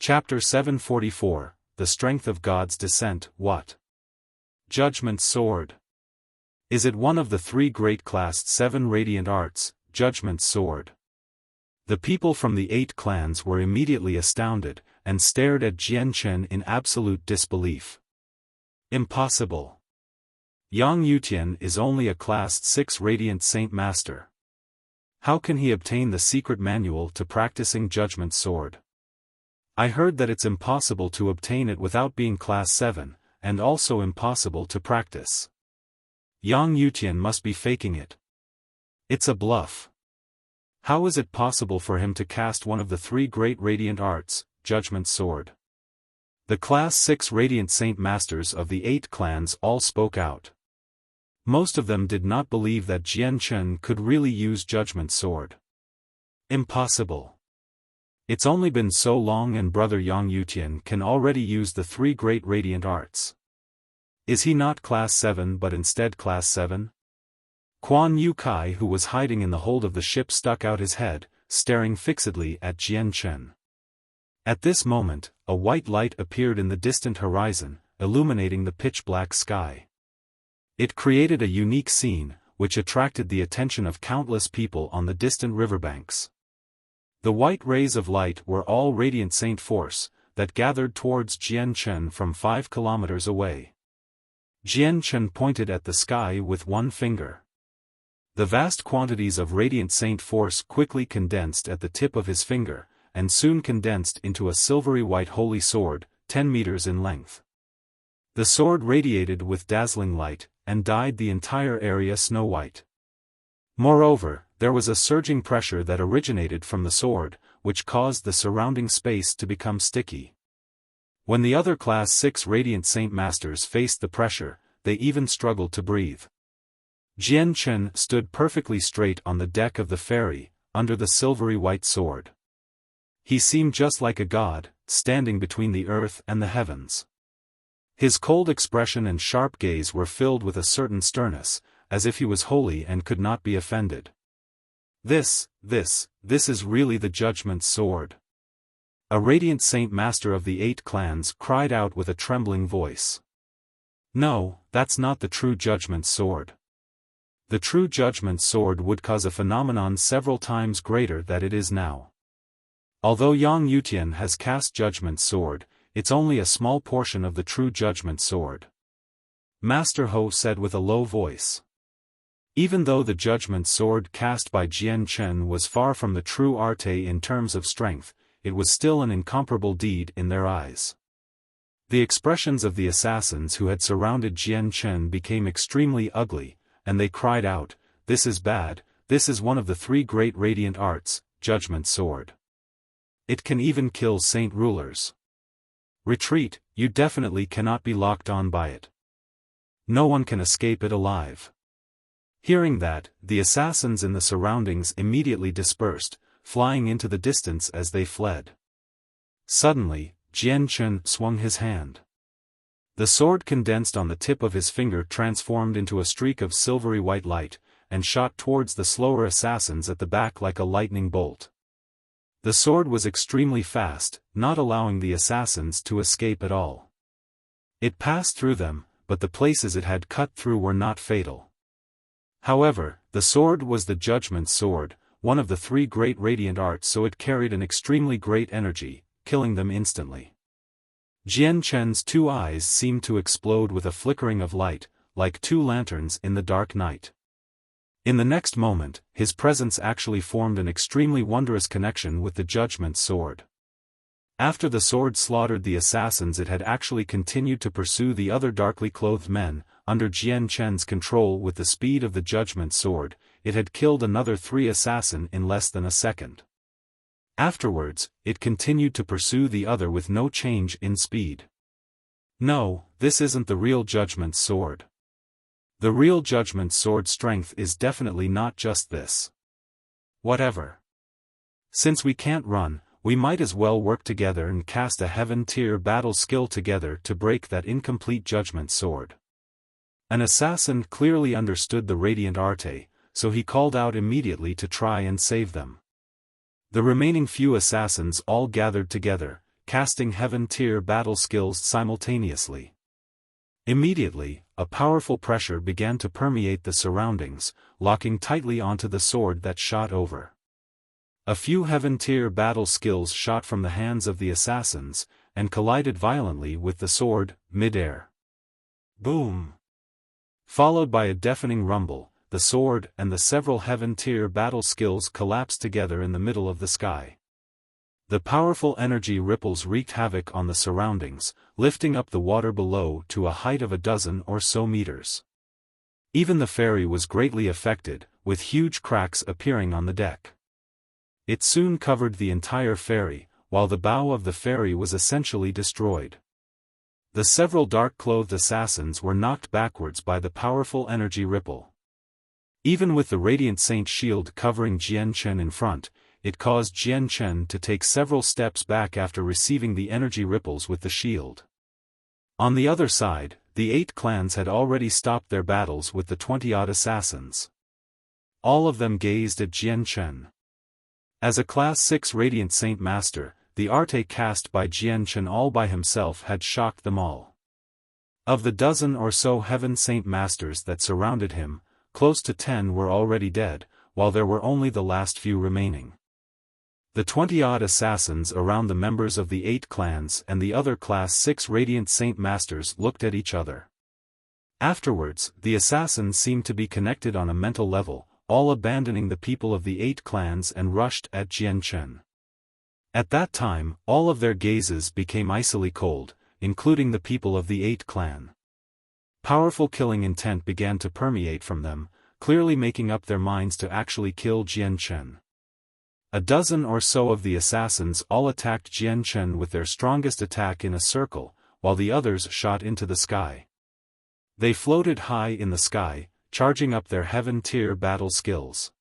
Chapter 744, The Strength of God's Descent. What? Judgment Sword. Is it one of the three great classed 7 radiant arts, Judgment Sword? The people from the 8 clans were immediately astounded, and stared at Jian Chen in absolute disbelief. Impossible. Yang Yutian is only a classed 6 radiant Saint Master. How can he obtain the secret manual to practicing Judgment Sword? I heard that it's impossible to obtain it without being class 7, and also impossible to practice. Yang Yutian must be faking it. It's a bluff. How is it possible for him to cast one of the 3 great radiant arts, Judgment Sword? The class 6 radiant Saint Masters of the 8 clans all spoke out. Most of them did not believe that Jian Chen could really use Judgment Sword. Impossible. It's only been so long and brother Yang Yutian can already use the 3 great radiant arts. Is he not class 7 but instead class 7? Quan Yu Kai, who was hiding in the hold of the ship, stuck out his head, staring fixedly at Jian Chen. At this moment, a white light appeared in the distant horizon, illuminating the pitch-black sky. It created a unique scene, which attracted the attention of countless people on the distant riverbanks. The white rays of light were all radiant saint force, that gathered towards Jian Chen from 5 kilometers away. Jian Chen pointed at the sky with one finger. The vast quantities of radiant saint force quickly condensed at the tip of his finger, and soon condensed into a silvery white holy sword, 10 meters in length. The sword radiated with dazzling light, and dyed the entire area snow-white. Moreover, there was a surging pressure that originated from the sword, which caused the surrounding space to become sticky. When the other class 6 radiant Saint Masters faced the pressure, they even struggled to breathe. Jian Chen stood perfectly straight on the deck of the ferry, under the silvery white sword. He seemed just like a god, standing between the earth and the heavens. His cold expression and sharp gaze were filled with a certain sternness, as if he was holy and could not be offended. This is really the Judgment Sword. A radiant Saint Master of the 8 clans cried out with a trembling voice. No, that's not the true Judgment Sword. The true Judgment Sword would cause a phenomenon several times greater than it is now. Although Yang Yutian has cast Judgment Sword, it's only a small portion of the true Judgment Sword. Master Ho said with a low voice. Even though the Judgment Sword cast by Jian Chen was far from the true arte in terms of strength, it was still an incomparable deed in their eyes. The expressions of the assassins who had surrounded Jian Chen became extremely ugly, and they cried out, "This is bad, this is one of the 3 great radiant arts, Judgment Sword. It can even kill saint rulers. Retreat, you definitely cannot be locked on by it. No one can escape it alive." Hearing that, the assassins in the surroundings immediately dispersed, flying into the distance as they fled. Suddenly, Jian Chen swung his hand. The sword condensed on the tip of his finger transformed into a streak of silvery white light, and shot towards the slower assassins at the back like a lightning bolt. The sword was extremely fast, not allowing the assassins to escape at all. It passed through them, but the places it had cut through were not fatal. However, the sword was the Judgment Sword, one of the 3 great radiant arts, so it carried an extremely great energy, killing them instantly. Jian Chen's 2 eyes seemed to explode with a flickering of light, like 2 lanterns in the dark night. In the next moment, his presence actually formed an extremely wondrous connection with the Judgment Sword. After the sword slaughtered the assassins, it had actually continued to pursue the other darkly clothed men, under Jian Chen's control. With the speed of the Judgment Sword, it had killed another 3 assassins in less than a second. Afterwards, it continued to pursue the other with no change in speed. No, this isn't the real Judgment Sword. The real Judgment Sword strength is definitely not just this. Whatever. Since we can't run, we might as well work together and cast a heaven-tier battle skill together to break that incomplete Judgment Sword. An assassin clearly understood the radiant arte, so he called out immediately to try and save them. The remaining few assassins all gathered together, casting heaven-tier battle skills simultaneously. Immediately, a powerful pressure began to permeate the surroundings, locking tightly onto the sword that shot over. A few heaven-tier battle skills shot from the hands of the assassins, and collided violently with the sword, mid-air. Boom! Followed by a deafening rumble, the sword and the several heaven-tier battle skills collapsed together in the middle of the sky. The powerful energy ripples wreaked havoc on the surroundings, lifting up the water below to a height of a dozen or so meters. Even the ferry was greatly affected, with huge cracks appearing on the deck. It soon covered the entire ferry, while the bow of the ferry was essentially destroyed. The several dark-clothed assassins were knocked backwards by the powerful energy ripple. Even with the Radiant Saint shield covering Jian Chen in front, it caused Jian Chen to take several steps back after receiving the energy ripples with the shield. On the other side, the 8 clans had already stopped their battles with the 20-odd assassins. All of them gazed at Jian Chen. As a Class 6 Radiant Saint Master, the arte cast by Jian Chen all by himself had shocked them all. Of the dozen or so Heaven Saint Masters that surrounded him, close to 10 were already dead, while there were only the last few remaining. The 20-odd assassins around the members of the 8 clans and the other Class 6 Radiant Saint Masters looked at each other. Afterwards, the assassins seemed to be connected on a mental level, all abandoning the people of the 8 clans and rushed at Jian Chen. At that time, all of their gazes became icily cold, including the people of the 8 clan. Powerful killing intent began to permeate from them, clearly making up their minds to actually kill Jian Chen. A dozen or so of the assassins all attacked Jian Chen with their strongest attack in a circle, while the others shot into the sky. They floated high in the sky, charging up their heaven-tier battle skills.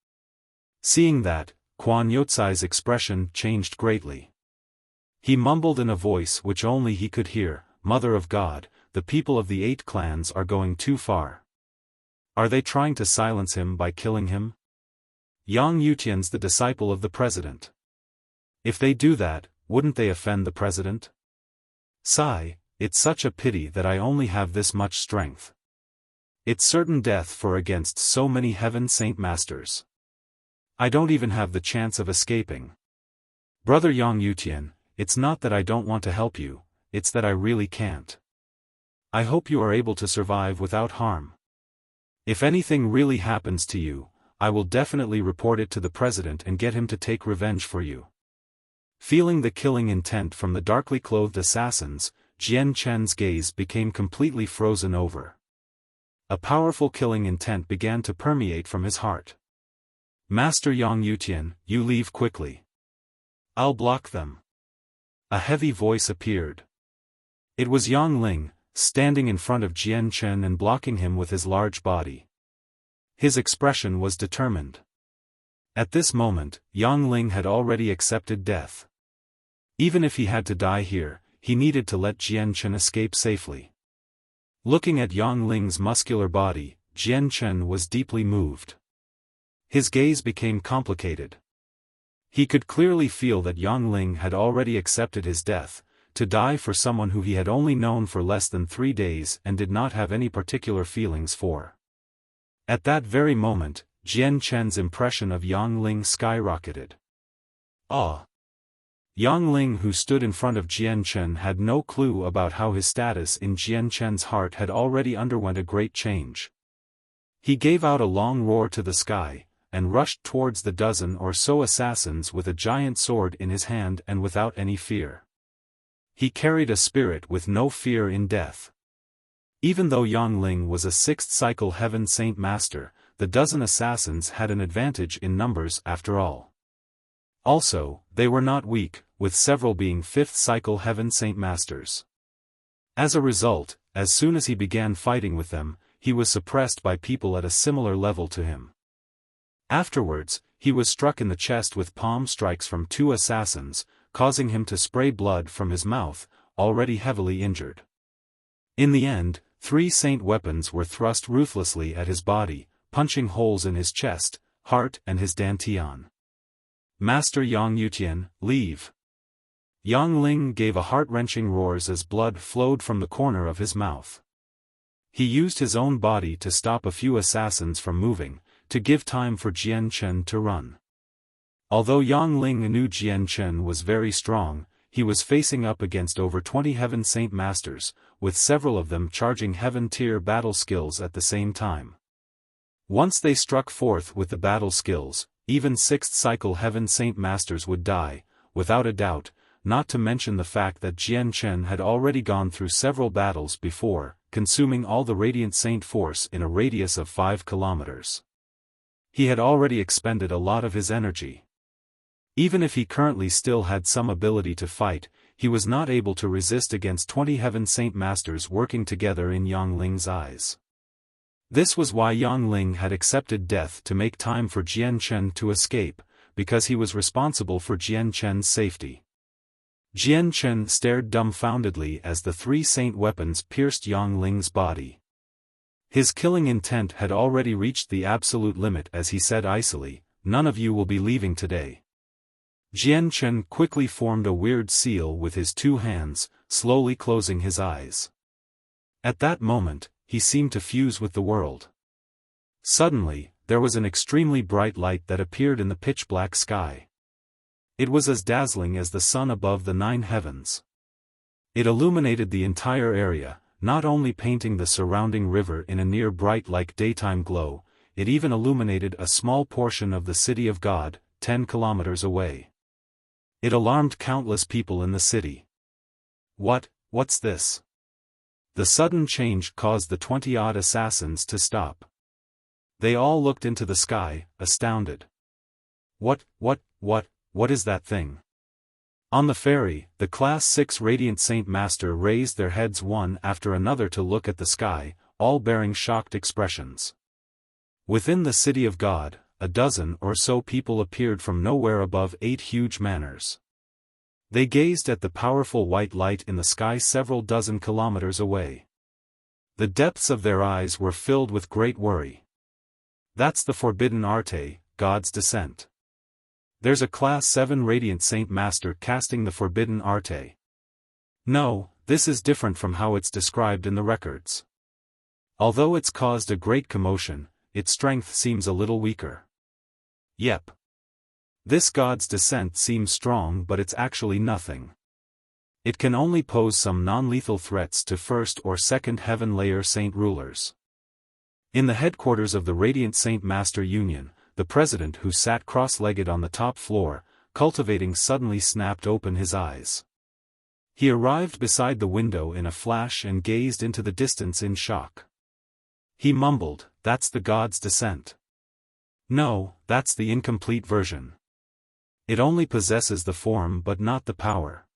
Seeing that, Quan Yotsai's expression changed greatly. He mumbled in a voice which only he could hear, "Mother of God, the people of the 8 clans are going too far. Are they trying to silence him by killing him? Yang Yutian's the disciple of the president. If they do that, wouldn't they offend the president? Sigh, it's such a pity that I only have this much strength. It's certain death for against so many Heaven Saint Masters. I don't even have the chance of escaping. Brother Yang Yutian, it's not that I don't want to help you, it's that I really can't. I hope you are able to survive without harm. If anything really happens to you, I will definitely report it to the president and get him to take revenge for you." Feeling the killing intent from the darkly clothed assassins, Jian Chen's gaze became completely frozen over. A powerful killing intent began to permeate from his heart. "Master Yang Yutian, you leave quickly. I'll block them." A heavy voice appeared. It was Yang Ling, standing in front of Jian Chen and blocking him with his large body. His expression was determined. At this moment, Yang Ling had already accepted death. Even if he had to die here, he needed to let Jian Chen escape safely. Looking at Yang Ling's muscular body, Jian Chen was deeply moved. His gaze became complicated. He could clearly feel that Yang Ling had already accepted his death, to die for someone who he had only known for less than 3 days and did not have any particular feelings for. At that very moment, Jian Chen's impression of Yang Ling skyrocketed. Ah! Yang Ling, who stood in front of Jian Chen, had no clue about how his status in Jian Chen's heart had already underwent a great change. He gave out a long roar to the sky, and rushed towards the dozen or so assassins with a giant sword in his hand and without any fear. He carried a spirit with no fear in death. Even though Yang Ling was a 6th cycle Heaven Saint Master, the dozen assassins had an advantage in numbers after all. Also, they were not weak, with several being 5th cycle Heaven Saint Masters. As a result, as soon as he began fighting with them, he was suppressed by people at a similar level to him. Afterwards, he was struck in the chest with palm strikes from 2 assassins, causing him to spray blood from his mouth, already heavily injured. In the end, 3 saint weapons were thrust ruthlessly at his body, punching holes in his chest, heart and his dantian. "Master Yang Yutian, leave." Yang Ling gave a heart-wrenching roar as blood flowed from the corner of his mouth. He used his own body to stop a few assassins from moving, to give time for Jian Chen to run. Although Yang Ling knew Jian Chen was very strong, he was facing up against over 20 Heaven Saint Masters, with several of them charging Heaven-tier battle skills at the same time. Once they struck forth with the battle skills, even 6th cycle Heaven Saint Masters would die, without a doubt, not to mention the fact that Jian Chen had already gone through several battles before, consuming all the Radiant Saint force in a radius of 5 kilometers. He had already expended a lot of his energy. Even if he currently still had some ability to fight, he was not able to resist against 20 Heaven Saint Masters working together in Yang Ling's eyes. This was why Yang Ling had accepted death to make time for Jian Chen to escape, because he was responsible for Jian Chen's safety. Jian Chen stared dumbfoundedly as the 3 saint weapons pierced Yang Ling's body. His killing intent had already reached the absolute limit as he said icily, "None of you will be leaving today." Jian Chen quickly formed a weird seal with his 2 hands, slowly closing his eyes. At that moment, he seemed to fuse with the world. Suddenly, there was an extremely bright light that appeared in the pitch-black sky. It was as dazzling as the sun above the 9 heavens. It illuminated the entire area, not only painting the surrounding river in a near bright like daytime glow, it even illuminated a small portion of the city of God, 10 kilometers away. It alarmed countless people in the city. What's this? The sudden change caused the 20-odd assassins to stop. They all looked into the sky, astounded. What is that thing? On the ferry, the Class 6 Radiant Saint Master raised their heads one after another to look at the sky, all bearing shocked expressions. Within the city of God, a dozen or so people appeared from nowhere above 8 huge manors. They gazed at the powerful white light in the sky several dozen kilometers away. The depths of their eyes were filled with great worry. That's the forbidden arte, God's descent. There's a Class 7 Radiant Saint Master casting the forbidden arte. No, this is different from how it's described in the records. Although it's caused a great commotion, its strength seems a little weaker. Yep. This God's descent seems strong, but it's actually nothing. It can only pose some non-lethal threats to 1st or 2nd heaven layer saint rulers. In the headquarters of the Radiant Saint Master Union, the president who sat cross-legged on the top floor, cultivating suddenly snapped open his eyes. He arrived beside the window in a flash and gazed into the distance in shock. He mumbled, "That's the God's descent. No, that's the incomplete version. It only possesses the form but not the power.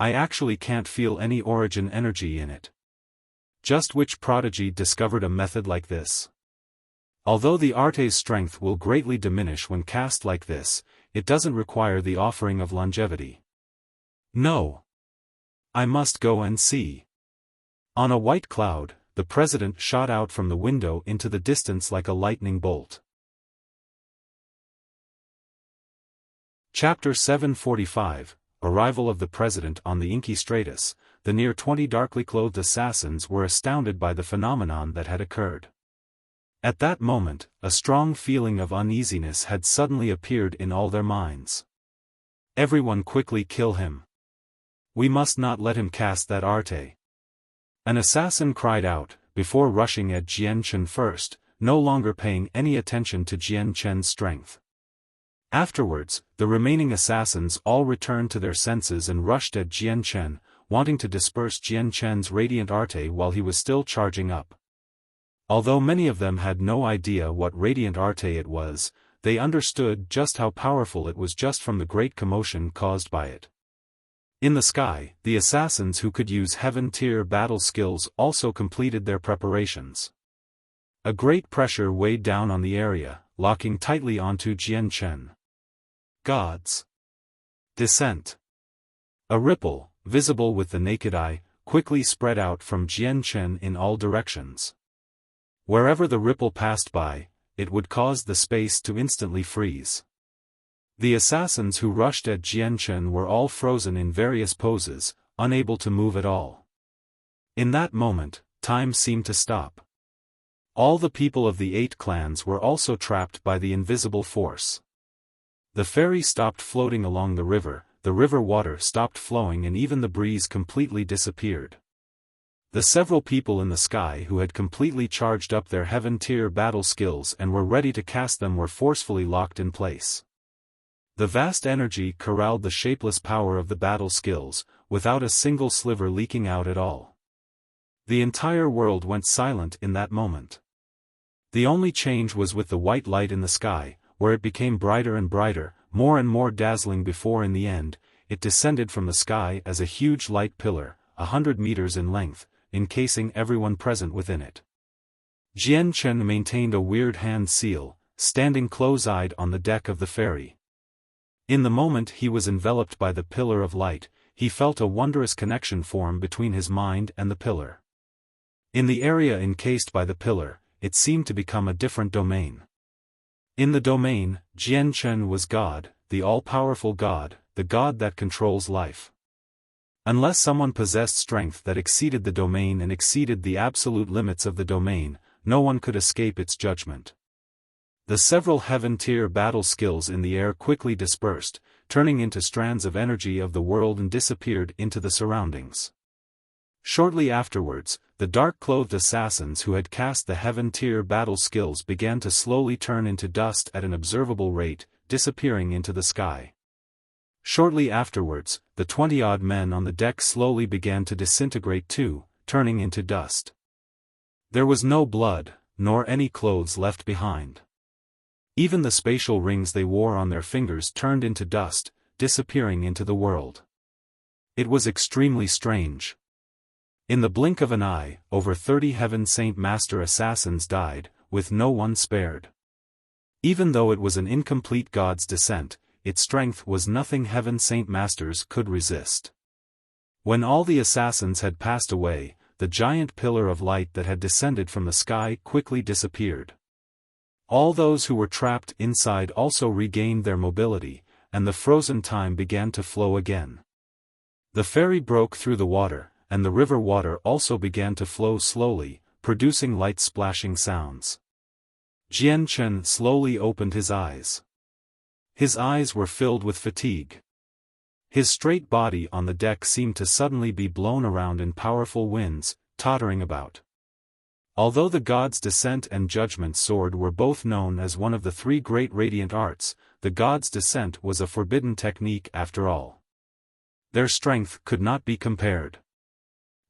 I actually can't feel any origin energy in it. Just which prodigy discovered a method like this? Although the arte's strength will greatly diminish when cast like this, it doesn't require the offering of longevity. No. I must go and see." On a white cloud, the president shot out from the window into the distance like a lightning bolt. Chapter 745, Arrival of the President on the Inky Stratus. The near 20 darkly clothed assassins were astounded by the phenomenon that had occurred. At that moment, a strong feeling of uneasiness had suddenly appeared in all their minds. Everyone quickly kill him. We must not let him cast that arte. An assassin cried out, before rushing at Jian Chen first, no longer paying any attention to Jian Chen's strength. Afterwards, the remaining assassins all returned to their senses and rushed at Jian Chen, wanting to disperse Jian Chen's radiant arte while he was still charging up. Although many of them had no idea what radiant arte it was, they understood just how powerful it was just from the great commotion caused by it. In the sky, the assassins who could use heaven-tier battle skills also completed their preparations. A great pressure weighed down on the area, locking tightly onto Jian Chen. God's descent. A ripple, visible with the naked eye, quickly spread out from Jian Chen in all directions. Wherever the ripple passed by, it would cause the space to instantly freeze. The assassins who rushed at Jianchen were all frozen in various poses, unable to move at all. In that moment, time seemed to stop. All the people of the 8 clans were also trapped by the invisible force. The ferry stopped floating along the river water stopped flowing, and even the breeze completely disappeared. The several people in the sky who had completely charged up their heaven-tier battle skills and were ready to cast them were forcefully locked in place. The vast energy corralled the shapeless power of the battle skills, without a single sliver leaking out at all. The entire world went silent in that moment. The only change was with the white light in the sky, where it became brighter and brighter, more and more dazzling before in the end, it descended from the sky as a huge light pillar, 100 meters in length, encasing everyone present within it. Jianchen maintained a weird hand seal, standing close-eyed on the deck of the ferry. In the moment he was enveloped by the pillar of light, he felt a wondrous connection form between his mind and the pillar. In the area encased by the pillar, it seemed to become a different domain. In the domain, Jianchen was God, the all-powerful God, the God that controls life. Unless someone possessed strength that exceeded the domain and exceeded the absolute limits of the domain, no one could escape its judgment. The several heaven-tier battle skills in the air quickly dispersed, turning into strands of energy of the world and disappeared into the surroundings. Shortly afterwards, the dark-clothed assassins who had cast the heaven-tier battle skills began to slowly turn into dust at an observable rate, disappearing into the sky. Shortly afterwards, the 20-odd men on the deck slowly began to disintegrate too, turning into dust. There was no blood, nor any clothes left behind. Even the spatial rings they wore on their fingers turned into dust, disappearing into the world. It was extremely strange. In the blink of an eye, over 30 Heaven Saint Master assassins died, with no one spared. Even though it was an incomplete God's descent, its strength was nothing Heaven Saint Masters could resist. When all the assassins had passed away, the giant pillar of light that had descended from the sky quickly disappeared. All those who were trapped inside also regained their mobility, and the frozen time began to flow again. The ferry broke through the water, and the river water also began to flow slowly, producing light splashing sounds. Jianchen slowly opened his eyes. His eyes were filled with fatigue. His straight body on the deck seemed to suddenly be blown around in powerful winds, tottering about. Although the God's Descent and Judgment Sword were both known as one of the 3 great radiant arts, the God's Descent was a forbidden technique after all. Their strength could not be compared.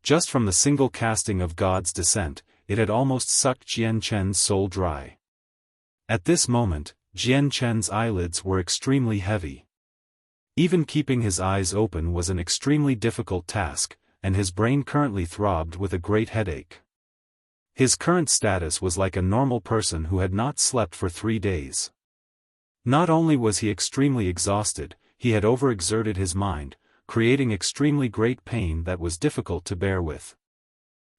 Just from the single casting of God's Descent, it had almost sucked Jianchen's soul dry. At this moment, Jianchen's eyelids were extremely heavy. Even keeping his eyes open was an extremely difficult task, and his brain currently throbbed with a great headache. His current status was like a normal person who had not slept for 3 days. Not only was he extremely exhausted, he had overexerted his mind, creating extremely great pain that was difficult to bear with.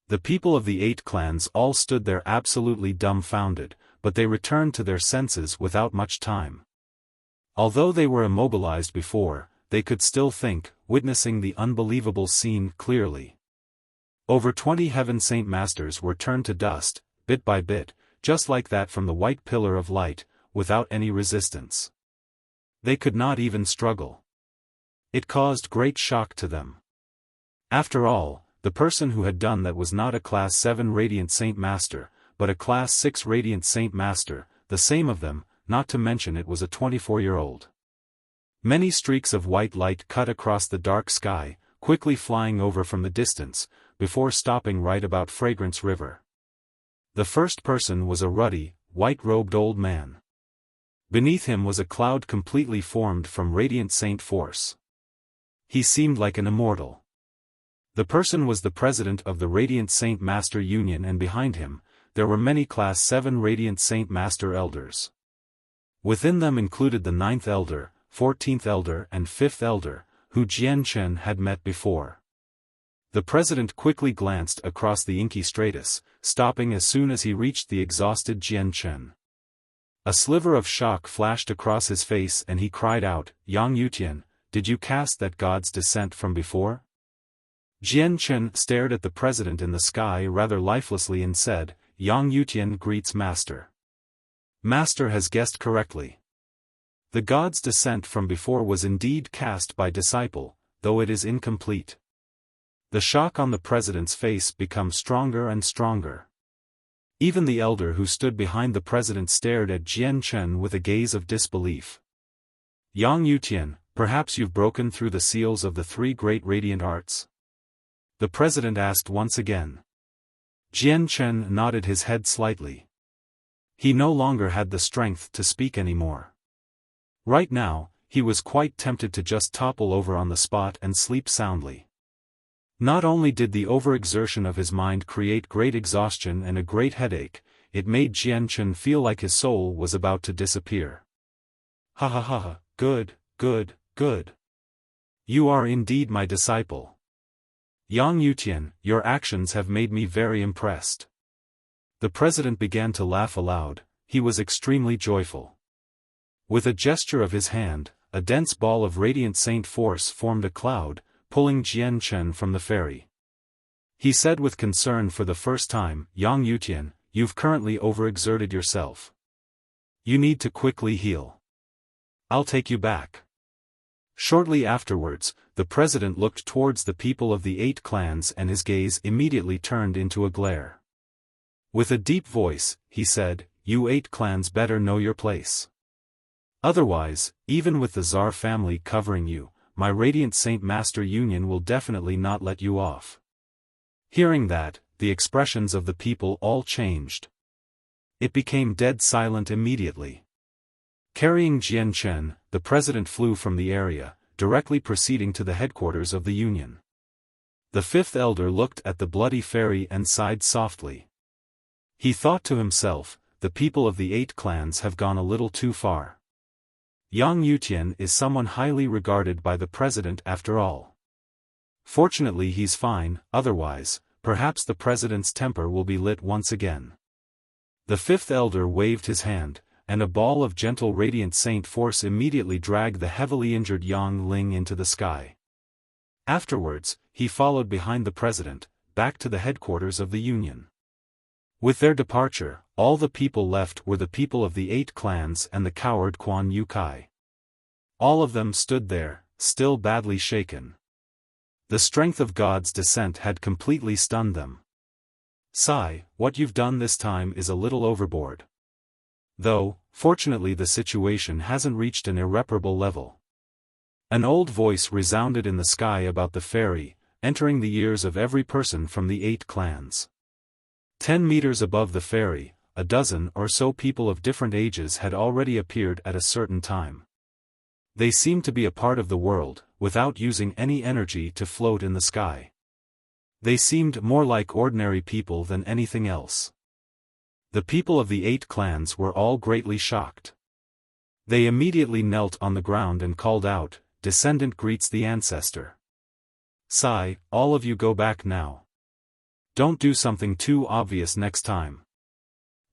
The people of the 8 clans all stood there absolutely dumbfounded, but they returned to their senses without much time. Although they were immobilized before, they could still think, witnessing the unbelievable scene clearly. Over 20 Heaven Saint Masters were turned to dust, bit by bit, just like that from the white pillar of light, without any resistance. They could not even struggle. It caused great shock to them. After all, the person who had done that was not a Class 7 Radiant Saint Master, but a Class 6 Radiant Saint Master, the same of them, not to mention it was a 24-year-old. Many streaks of white light cut across the dark sky, quickly flying over from the distance, before stopping right about Fragrance River. The first person was a ruddy, white-robed old man. Beneath him was a cloud completely formed from Radiant Saint Force. He seemed like an immortal. The person was the president of the Radiant Saint Master Union, and behind him, there were many Class 7 Radiant Saint Master Elders. Within them included the 9th Elder, 14th Elder and 5th Elder, who Jianchen had met before. The president quickly glanced across the inky stratus, stopping as soon as he reached the exhausted Jianchen. A sliver of shock flashed across his face and he cried out, Yang Yutian, did you cast that god's descent from before? Jian Chen stared at the president in the sky rather lifelessly and said, Yang Yutian greets Master. Master has guessed correctly. The god's descent from before was indeed cast by disciple, though it is incomplete. The shock on the president's face becomes stronger and stronger. Even the elder who stood behind the president stared at Jian Chen with a gaze of disbelief. Yang Yutian, perhaps you've broken through the seals of the three great radiant arts? The president asked once again. Jian Chen nodded his head slightly. He no longer had the strength to speak anymore. Right now, he was quite tempted to just topple over on the spot and sleep soundly. Not only did the overexertion of his mind create great exhaustion and a great headache, it made Jian Chen feel like his soul was about to disappear. Ha ha ha ha, good, good, good. You are indeed my disciple. Yang Yutian, your actions have made me very impressed. The president began to laugh aloud, he was extremely joyful. With a gesture of his hand, a dense ball of radiant saint force formed a cloud, pulling Jian Chen from the ferry. He said with concern for the first time, Yang Yutian, you've currently overexerted yourself. You need to quickly heal. I'll take you back. Shortly afterwards, the president looked towards the people of the 8 clans and his gaze immediately turned into a glare. With a deep voice, he said, you 8 clans better know your place. Otherwise, even with the Tsar family covering you, my Radiant Saint Master Union will definitely not let you off. Hearing that, the expressions of the people all changed. It became dead silent immediately. Carrying Jian Chen, the president flew from the area, directly proceeding to the headquarters of the Union. The 5th elder looked at the bloody ferry and sighed softly. He thought to himself, the people of the 8 clans have gone a little too far. Yang Yutian is someone highly regarded by the president after all. Fortunately he's fine, otherwise, perhaps the president's temper will be lit once again. The 5th elder waved his hand, and a ball of gentle radiant saint force immediately dragged the heavily injured Yang Ling into the sky. Afterwards, he followed behind the president, back to the headquarters of the Union. With their departure, all the people left were the people of the 8 clans and the coward Quan Yu Kai. All of them stood there, still badly shaken. The strength of God's descent had completely stunned them. Sai, what you've done this time is a little overboard. Though, fortunately the situation hasn't reached an irreparable level. An old voice resounded in the sky about the ferry, entering the ears of every person from the 8 clans. 10 meters above the ferry, a dozen or so people of different ages had already appeared at a certain time. They seemed to be a part of the world, without using any energy to float in the sky. They seemed more like ordinary people than anything else. The people of the 8 clans were all greatly shocked. They immediately knelt on the ground and called out, Descendant greets the ancestor. Sai, all of you go back now. Don't do something too obvious next time.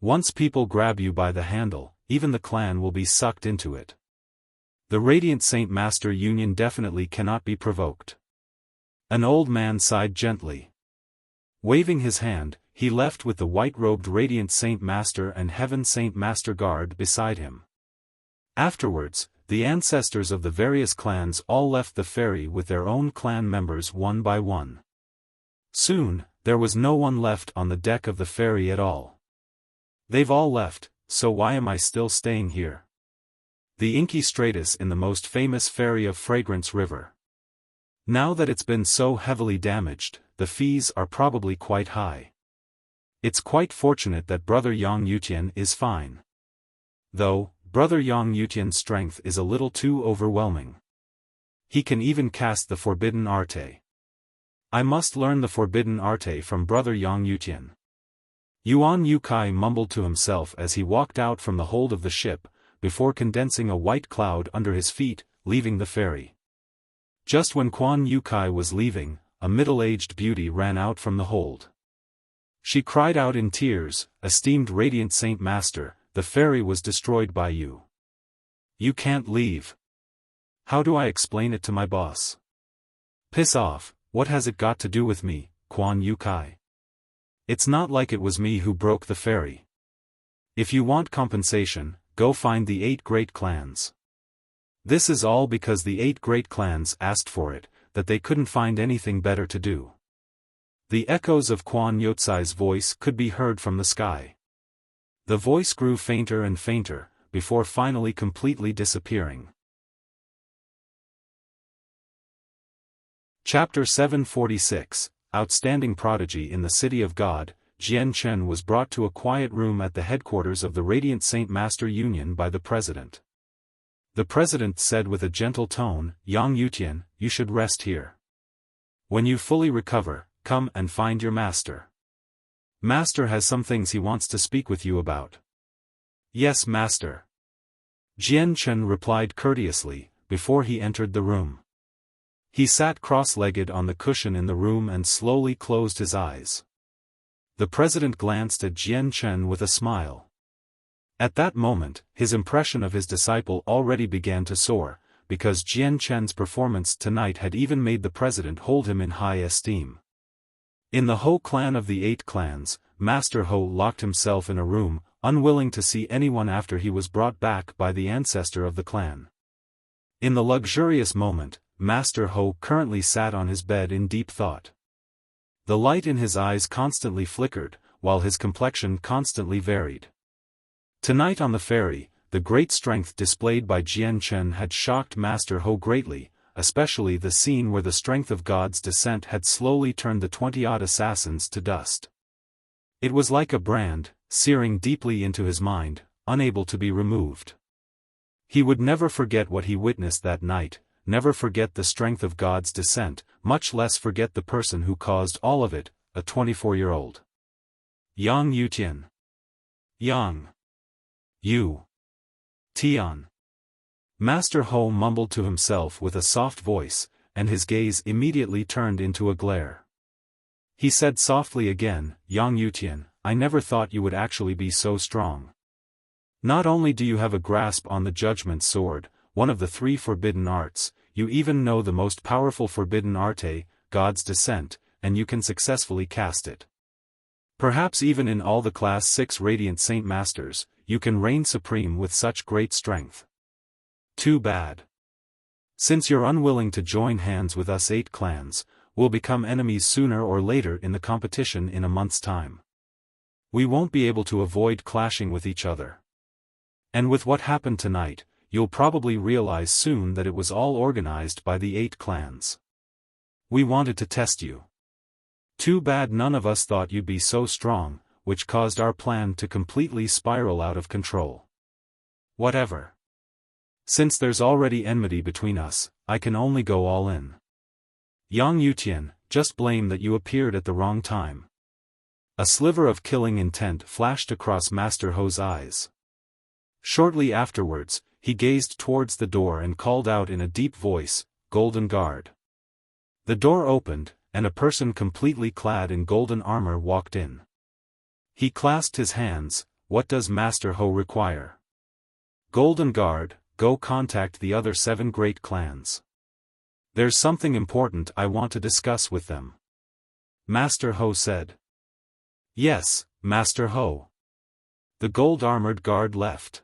Once people grab you by the handle, even the clan will be sucked into it. The Radiant Saint Master Union definitely cannot be provoked. An old man sighed gently. Waving his hand, he left with the white-robed Radiant Saint Master and Heaven Saint Master guard beside him. Afterwards, the ancestors of the various clans all left the ferry with their own clan members one by one. Soon, there was no one left on the deck of the ferry at all. They've all left, so why am I still staying here? The inky stratus in the most famous ferry of Fragrance River. Now that it's been so heavily damaged, the fees are probably quite high. It's quite fortunate that Brother Yang Yutian is fine. Though, Brother Yang Yutian's strength is a little too overwhelming. He can even cast the forbidden arte. I must learn the forbidden arte from Brother Yang Yutian. Yuan Yukai mumbled to himself as he walked out from the hold of the ship, before condensing a white cloud under his feet, leaving the ferry. Just when Quan Yukai was leaving, a middle-aged beauty ran out from the hold. She cried out in tears, Esteemed Radiant Saint Master, the ferry was destroyed by you. You can't leave. How do I explain it to my boss? Piss off, what has it got to do with me, Quan Yu Kai? It's not like it was me who broke the ferry. If you want compensation, go find the 8 great clans. This is all because the 8 great clans asked for it, that they couldn't find anything better to do. The echoes of Quan Yotsai's voice could be heard from the sky. The voice grew fainter and fainter, before finally completely disappearing. Chapter 746, Outstanding Prodigy in the City of God. Jian Chen was brought to a quiet room at the headquarters of the Radiant Saint Master Union by the president. The president said with a gentle tone, "Yang Yutian, you should rest here. When you fully recover, come and find your master. Master has some things he wants to speak with you about." "Yes, master." Jian Chen replied courteously, before he entered the room. He sat cross-legged on the cushion in the room and slowly closed his eyes. The president glanced at Jian Chen with a smile. At that moment, his impression of his disciple already began to soar, because Jian Chen's performance tonight had even made the president hold him in high esteem. In the Ho clan of the 8 clans, Master Ho locked himself in a room, unwilling to see anyone after he was brought back by the ancestor of the clan. In the luxurious moment, Master Ho currently sat on his bed in deep thought. The light in his eyes constantly flickered, while his complexion constantly varied. Tonight on the ferry, the great strength displayed by Jian Chen had shocked Master Ho greatly, especially the scene where the strength of God's descent had slowly turned the 20-odd assassins to dust. It was like a brand, searing deeply into his mind, unable to be removed. He would never forget what he witnessed that night, never forget the strength of God's descent, much less forget the person who caused all of it, a 24-year-old. Yang Yutian. Yang. You. Tian. Master Ho mumbled to himself with a soft voice, and his gaze immediately turned into a glare. He said softly again, "Yang Yutian, I never thought you would actually be so strong. Not only do you have a grasp on the Judgment Sword, one of the 3 forbidden arts, you even know the most powerful forbidden arte, God's Descent, and you can successfully cast it. Perhaps even in all the Class 6 Radiant Saint Masters, you can reign supreme with such great strength. Too bad. Since you're unwilling to join hands with us 8 clans, we'll become enemies sooner or later in the competition in a month's time. We won't be able to avoid clashing with each other. And with what happened tonight, you'll probably realize soon that it was all organized by the 8 clans. We wanted to test you. Too bad none of us thought you'd be so strong, which caused our plan to completely spiral out of control. Whatever. Since there's already enmity between us, I can only go all in. Yang Yutian, just blame that you appeared at the wrong time." A sliver of killing intent flashed across Master Ho's eyes. Shortly afterwards, he gazed towards the door and called out in a deep voice, "Golden Guard." The door opened, and a person completely clad in golden armor walked in. He clasped his hands. "What does Master Ho require?" "Golden Guard, go contact the other 7 great clans. There's something important I want to discuss with them," Master Ho said. "Yes, Master Ho." The gold-armored guard left.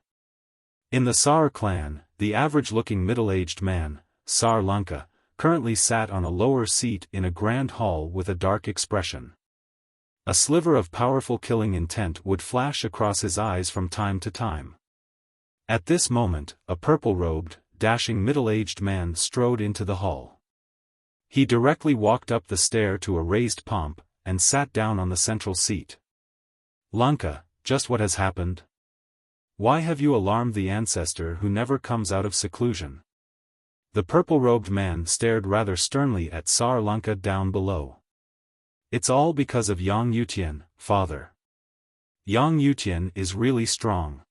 In the Sar clan, the average-looking middle-aged man, Sar Lanka, currently sat on a lower seat in a grand hall with a dark expression. A sliver of powerful killing intent would flash across his eyes from time to time. At this moment, a purple-robed, dashing middle-aged man strode into the hall. He directly walked up the stair to a raised pomp, and sat down on the central seat. "Lanka, just what has happened? Why have you alarmed the ancestor who never comes out of seclusion?" The purple-robed man stared rather sternly at Sar Lanka down below. "It's all because of Yang Yutian, father. Yang Yutian is really strong.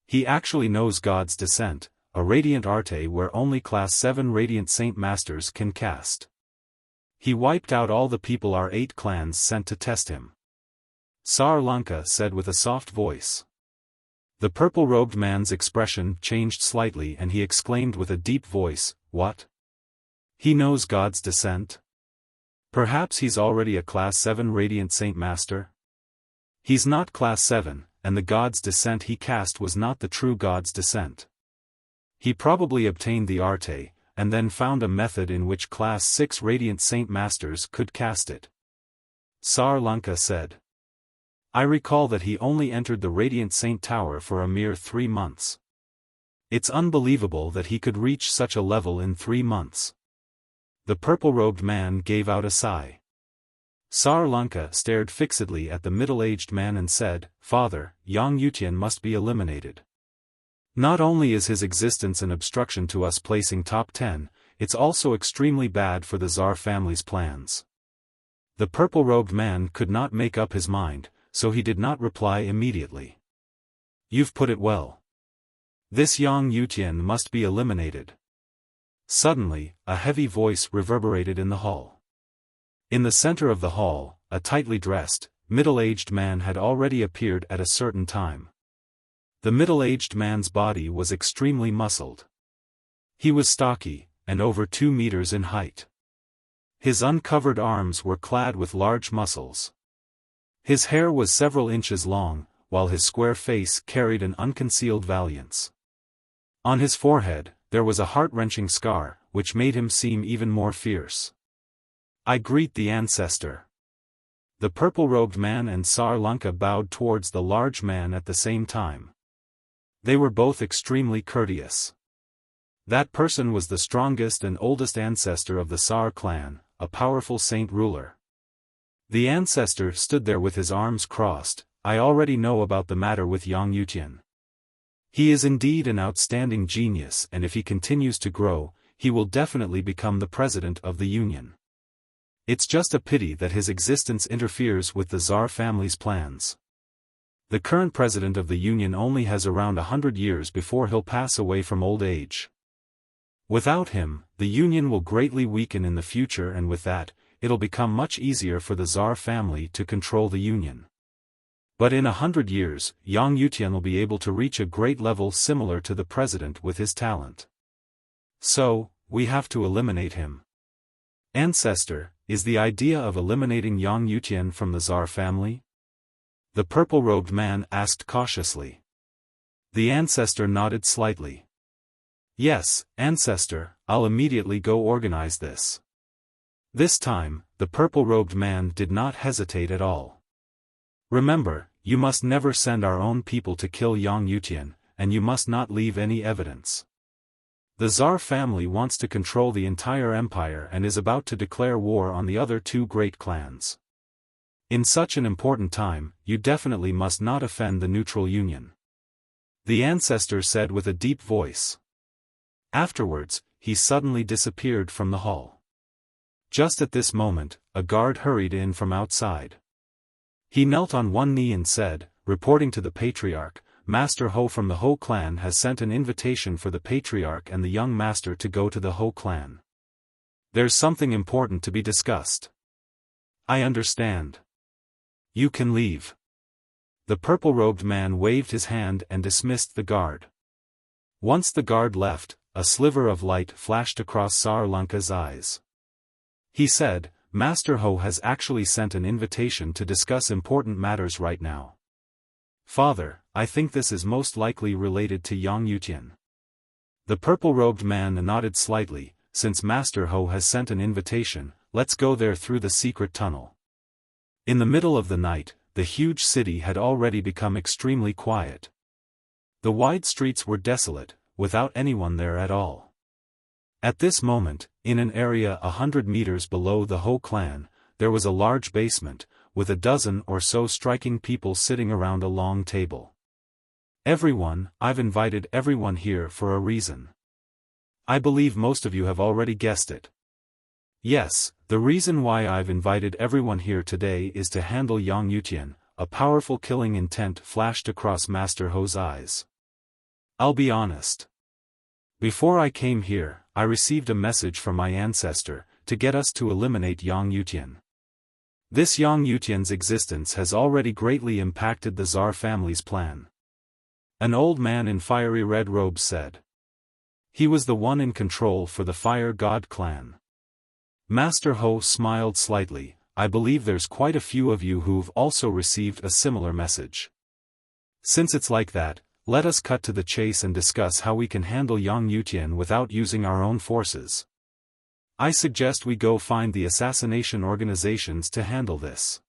He actually knows God's Descent, a radiant arte where only Class 7 Radiant Saint Masters can cast. He wiped out all the people our 8 clans sent to test him," Sar Lanka said with a soft voice. The purple-robed man's expression changed slightly and he exclaimed with a deep voice, "What? He knows God's descent? Perhaps he's already a Class 7 Radiant Saint Master? He's not Class 7, and the God's descent he cast was not the true God's descent. He probably obtained the arte, and then found a method in which Class 6 Radiant Saint Masters could cast it." Sar Lanka said. "I recall that he only entered the Radiant Saint Tower for a mere 3 months. It's unbelievable that he could reach such a level in 3 months." The purple-robed man gave out a sigh. Sar Lanka stared fixedly at the middle-aged man and said, "Father, Yang Yutian must be eliminated. Not only is his existence an obstruction to us placing top 10, it's also extremely bad for the Tsar family's plans." The purple-robed man could not make up his mind, so he did not reply immediately. "You've put it well. This Yang Yutian must be eliminated." Suddenly, a heavy voice reverberated in the hall. In the center of the hall, a tightly dressed, middle-aged man had already appeared at a certain time. The middle-aged man's body was extremely muscled. He was stocky, and over 2 meters in height. His uncovered arms were clad with large muscles. His hair was several inches long, while his square face carried an unconcealed valiance. On his forehead, there was a heart-wrenching scar, which made him seem even more fierce. "I greet the ancestor." The purple-robed man and Sar Lanka bowed towards the large man at the same time. They were both extremely courteous. That person was the strongest and oldest ancestor of the Sar clan, a powerful saint ruler. The ancestor stood there with his arms crossed. "I already know about the matter with Yang Yutian. He is indeed an outstanding genius, and if he continues to grow, he will definitely become the president of the Union. It's just a pity that his existence interferes with the Tsar family's plans. The current president of the Union only has around 100 years before he'll pass away from old age. Without him, the Union will greatly weaken in the future, and with that, it'll become much easier for the Tsar family to control the Union. But in 100 years, Yang Yutian will be able to reach a great level similar to the president with his talent. So, we have to eliminate him." "Ancestor, is the idea of eliminating Yang Yutian from the Tsar family?" the purple-robed man asked cautiously. The ancestor nodded slightly. "Yes, ancestor, I'll immediately go organize this." This time, the purple-robed man did not hesitate at all. "Remember, you must never send our own people to kill Yang Yutian, and you must not leave any evidence. The Tsar family wants to control the entire empire and is about to declare war on the other 2 great clans. In such an important time, you definitely must not offend the neutral Union," the ancestor said with a deep voice. Afterwards, he suddenly disappeared from the hall. Just at this moment, a guard hurried in from outside. He knelt on one knee and said, reporting to the Patriarch, "Master Ho from the Ho clan has sent an invitation for the Patriarch and the young master to go to the Ho clan. There's something important to be discussed." "I understand. You can leave." The purple-robed man waved his hand and dismissed the guard. Once the guard left, a sliver of light flashed across Sar Lanka's eyes. He said, "Master Ho has actually sent an invitation to discuss important matters right now. Father, I think this is most likely related to Yang Yutian." The purple-robed man nodded slightly. "Since Master Ho has sent an invitation, let's go there through the secret tunnel." In the middle of the night, the huge city had already become extremely quiet. The wide streets were desolate, without anyone there at all. At this moment, in an area 100 meters below the Ho clan, there was a large basement, with a dozen or so striking people sitting around a long table. "Everyone, I've invited everyone here for a reason. I believe most of you have already guessed it. Yes, the reason why I've invited everyone here today is to handle Yang Yutian." A powerful killing intent flashed across Master Ho's eyes. "I'll be honest. Before I came here, I received a message from my ancestor, to get us to eliminate Yang Yutian. This Yang Yutian's existence has already greatly impacted the Tsar family's plan. An old man in fiery red robes said. He was the one in control for the Fire God clan. Master Ho smiled slightly. I believe there's quite a few of you who've also received a similar message. Since it's like that, let us cut to the chase and discuss how we can handle Yang Yutian without using our own forces. I suggest we go find the assassination organizations to handle this.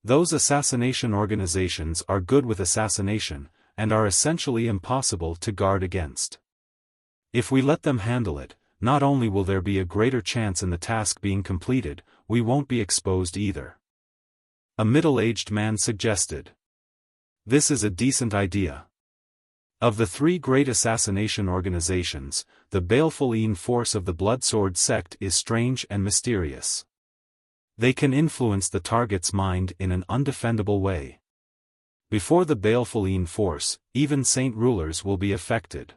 Those assassination organizations are good with assassination, and are essentially impossible to guard against. If we let them handle it, not only will there be a greater chance in the task being completed, we won't be exposed either. A middle-aged man suggested. This is a decent idea. Of the three great assassination organizations, the baleful force of the Bloodsword sect is strange and mysterious. They can influence the target's mind in an undefendable way. Before the baleful force, even saint rulers will be affected.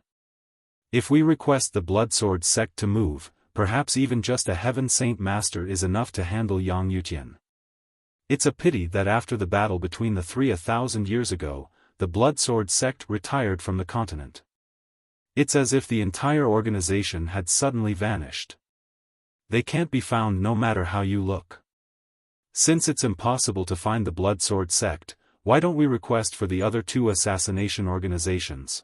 If we request the Bloodsword sect to move, perhaps even just a Heaven Saint Master is enough to handle Yang Yutian. It's a pity that after the battle between the three 1,000 years ago, the Bloodsword sect retired from the continent. It's as if the entire organization had suddenly vanished. They can't be found no matter how you look. Since it's impossible to find the Bloodsword sect, why don't we request for the other two assassination organizations?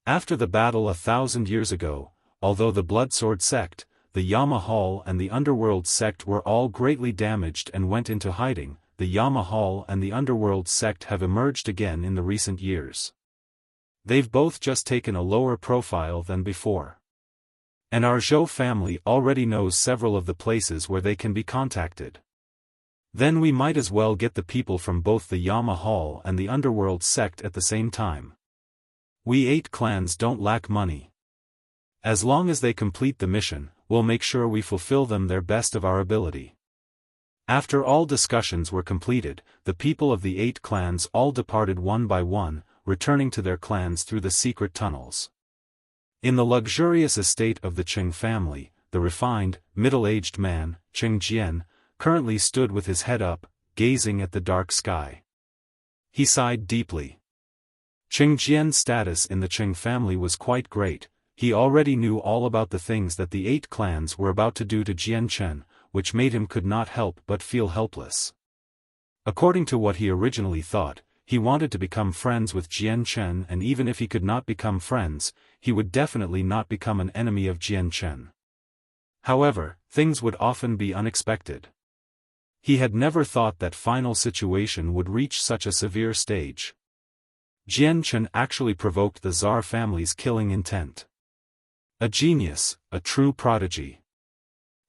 After the battle 1,000 years ago, although the Bloodsword sect, the Yamahal and the Underworld sect were all greatly damaged and went into hiding, the Yamahal and the Underworld sect have emerged again in the recent years. They've both just taken a lower profile than before. And our Zhou family already knows several of the places where they can be contacted. Then we might as well get the people from both the Yamahal and the Underworld sect at the same time. We 8 clans don't lack money. As long as they complete the mission, we'll make sure we fulfill them their best of our ability. After all discussions were completed, the people of the 8 clans all departed one by one, returning to their clans through the secret tunnels. In the luxurious estate of the Qing family, the refined, middle-aged man, Qing Jian, currently stood with his head up, gazing at the dark sky. He sighed deeply. Qing Jian's status in the Qing family was quite great. He already knew all about the things that the 8 clans were about to do to Jian Chen, which made him could not help but feel helpless. According to what he originally thought, he wanted to become friends with Jian Chen, and even if he could not become friends, he would definitely not become an enemy of Jian Chen. However, things would often be unexpected. He had never thought that final situation would reach such a severe stage. Jian Chen actually provoked the Tsar family's killing intent. A genius, a true prodigy.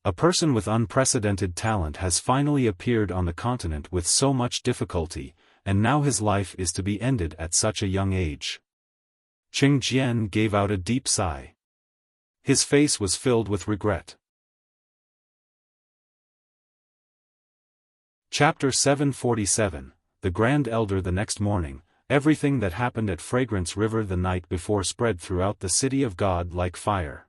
A person with unprecedented talent has finally appeared on the continent with so much difficulty, and now his life is to be ended at such a young age. Qing Jian gave out a deep sigh. His face was filled with regret. Chapter 747, The Grand Elder. The next morning, everything that happened at Fragrance River the night before spread throughout the city of God like fire.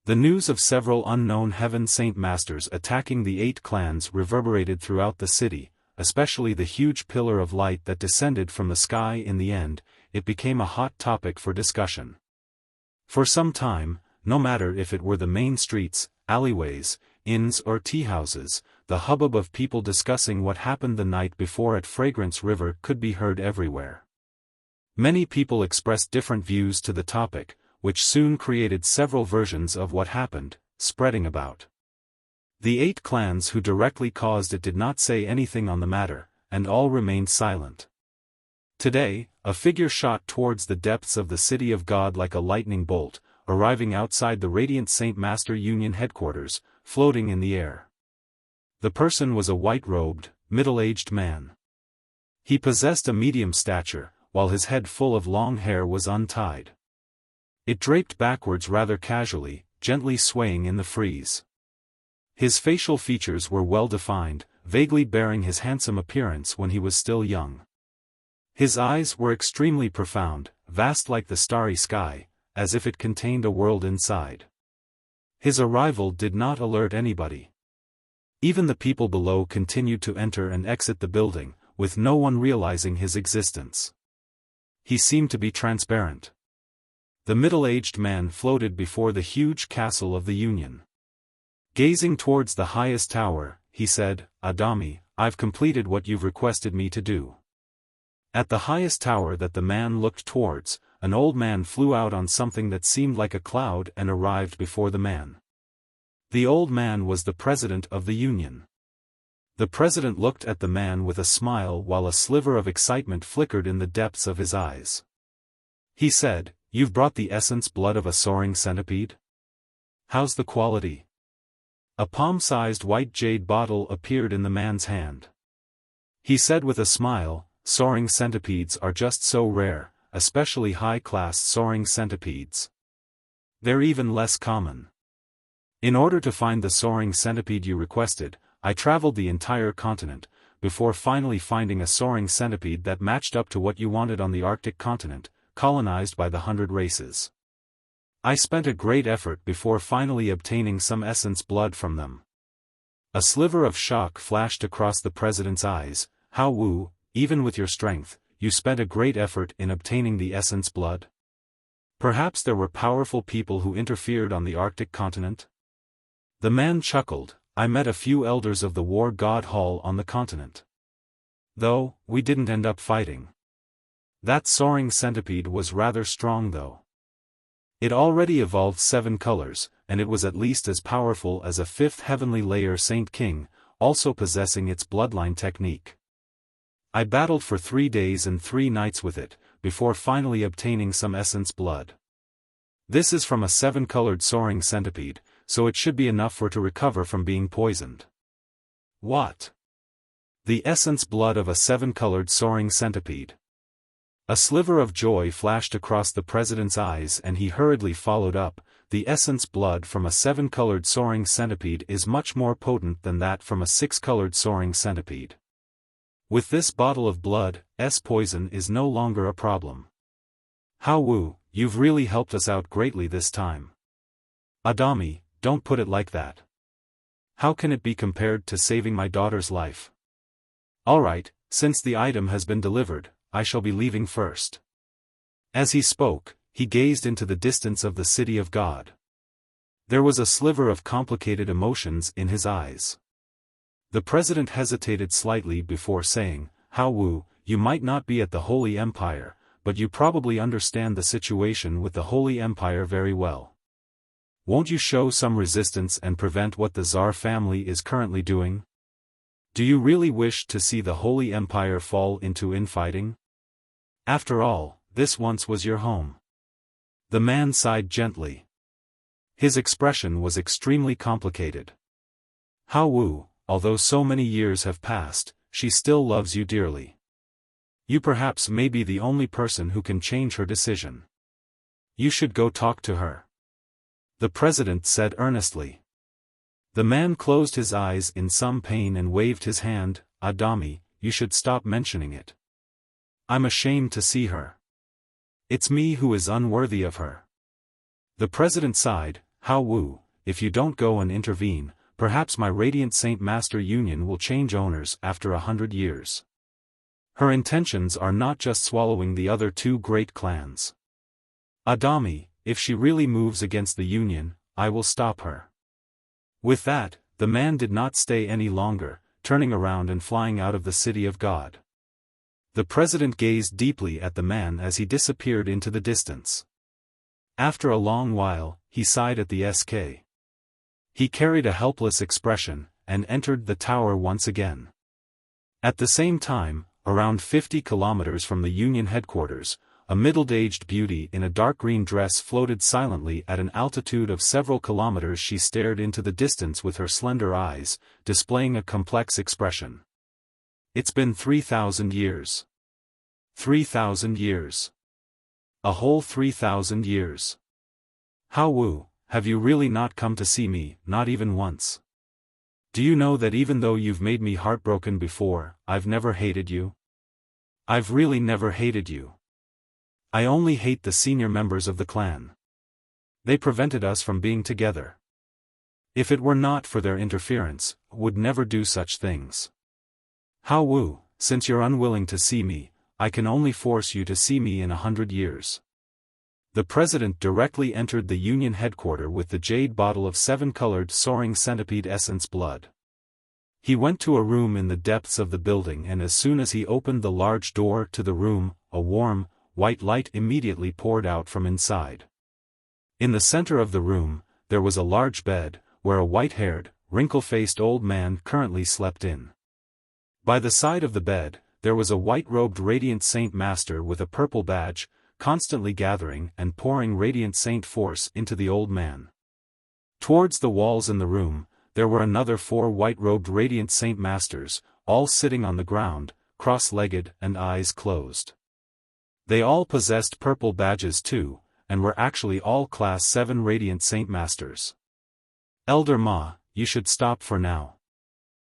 The news of several unknown Heaven Saint Masters attacking the 8 clans reverberated throughout the city, especially the huge pillar of light that descended from the sky. In the end, it became a hot topic for discussion. For some time, no matter if it were the main streets, alleyways, inns or teahouses, the hubbub of people discussing what happened the night before at Fragrance River could be heard everywhere. Many people expressed different views to the topic, which soon created several versions of what happened, spreading about. The 8 clans who directly caused it did not say anything on the matter, and all remained silent. Today, a figure shot towards the depths of the city of God like a lightning bolt, arriving outside the Radiant Saint Master Union headquarters, floating in the air. The person was a white-robed, middle-aged man. He possessed a medium stature, while his head full of long hair was untied. It draped backwards rather casually, gently swaying in the breeze. His facial features were well-defined, vaguely bearing his handsome appearance when he was still young. His eyes were extremely profound, vast like the starry sky, as if it contained a world inside. His arrival did not alert anybody. Even the people below continued to enter and exit the building, with no one realizing his existence. He seemed to be transparent. The middle-aged man floated before the huge castle of the Union. Gazing towards the highest tower, he said, "Adami, I've completed what you've requested me to do." At the highest tower that the man looked towards, an old man flew out on something that seemed like a cloud and arrived before the man. The old man was the president of the Union. The president looked at the man with a smile while a sliver of excitement flickered in the depths of his eyes. He said, "You've brought the essence blood of a soaring centipede? How's the quality?" A palm-sized white jade bottle appeared in the man's hand. He said with a smile, "Soaring centipedes are just so rare, especially high-class soaring centipedes. They're even less common. In order to find the soaring centipede you requested, I traveled the entire continent, before finally finding a soaring centipede that matched up to what you wanted on the Arctic continent, colonized by the 100 races. I spent a great effort before finally obtaining some essence blood from them." A sliver of shock flashed across the president's eyes. "How Wu, even with your strength, you spent a great effort in obtaining the essence blood? Perhaps there were powerful people who interfered on the Arctic continent?" The man chuckled. "I met a few elders of the War God Hall on the continent. Though, we didn't end up fighting. That soaring centipede was rather strong though. It already evolved 7 colors, and it was at least as powerful as a 5th heavenly layer Saint King, also possessing its bloodline technique. I battled for 3 days and 3 nights with it, before finally obtaining some essence blood. This is from a 7-colored soaring centipede, so it should be enough for it to recover from being poisoned." "What? The essence blood of a 7-colored soaring centipede?" A sliver of joy flashed across the president's eyes and he hurriedly followed up, "The essence blood from a 7-colored soaring centipede is much more potent than that from a 6-colored soaring centipede. With this bottle of blood, poison is no longer a problem. How Wu, you've really helped us out greatly this time." "Adami, don't put it like that. How can it be compared to saving my daughter's life? Alright, since the item has been delivered, I shall be leaving first." As he spoke, he gazed into the distance of the city of God. There was a sliver of complicated emotions in his eyes. The president hesitated slightly before saying, "How Wu, you might not be at the Holy Empire, but you probably understand the situation with the Holy Empire very well. Won't you show some resistance and prevent what the Tsar family is currently doing? Do you really wish to see the Holy Empire fall into infighting? After all, this once was your home." The man sighed gently. His expression was extremely complicated. "How Wu, although so many years have passed, she still loves you dearly. You perhaps may be the only person who can change her decision. You should go talk to her," the president said earnestly. The man closed his eyes in some pain and waved his hand. "Adami, you should stop mentioning it. I'm ashamed to see her. It's me who is unworthy of her." The president sighed. "How Wu, if you don't go and intervene, perhaps my Radiant Saint Master Union will change owners after 100 years. Her intentions are not just swallowing the other 2 great clans. Adami, if she really moves against the Union, I will stop her." With that, the man did not stay any longer, turning around and flying out of the city of God. The president gazed deeply at the man as he disappeared into the distance. After a long while, he sighed at the SK. He carried a helpless expression, and entered the tower once again. At the same time, around 50 kilometers from the Union headquarters, a middle-aged beauty in a dark green dress floated silently at an altitude of several kilometers. She stared into the distance with her slender eyes, displaying a complex expression. "It's been 3,000 years. 3,000 years. A whole 3,000 years. How Wu, have you really not come to see me, not even once? Do you know that even though you've made me heartbroken before, I've never hated you? I've really never hated you. I only hate the senior members of the clan. They prevented us from being together. If it were not for their interference, would never do such things. How Wu, since you're unwilling to see me, I can only force you to see me in 100 years. The president directly entered the Union headquarters with the jade bottle of 7-colored soaring centipede essence blood. He went to a room in the depths of the building, and as soon as he opened the large door to the room, a warm, white light immediately poured out from inside. In the center of the room, there was a large bed, where a white-haired, wrinkle-faced old man currently slept in. By the side of the bed, there was a white-robed radiant saint master with a purple badge, constantly gathering and pouring radiant saint force into the old man. Towards the walls in the room, there were another 4 white-robed radiant saint masters, all sitting on the ground, cross-legged and eyes closed. They all possessed purple badges too, and were actually all Class 7 radiant saint masters. Elder Ma, you should stop for now.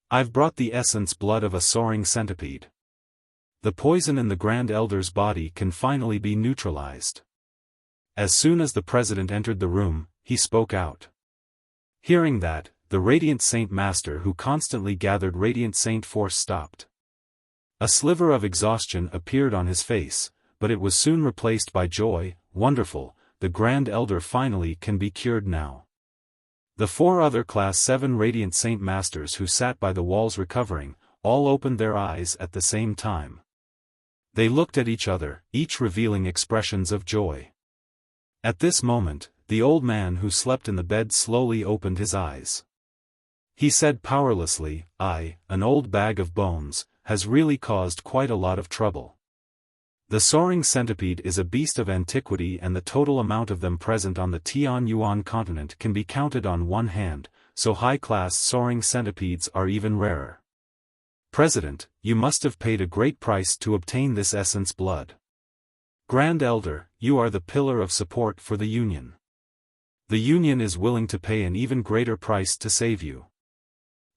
I've brought the essence blood of a soaring centipede. The poison in the Grand Elder's body can finally be neutralized. As soon as the president entered the room, he spoke out. Hearing that, the Radiant Saint Master who constantly gathered Radiant Saint force stopped. A sliver of exhaustion appeared on his face, but it was soon replaced by joy. Wonderful, the Grand Elder finally can be cured now. The 4 other Class 7 Radiant Saint Masters who sat by the walls recovering, all opened their eyes at the same time. They looked at each other, each revealing expressions of joy. At this moment, the old man who slept in the bed slowly opened his eyes. He said powerlessly, an old bag of bones, has really caused quite a lot of trouble. The soaring centipede is a beast of antiquity, and the total amount of them present on the Tianyuan continent can be counted on one hand, so high-class soaring centipedes are even rarer. President, you must have paid a great price to obtain this essence blood. Grand Elder, you are the pillar of support for the Union. The Union is willing to pay an even greater price to save you.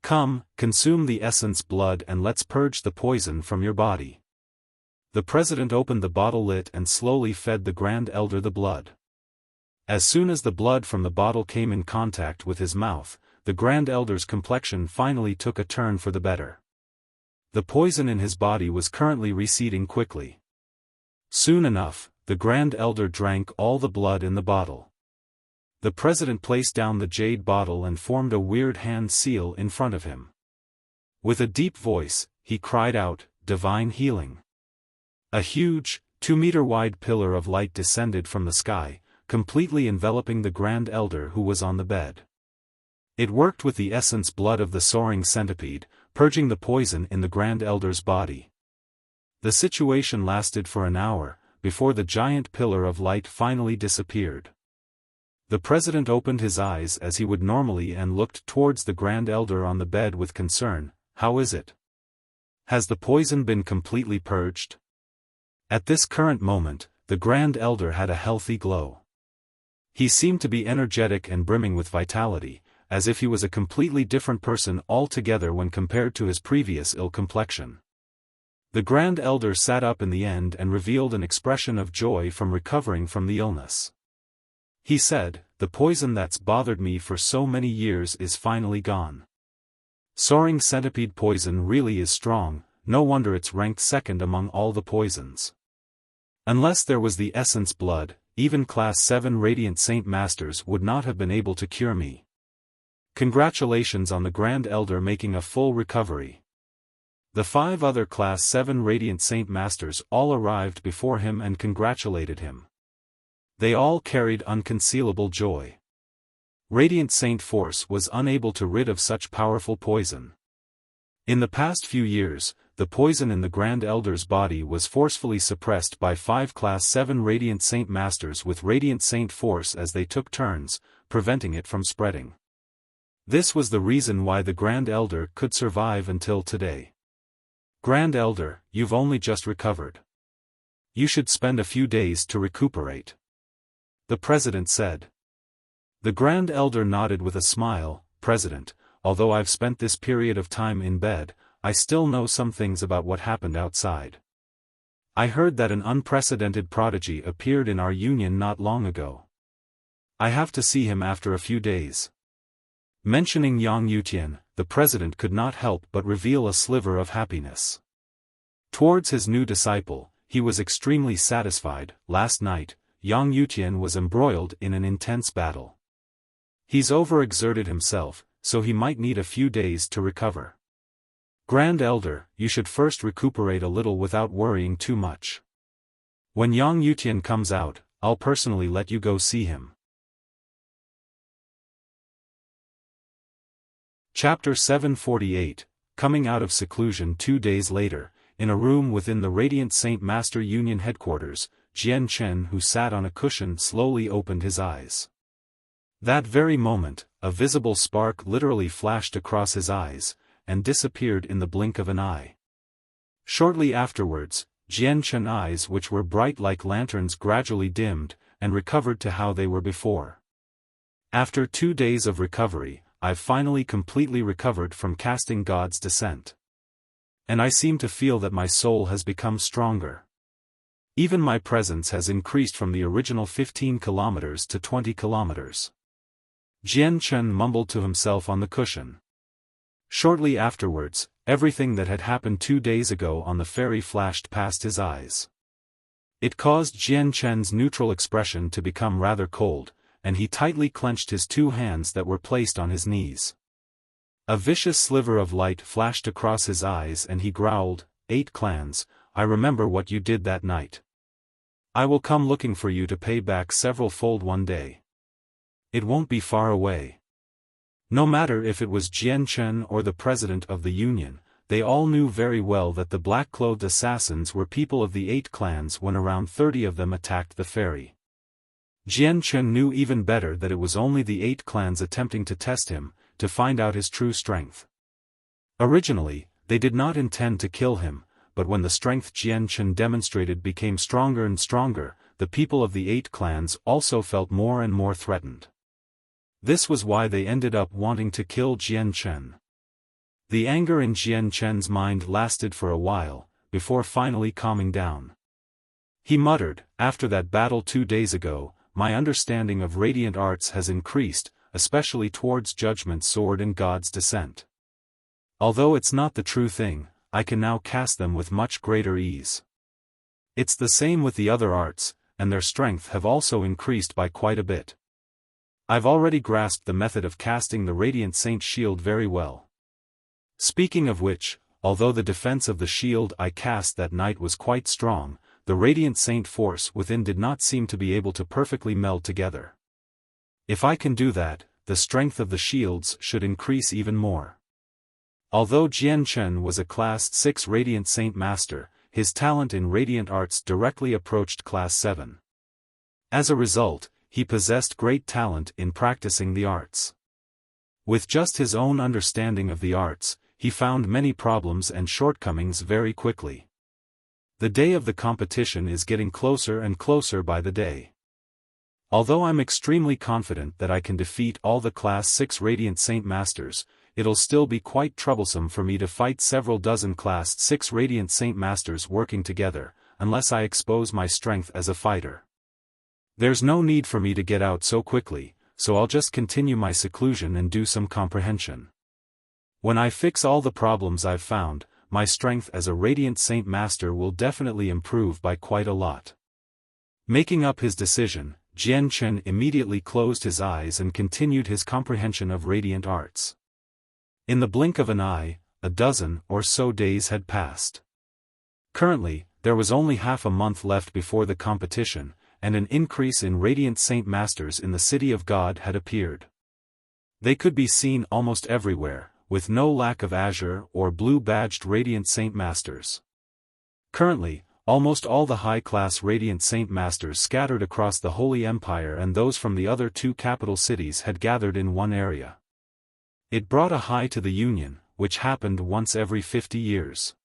Come, consume the essence blood and let's purge the poison from your body. The president opened the bottle lid and slowly fed the Grand Elder the blood. As soon as the blood from the bottle came in contact with his mouth, the Grand Elder's complexion finally took a turn for the better. The poison in his body was currently receding quickly. Soon enough, the Grand Elder drank all the blood in the bottle. The president placed down the jade bottle and formed a weird hand seal in front of him. With a deep voice, he cried out, "Divine healing." A huge, 2-meter-wide pillar of light descended from the sky, completely enveloping the Grand Elder who was on the bed. It worked with the essence blood of the soaring centipede, purging the poison in the Grand Elder's body. The situation lasted for an hour, before the giant pillar of light finally disappeared. The president opened his eyes as he would normally and looked towards the Grand Elder on the bed with concern. How is it? Has the poison been completely purged? At this current moment, the Grand Elder had a healthy glow. He seemed to be energetic and brimming with vitality, as if he was a completely different person altogether when compared to his previous ill complexion. The Grand Elder sat up in the end and revealed an expression of joy from recovering from the illness. He said, "The poison that's bothered me for so many years is finally gone. Soaring centipede poison really is strong, no wonder it's ranked second among all the poisons. Unless there was the essence blood, even Class 7 Radiant Saint Masters would not have been able to cure me. Congratulations on the Grand Elder making a full recovery." The 5 other Class 7 Radiant Saint Masters all arrived before him and congratulated him. They all carried unconcealable joy. Radiant Saint Force was unable to rid of such powerful poison. In the past few years, the poison in the Grand Elder's body was forcefully suppressed by 5 Class 7 Radiant Saint Masters with Radiant Saint Force as they took turns, preventing it from spreading. This was the reason why the Grand Elder could survive until today. Grand Elder, you've only just recovered. You should spend a few days to recuperate. The president said. The Grand Elder nodded with a smile. President, although I've spent this period of time in bed, I still know some things about what happened outside. I heard that an unprecedented prodigy appeared in our union not long ago. I have to see him after a few days. Mentioning Yang Yutian, the president could not help but reveal a sliver of happiness. Towards his new disciple, he was extremely satisfied. Last night, Yang Yutian was embroiled in an intense battle. He's overexerted himself, so he might need a few days to recover. Grand Elder, you should first recuperate a little without worrying too much. When Yang Yutian comes out, I'll personally let you go see him. Chapter 748, Coming out of seclusion 2 days later, in a room within the Radiant Saint Master Union headquarters, Jian Chen, who sat on a cushion, slowly opened his eyes. That very moment, a visible spark literally flashed across his eyes, and disappeared in the blink of an eye. Shortly afterwards, Jian Chen's eyes, which were bright like lanterns, gradually dimmed, and recovered to how they were before. After 2 days of recovery, I've finally completely recovered from casting God's descent. And I seem to feel that my soul has become stronger. Even my presence has increased from the original 15 kilometers to 20 kilometers. Jian Chen mumbled to himself on the cushion. Shortly afterwards, everything that had happened 2 days ago on the ferry flashed past his eyes. It caused Jian Chen's neutral expression to become rather cold, and he tightly clenched his 2 hands that were placed on his knees. A vicious sliver of light flashed across his eyes and he growled, 8 clans, I remember what you did that night. I will come looking for you to pay back several-fold one day. It won't be far away. No matter if it was Jian Chen or the president of the union, they all knew very well that the black-clothed assassins were people of the 8 clans when around 30 of them attacked the ferry. Jian Chen knew even better that it was only the 8 clans attempting to test him, to find out his true strength. Originally, they did not intend to kill him, but when the strength Jian Chen demonstrated became stronger and stronger, the people of the 8 clans also felt more and more threatened. This was why they ended up wanting to kill Jian Chen. The anger in Jian Chen's mind lasted for a while, before finally calming down. He muttered, after that battle 2 days ago, my understanding of radiant arts has increased, especially towards Judgment Sword and God's Descent. Although it's not the true thing, I can now cast them with much greater ease. It's the same with the other arts, and their strength have also increased by quite a bit. I've already grasped the method of casting the Radiant Saint Shield very well. Speaking of which, although the defense of the shield I cast that night was quite strong, the Radiant Saint force within did not seem to be able to perfectly meld together. If I can do that, the strength of the shields should increase even more. Although Jian Chen was a Class 6 Radiant Saint Master, his talent in Radiant Arts directly approached Class 7. As a result, he possessed great talent in practicing the arts. With just his own understanding of the arts, he found many problems and shortcomings very quickly. The day of the competition is getting closer and closer by the day. Although I'm extremely confident that I can defeat all the Class 6 Radiant Saint Masters, it'll still be quite troublesome for me to fight several dozen Class 6 Radiant Saint Masters working together, unless I expose my strength as a fighter. There's no need for me to get out so quickly, so I'll just continue my seclusion and do some comprehension. When I fix all the problems I've found, my strength as a Radiant Saint Master will definitely improve by quite a lot. Making up his decision, Jian Chen immediately closed his eyes and continued his comprehension of radiant arts. In the blink of an eye, a dozen or so days had passed. Currently, there was only half a month left before the competition, and an increase in Radiant Saint Masters in the City of God had appeared. They could be seen almost everywhere, with no lack of azure or blue-badged Radiant Saint Masters. Currently, almost all the high-class Radiant Saint Masters scattered across the Holy Empire and those from the other 2 capital cities had gathered in one area. It brought a high to the Union, which happened once every 50 years.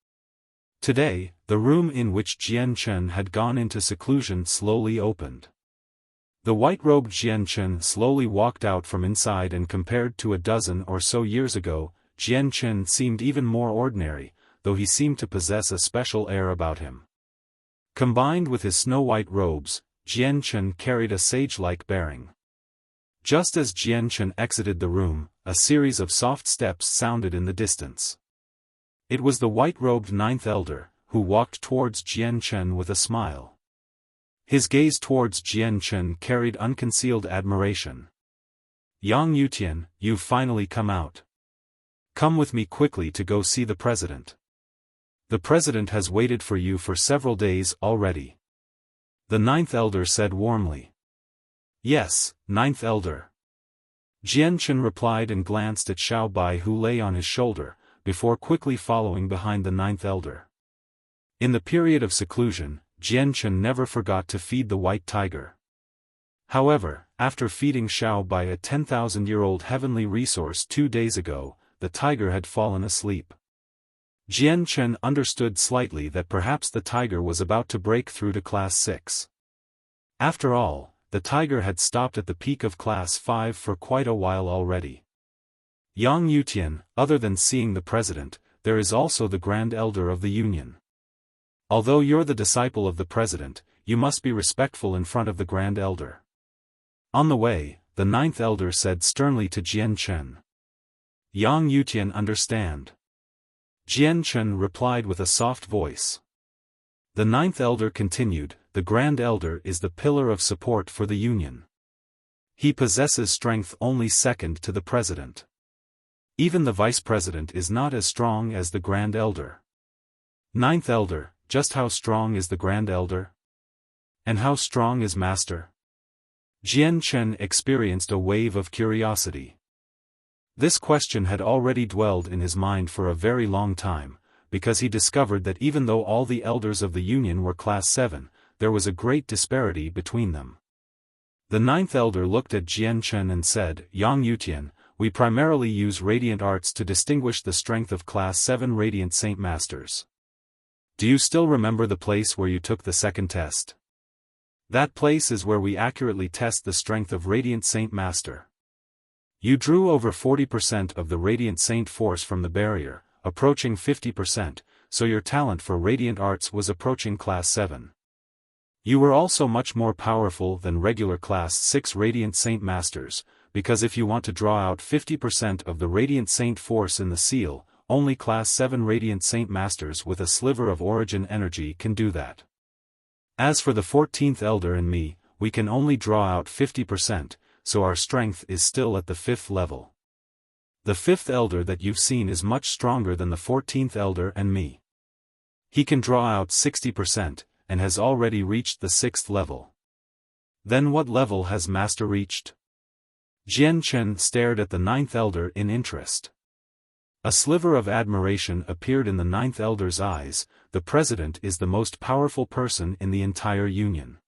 Today, the room in which Jian Chen had gone into seclusion slowly opened. The white-robed Jian Chen slowly walked out from inside, and compared to a dozen or so years ago, Jian Chen seemed even more ordinary, though he seemed to possess a special air about him. Combined with his snow-white robes, Jian Chen carried a sage-like bearing. Just as Jian Chen exited the room, a series of soft steps sounded in the distance. It was the white-robed 9th Elder, who walked towards Jian Chen with a smile. His gaze towards Jian Chen carried unconcealed admiration. "Yang Yutian, you've finally come out. Come with me quickly to go see the president. The president has waited for you for several days already." The ninth elder said warmly. "Yes, ninth elder." Jian Chen replied and glanced at Xiao Bai who lay on his shoulder, before quickly following behind the ninth elder. In the period of seclusion, Jian Chen never forgot to feed the white tiger. However, after feeding Xiao Bai a 10,000-year-old heavenly resource 2 days ago, the tiger had fallen asleep. Jian Chen understood slightly that perhaps the tiger was about to break through to Class 6. After all, the tiger had stopped at the peak of Class 5 for quite a while already. "Yang Yutian, other than seeing the president, there is also the Grand Elder of the Union. Although you're the disciple of the president, you must be respectful in front of the Grand Elder." On the way, the ninth elder said sternly to Jian Chen. "Yang Yutian understand." Jian Chen replied with a soft voice. The ninth elder continued, "The Grand Elder is the pillar of support for the Union. He possesses strength only second to the president. Even the vice president is not as strong as the Grand Elder." Ninth elder, just how strong is the Grand Elder? And how strong is Master? Jian Chen experienced a wave of curiosity. This question had already dwelled in his mind for a very long time, because he discovered that even though all the elders of the Union were Class 7, there was a great disparity between them. The ninth elder looked at Jian Chen and said, "Yang Yutian, we primarily use radiant arts to distinguish the strength of Class 7 Radiant Saint Masters. Do you still remember the place where you took the second test? That place is where we accurately test the strength of Radiant Saint Master. You drew over 40% of the Radiant Saint force from the barrier, approaching 50%, so your talent for Radiant Arts was approaching Class 7. You were also much more powerful than regular Class 6 Radiant Saint Masters, because if you want to draw out 50% of the Radiant Saint force in the seal, only Class 7 Radiant Saint Masters with a sliver of origin energy can do that. As for the 14th Elder and me, we can only draw out 50%, so our strength is still at the 5th level. The 5th Elder that you've seen is much stronger than the 14th Elder and me. He can draw out 60%, and has already reached the 6th level. Then what level has Master reached?" Jian Chen stared at the 9th Elder in interest. A sliver of admiration appeared in the 9th Elder's eyes. "The president is the most powerful person in the entire Union.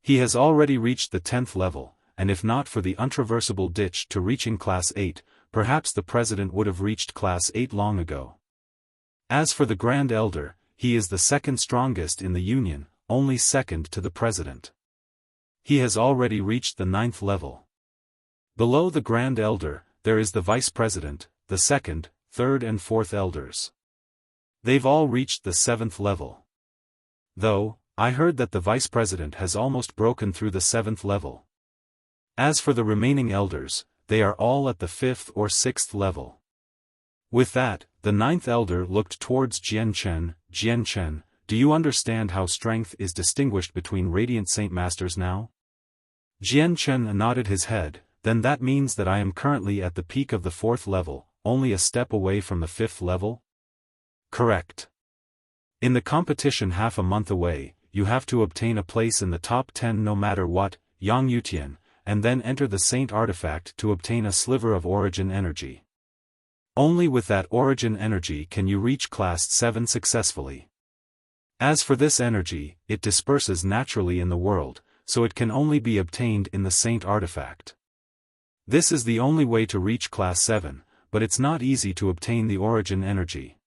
He has already reached the 10th level, and if not for the untraversable ditch to reaching Class 8, perhaps the president would have reached Class 8 long ago. As for the Grand Elder, he is the second strongest in the Union, only second to the president. He has already reached the 9th level. Below the Grand Elder, there is the Vice President, the 2nd, 3rd and 4th Elders. They've all reached the 7th level. Though, I heard that the Vice President has almost broken through the 7th level. As for the remaining Elders, they are all at the 5th or 6th level." With that, the 9th Elder looked towards Jian Chen. "Jian Chen, do you understand how strength is distinguished between Radiant Saint Masters now?" Jian Chen nodded his head. "Then that means that I am currently at the peak of the 4th level, only a step away from the 5th level?" "Correct. In the competition half a month away, you have to obtain a place in the top 10 no matter what, Yang Yutian, and then enter the Saint Artifact to obtain a sliver of origin energy. Only with that origin energy can you reach Class 7 successfully. As for this energy, it disperses naturally in the world, so it can only be obtained in the Saint Artifact. This is the only way to reach Class 7, but it's not easy to obtain the origin energy.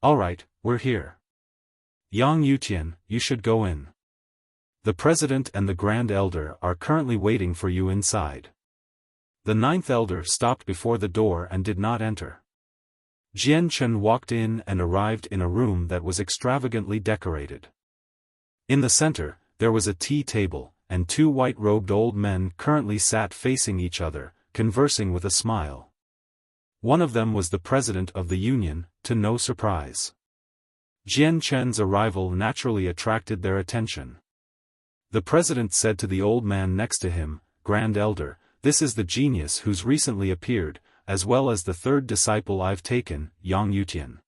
Alright, we're here. Yang Yutian, you should go in. The President and the Grand Elder are currently waiting for you inside." The 9th Elder stopped before the door and did not enter. Jian Chen walked in and arrived in a room that was extravagantly decorated. In the center, there was a tea table, and 2 white-robed old men currently sat facing each other, conversing with a smile. One of them was the President of the Union, to no surprise. Jian Chen's arrival naturally attracted their attention. The president said to the old man next to him, "Grand Elder, this is the genius who's recently appeared, as well as the third disciple I've taken, Yang Yutian.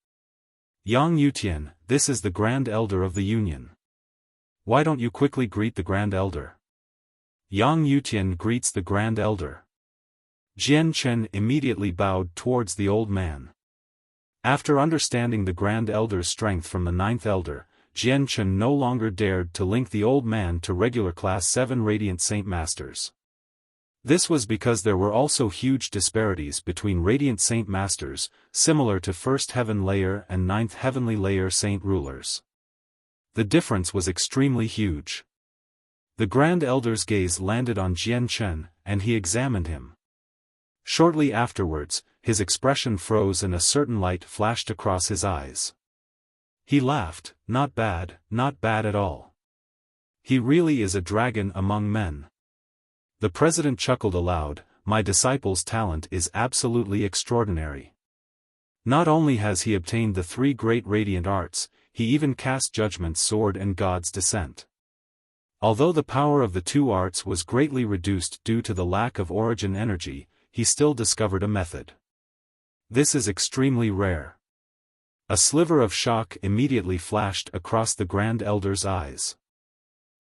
Yang Yutian, this is the Grand Elder of the Union. Why don't you quickly greet the Grand Elder?" Yang Yutian greets the Grand Elder. Jian Chen immediately bowed towards the old man. After understanding the Grand Elder's strength from the Ninth Elder, Jian Chen no longer dared to link the old man to regular Class 7 Radiant Saint Masters. This was because there were also huge disparities between Radiant Saint Masters, similar to First Heaven Layer and Ninth Heavenly Layer Saint Rulers. The difference was extremely huge. The Grand Elder's gaze landed on Jian Chen, and he examined him. Shortly afterwards, his expression froze and a certain light flashed across his eyes. He laughed, not bad at all. He really is a dragon among men. The president chuckled aloud, "My disciple's talent is absolutely extraordinary. Not only has he obtained the three great radiant arts, he even cast Judgment's Sword and God's Descent. Although the power of the two arts was greatly reduced due to the lack of origin energy, he still discovered a method. This is extremely rare." A sliver of shock immediately flashed across the Grand Elder's eyes.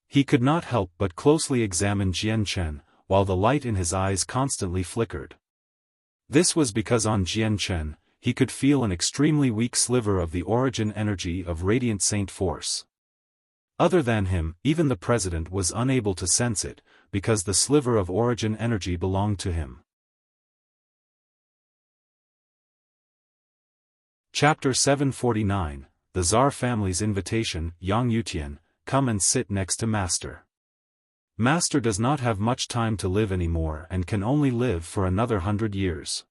He could not help but closely examine Jian Chen, while the light in his eyes constantly flickered. This was because on Jian Chen, he could feel an extremely weak sliver of the origin energy of Radiant Saint Force. Other than him, even the president was unable to sense it, because the sliver of origin energy belonged to him. Chapter 749, The Tsar Family's Invitation. Yang Yutian, come and sit next to Master. Master does not have much time to live anymore and can only live for another 100 years.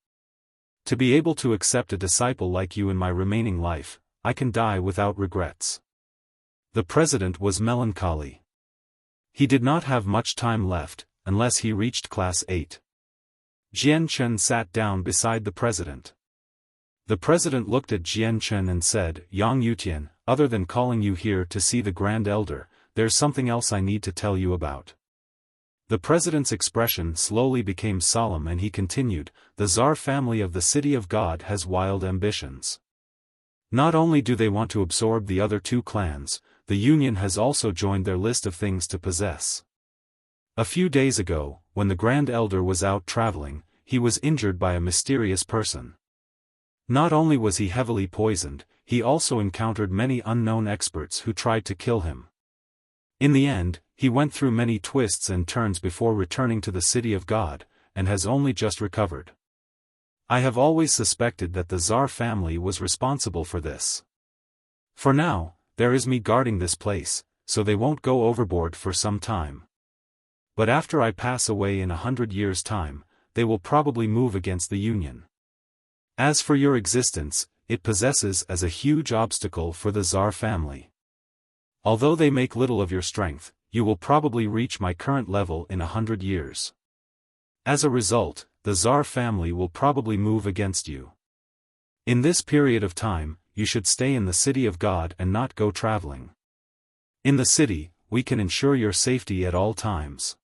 To be able to accept a disciple like you in my remaining life, I can die without regrets. The president was melancholy. He did not have much time left, unless he reached Class 8. Jian Chen sat down beside the president. The president looked at Jian Chen and said, "Yang Yutian, other than calling you here to see the Grand Elder, there's something else I need to tell you about." The president's expression slowly became solemn and he continued, "The Tsar family of the City of God has wild ambitions. Not only do they want to absorb the other two clans, the Union has also joined their list of things to possess. A few days ago, when the Grand Elder was out traveling, he was injured by a mysterious person. Not only was he heavily poisoned, he also encountered many unknown experts who tried to kill him. In the end, he went through many twists and turns before returning to the City of God, and has only just recovered. I have always suspected that the Tsar family was responsible for this. For now, there is me guarding this place, so they won't go overboard for some time. But after I pass away in 100 years' time, they will probably move against the Union. As for your existence, it possesses as a huge obstacle for the Tsar family. Although they make little of your strength, you will probably reach my current level in 100 years. As a result, the Tsar family will probably move against you. In this period of time, you should stay in the City of God and not go traveling. In the city, we can ensure your safety at all times."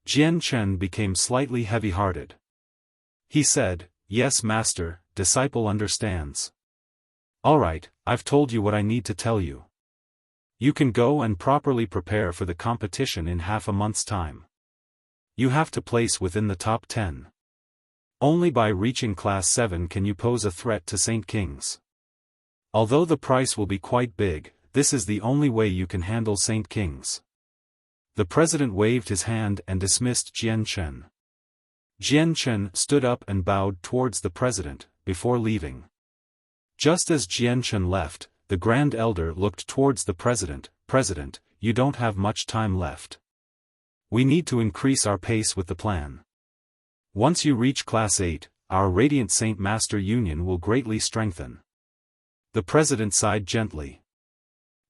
Jian Chen became slightly heavy-hearted. He said, "Yes, Master, disciple understands. Alright, I've told you what I need to tell you. You can go and properly prepare for the competition in half a month's time. You have to place within the top 10. Only by reaching Class 7 can you pose a threat to Saint Kings. Although the price will be quite big, this is the only way you can handle Saint Kings." The president waved his hand and dismissed Jian Chen. Jian Chen stood up and bowed towards the president, before leaving. Just as Jian Chen left, the Grand Elder looked towards the president. "President, you don't have much time left. We need to increase our pace with the plan. Once you reach Class 8, our Radiant Saint Master Union will greatly strengthen." The president sighed gently.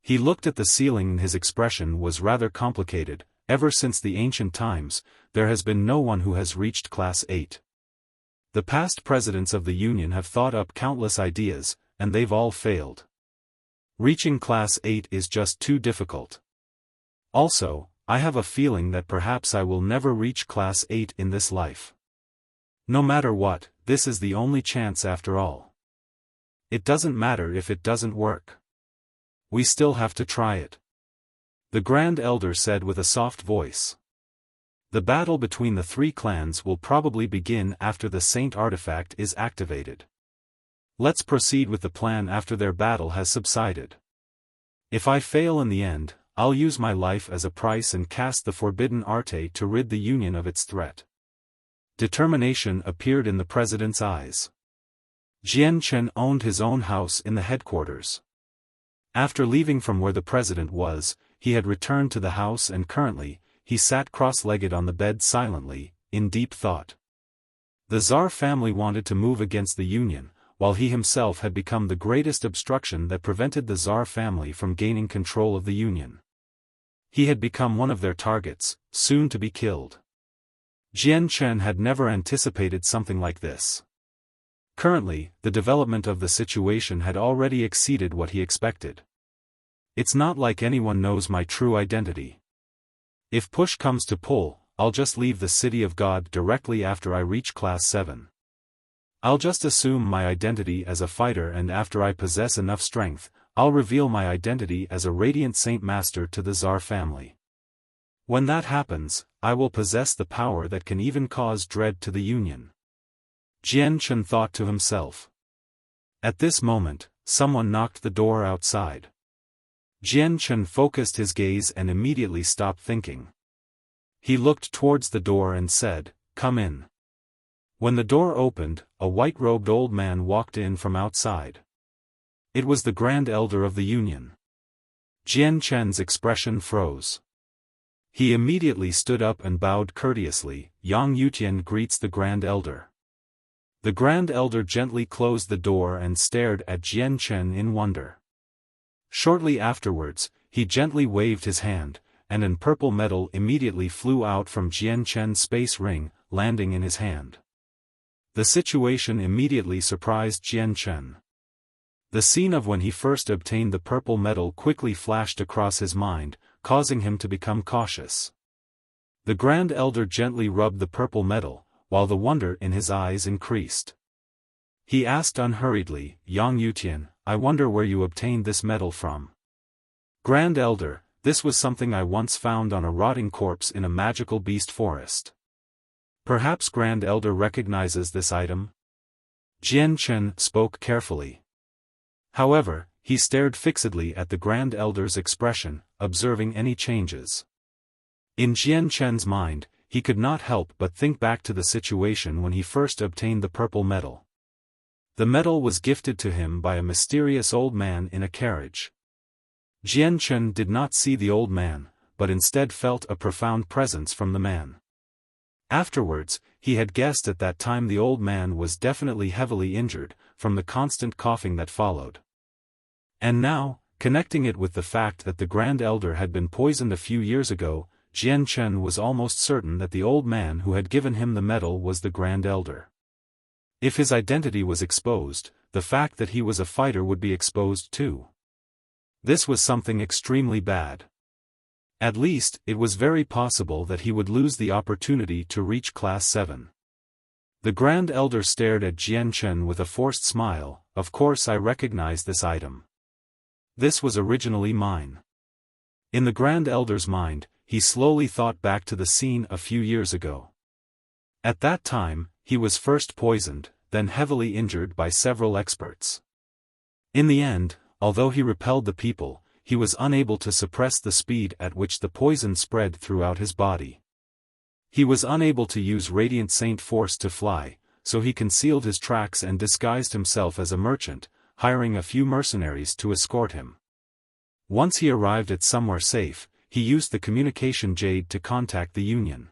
He looked at the ceiling and his expression was rather complicated. Ever since the ancient times, there has been no one who has reached Class 8. The past presidents of the Union have thought up countless ideas, and they've all failed. Reaching Class 8 is just too difficult. Also, I have a feeling that perhaps I will never reach Class 8 in this life. No matter what, this is the only chance after all. It doesn't matter if it doesn't work. We still have to try it. The Grand Elder said with a soft voice. The battle between the three clans will probably begin after the Saint artifact is activated. Let's proceed with the plan after their battle has subsided. If I fail in the end, I'll use my life as a price and cast the forbidden arte to rid the Union of its threat. Determination appeared in the president's eyes. Jian Chen owned his own house in the headquarters. After leaving from where the president was, he had returned to the house and currently, he sat cross-legged on the bed silently, in deep thought. The Tsar family wanted to move against the Union, while he himself had become the greatest obstruction that prevented the Tsar family from gaining control of the Union. He had become one of their targets, soon to be killed. Jian Chen had never anticipated something like this. Currently, the development of the situation had already exceeded what he expected. It's not like anyone knows my true identity. If push comes to pull, I'll just leave the City of God directly after I reach Class 7. I'll just assume my identity as a fighter, and after I possess enough strength, I'll reveal my identity as a Radiant Saint Master to the Tsar family. When that happens, I will possess the power that can even cause dread to the Union. Jian Chen thought to himself. At this moment, someone knocked the door outside. Jian Chen focused his gaze and immediately stopped thinking. He looked towards the door and said, "Come in." When the door opened, a white-robed old man walked in from outside. It was the Grand Elder of the Union. Jian Chen's expression froze. He immediately stood up and bowed courteously. Yang Yutian greets the Grand Elder. The Grand Elder gently closed the door and stared at Jian Chen in wonder. Shortly afterwards, he gently waved his hand, and an purple metal immediately flew out from Jian Chen's space ring, landing in his hand. The situation immediately surprised Jian Chen. The scene of when he first obtained the purple metal quickly flashed across his mind, causing him to become cautious. The Grand Elder gently rubbed the purple metal, while the wonder in his eyes increased. He asked unhurriedly, "Yang Yutian, I wonder where you obtained this metal from." "Grand Elder, this was something I once found on a rotting corpse in a magical beast forest." "Perhaps Grand Elder recognizes this item?" Jian Chen spoke carefully. However, he stared fixedly at the Grand Elder's expression, observing any changes. In Jian Chen's mind, he could not help but think back to the situation when he first obtained the purple metal. The metal was gifted to him by a mysterious old man in a carriage. Jian Chen did not see the old man, but instead felt a profound presence from the man. Afterwards, he had guessed at that time the old man was definitely heavily injured, from the constant coughing that followed. And now, connecting it with the fact that the Grand Elder had been poisoned a few years ago, Jian Chen was almost certain that the old man who had given him the metal was the Grand Elder. If his identity was exposed, the fact that he was a fighter would be exposed too. This was something extremely bad. At least, it was very possible that he would lose the opportunity to reach Class 7. The Grand Elder stared at Jian Chen with a forced smile. "Of course I recognize this item. This was originally mine." In the Grand Elder's mind, he slowly thought back to the scene a few years ago. At that time, he was first poisoned, then heavily injured by several experts. In the end, although he repelled the people, he was unable to suppress the speed at which the poison spread throughout his body. He was unable to use Radiant Saint Force to fly, so he concealed his tracks and disguised himself as a merchant, hiring a few mercenaries to escort him. Once he arrived at somewhere safe, he used the communication jade to contact the Union.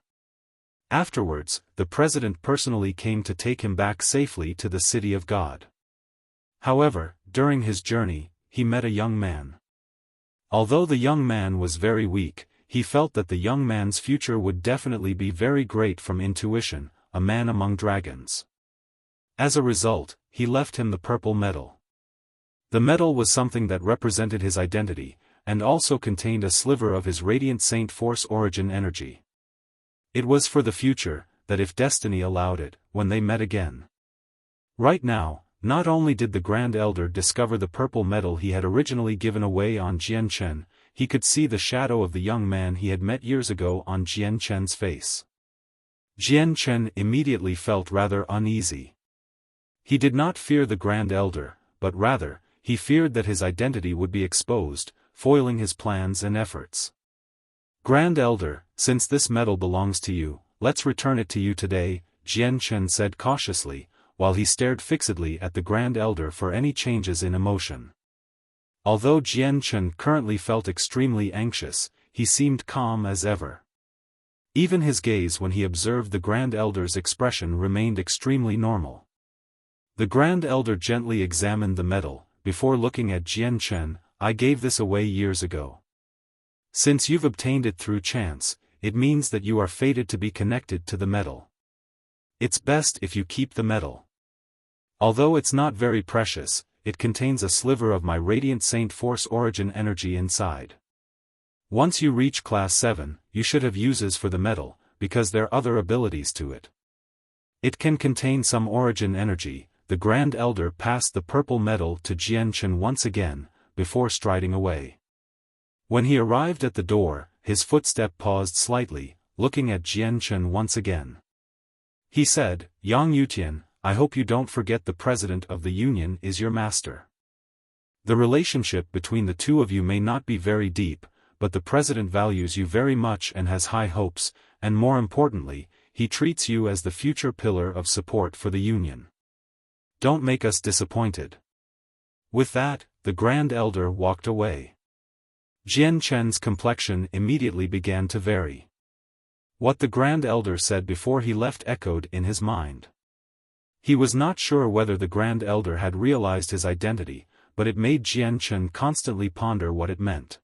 Afterwards, the president personally came to take him back safely to the City of God. However, during his journey, he met a young man. Although the young man was very weak, he felt that the young man's future would definitely be very great from intuition, a man among dragons. As a result, he left him the purple metal. The metal was something that represented his identity, and also contained a sliver of his radiant Saint Force origin energy. It was for the future, that if destiny allowed it, when they met again. Right now, not only did the Grand Elder discover the purple metal he had originally given away on Jian Chen, he could see the shadow of the young man he had met years ago on Jian Chen's face. Jian Chen immediately felt rather uneasy. He did not fear the Grand Elder, but rather, he feared that his identity would be exposed, foiling his plans and efforts. Grand Elder, since this metal belongs to you, let's return it to you today, Jian Chen said cautiously, while he stared fixedly at the Grand Elder for any changes in emotion. Although Jian Chen currently felt extremely anxious, he seemed calm as ever. Even his gaze when he observed the Grand Elder's expression remained extremely normal. The Grand Elder gently examined the metal, before looking at Jian Chen. I gave this away years ago. Since you've obtained it through chance, it means that you are fated to be connected to the metal. It's best if you keep the metal. Although it's not very precious, it contains a sliver of my radiant Saint Force origin energy inside. Once you reach Class 7, you should have uses for the metal, because there are other abilities to it. It can contain some origin energy. The Grand Elder passed the purple metal to Jian Chen once again, before striding away. When he arrived at the door, his footstep paused slightly, looking at Jian Chen once again. He said, Yang Yutian, I hope you don't forget the President of the Union is your master. The relationship between the two of you may not be very deep, but the President values you very much and has high hopes, and more importantly, he treats you as the future pillar of support for the Union. Don't make us disappointed. With that, the Grand Elder walked away. Jian Chen's complexion immediately began to vary. What the Grand Elder said before he left echoed in his mind. He was not sure whether the Grand Elder had realized his identity, but it made Jian Chen constantly ponder what it meant.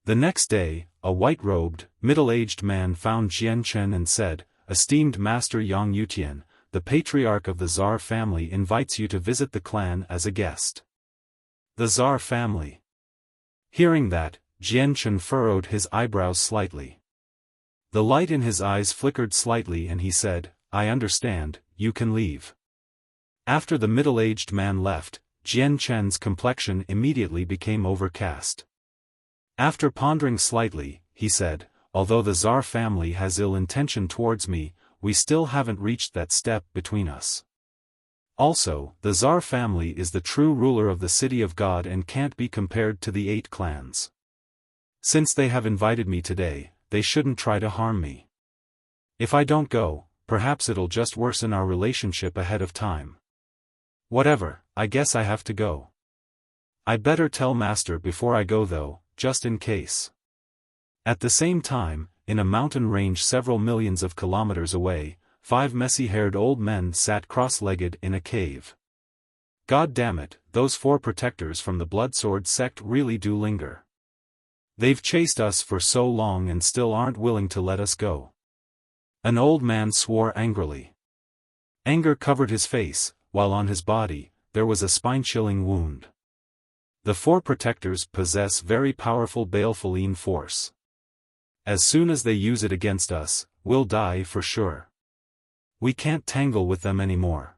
The next day, a white-robed, middle-aged man found Jian Chen and said, Esteemed Master Yang Yutian, the patriarch of the Tsar family invites you to visit the clan as a guest. The Tsar family. Hearing that, Jian Chen furrowed his eyebrows slightly. The light in his eyes flickered slightly and he said, I understand, you can leave. After the middle-aged man left, Jian Chen's complexion immediately became overcast. After pondering slightly, he said, although the Tsar family has ill intention towards me, we still haven't reached that step between us. Also, the Tsar family is the true ruler of the City of God and can't be compared to the 8 clans. Since they have invited me today, they shouldn't try to harm me. If I don't go, perhaps it'll just worsen our relationship ahead of time. Whatever, I guess I have to go. I better tell Master before I go though, just in case. At the same time, in a mountain range several millions of kilometers away, 5 messy-haired old men sat cross-legged in a cave. God damn it, those 4 protectors from the Bloodsword sect really do linger. They've chased us for so long and still aren't willing to let us go. An old man swore angrily. Anger covered his face, while on his body, there was a spine-chilling wound. The 4 protectors possess very powerful baleful force. As soon as they use it against us, we'll die for sure. We can't tangle with them anymore.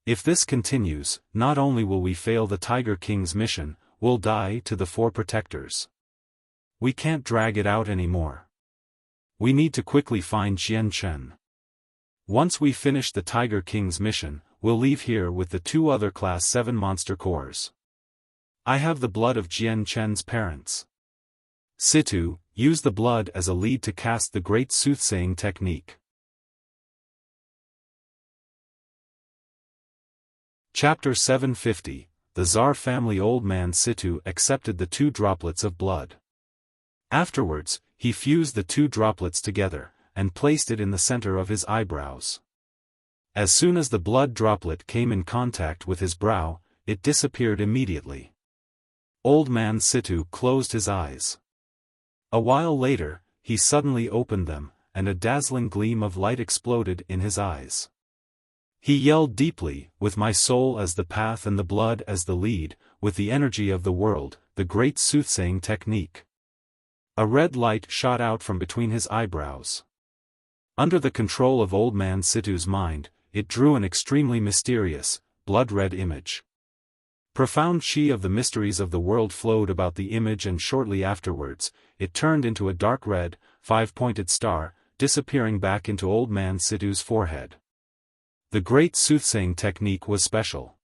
If this continues, not only will we fail the Tiger King's mission, we'll die to the 4 protectors. We can't drag it out anymore. We need to quickly find Jian Chen. Once we finish the Tiger King's mission, we'll leave here with the 2 other Class 7 monster cores. I have the blood of Jian Chen's parents. Situ, use the blood as a lead to cast the great soothsaying technique. Chapter 750, The Tsar family. Old man Situ accepted the 2 droplets of blood. Afterwards, he fused the 2 droplets together, and placed it in the center of his eyebrows. As soon as the blood droplet came in contact with his brow, it disappeared immediately. Old man Situ closed his eyes. A while later, he suddenly opened them, and a dazzling gleam of light exploded in his eyes. He yelled deeply, with my soul as the path and the blood as the lead, with the energy of the world, the great soothsaying technique. A red light shot out from between his eyebrows. Under the control of Old Man Situ's mind, it drew an extremely mysterious, blood-red image. Profound chi of the mysteries of the world flowed about the image, and shortly afterwards, it turned into a dark red, five-pointed star, disappearing back into Old Man Situ's forehead. The great soothsaying technique was special.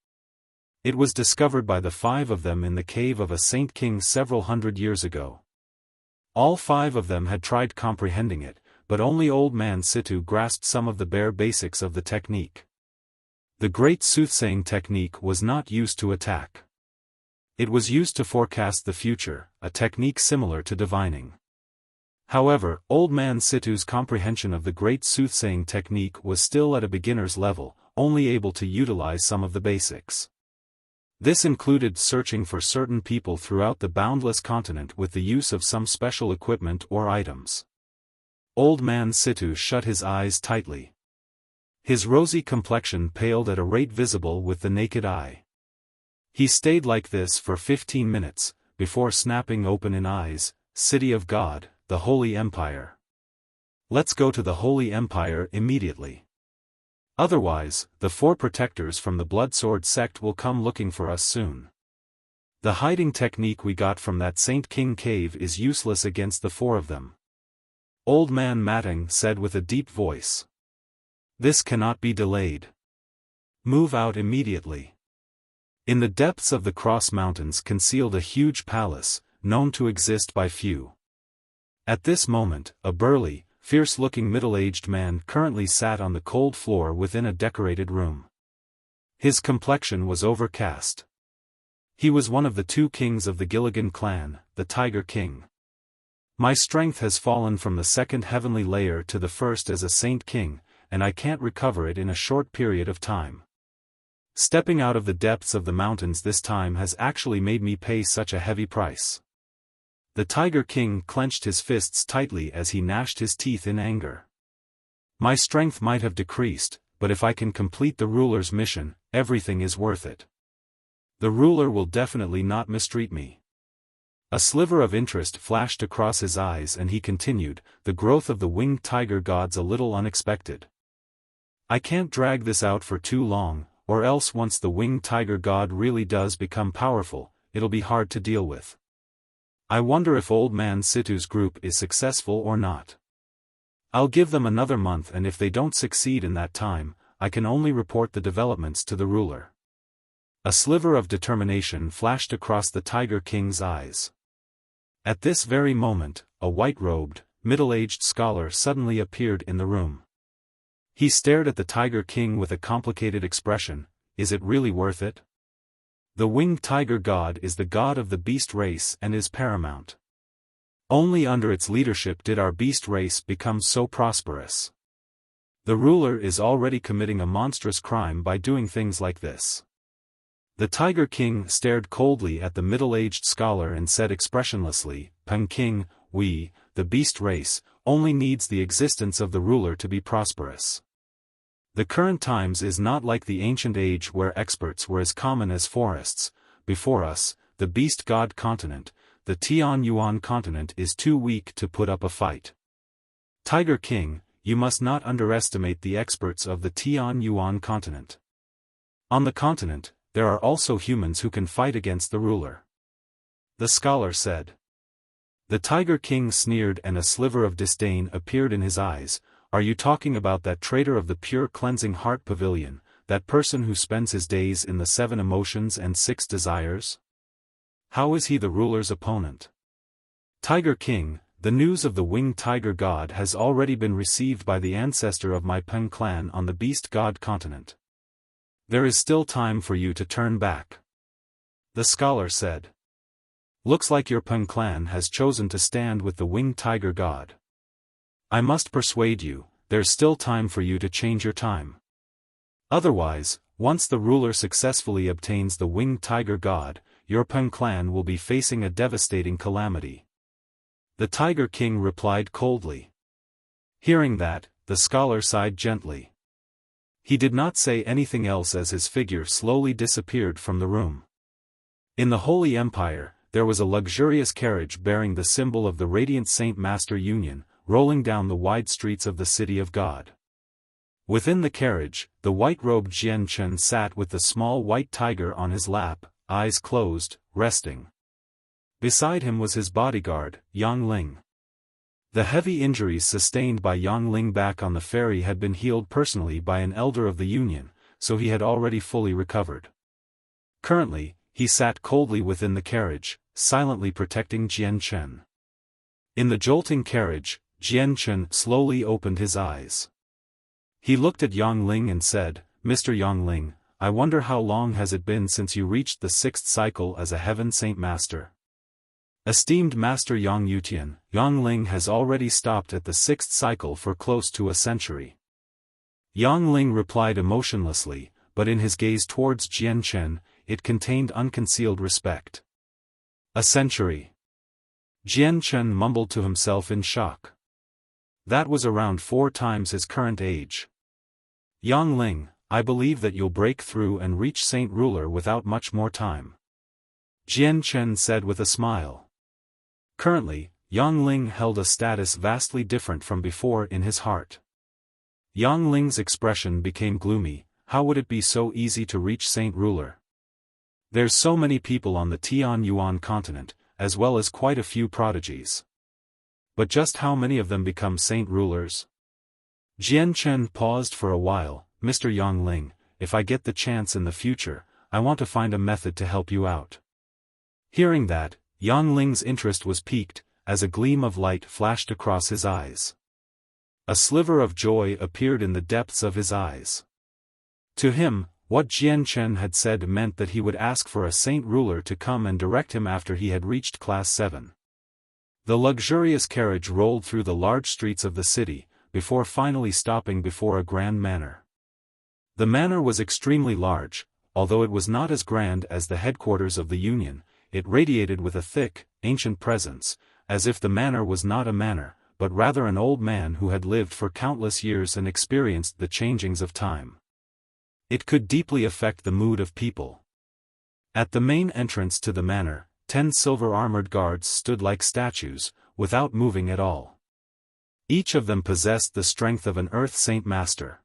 It was discovered by the 5 of them in the cave of a saint king several hundred years ago. All 5 of them had tried comprehending it, but only Old Man Situ grasped some of the bare basics of the technique. The great soothsaying technique was not used to attack. It was used to forecast the future, a technique similar to divining. However, Old Man Situ's comprehension of the great soothsaying technique was still at a beginner's level, only able to utilize some of the basics. This included searching for certain people throughout the boundless continent with the use of some special equipment or items. Old Man Situ shut his eyes tightly. His rosy complexion paled at a rate visible with the naked eye. He stayed like this for 15 minutes, before snapping open in eyes, "City of God, the Holy Empire. Let's go to the Holy Empire immediately. Otherwise, the 4 protectors from the Bloodsword sect will come looking for us soon. The hiding technique we got from that Saint King cave is useless against the 4 of them." Old Man Matting said with a deep voice. "This cannot be delayed. Move out immediately." In the depths of the Cross Mountains concealed a huge palace, known to exist by few. At this moment, a burly, fierce-looking middle-aged man currently sat on the cold floor within a decorated room. His complexion was overcast. He was one of the 2 kings of the Gilligan clan, the Tiger King. "My strength has fallen from the 2nd heavenly layer to the 1st as a Saint King, and I can't recover it in a short period of time. Stepping out of the depths of the mountains this time has actually made me pay such a heavy price." The Tiger King clenched his fists tightly as he gnashed his teeth in anger. "My strength might have decreased, but if I can complete the ruler's mission, everything is worth it. The ruler will definitely not mistreat me." A sliver of interest flashed across his eyes and he continued, "The growth of the winged tiger god's a little unexpected. I can't drag this out for too long, or else once the winged tiger god really does become powerful, it'll be hard to deal with. I wonder if Old Man Situ's group is successful or not. I'll give them another month, and if they don't succeed in that time, I can only report the developments to the ruler." A sliver of determination flashed across the Tiger King's eyes. At this very moment, a white-robed, middle-aged scholar suddenly appeared in the room. He stared at the Tiger King with a complicated expression. "Is it really worth it? The winged tiger god is the god of the beast race and is paramount. Only under its leadership did our beast race become so prosperous. The ruler is already committing a monstrous crime by doing things like this." The Tiger King stared coldly at the middle-aged scholar and said expressionlessly, "Peng King, we, the beast race, only needs the existence of the ruler to be prosperous. The current times is not like the ancient age where experts were as common as forests. Before us, the beast god continent, the Tian Yuan continent is too weak to put up a fight. Tiger King, you must not underestimate the experts of the Tian Yuan continent. On the continent, there are also humans who can fight against the ruler," the scholar said. The Tiger King sneered and a sliver of disdain appeared in his eyes. "Are you talking about that traitor of the pure cleansing heart pavilion, that person who spends his days in the 7 emotions and 6 desires? How is he the ruler's opponent?" "Tiger King, the news of the winged tiger god has already been received by the ancestor of my Peng clan on the beast god continent. There is still time for you to turn back," the scholar said. "Looks like your Peng clan has chosen to stand with the winged tiger god. I must persuade you, there's still time for you to change your time. Otherwise, once the ruler successfully obtains the winged tiger god, your Peng clan will be facing a devastating calamity." The Tiger King replied coldly. Hearing that, the scholar sighed gently. He did not say anything else as his figure slowly disappeared from the room. In the Holy Empire, there was a luxurious carriage bearing the symbol of the Radiant Saint Master Union, rolling down the wide streets of the City of God. Within the carriage, the white-robed Jian Chen sat with the small white tiger on his lap, eyes closed, resting. Beside him was his bodyguard, Yang Ling. The heavy injuries sustained by Yang Ling back on the ferry had been healed personally by an elder of the Union, so he had already fully recovered. Currently, he sat coldly within the carriage, silently protecting Jian Chen. In the jolting carriage, Jian Chen slowly opened his eyes. He looked at Yang Ling and said, "Mr. Yang Ling, I wonder how long has it been since you reached the 6th cycle as a Heaven Saint Master?" Esteemed Master Yang Yutian, Yang Ling has already stopped at the 6th cycle for close to a century. Yang Ling replied emotionlessly, but in his gaze towards Jian Chen, it contained unconcealed respect. A century. Jian Chen mumbled to himself in shock. That was around 4 times his current age. Yang Ling, I believe that you'll break through and reach Saint Ruler without much more time. Jian Chen said with a smile. Currently, Yang Ling held a status vastly different from before in his heart. Yang Ling's expression became gloomy. How would it be so easy to reach Saint Ruler? There's so many people on the Tian Yuan continent, as well as quite a few prodigies. But just how many of them become Saint Rulers? Jian Chen paused for a while. Mr. Yang Ling, if I get the chance in the future, I want to find a method to help you out. Hearing that, Yang Ling's interest was piqued, as a gleam of light flashed across his eyes. A sliver of joy appeared in the depths of his eyes. To him, what Jian Chen had said meant that he would ask for a Saint Ruler to come and direct him after he had reached Class 7. The luxurious carriage rolled through the large streets of the city, before finally stopping before a grand manor. The manor was extremely large, although it was not as grand as the headquarters of the Union. It radiated with a thick, ancient presence, as if the manor was not a manor, but rather an old man who had lived for countless years and experienced the changings of time. It could deeply affect the mood of people. At the main entrance to the manor, 10 silver-armored guards stood like statues, without moving at all. Each of them possessed the strength of an Earth Saint Master.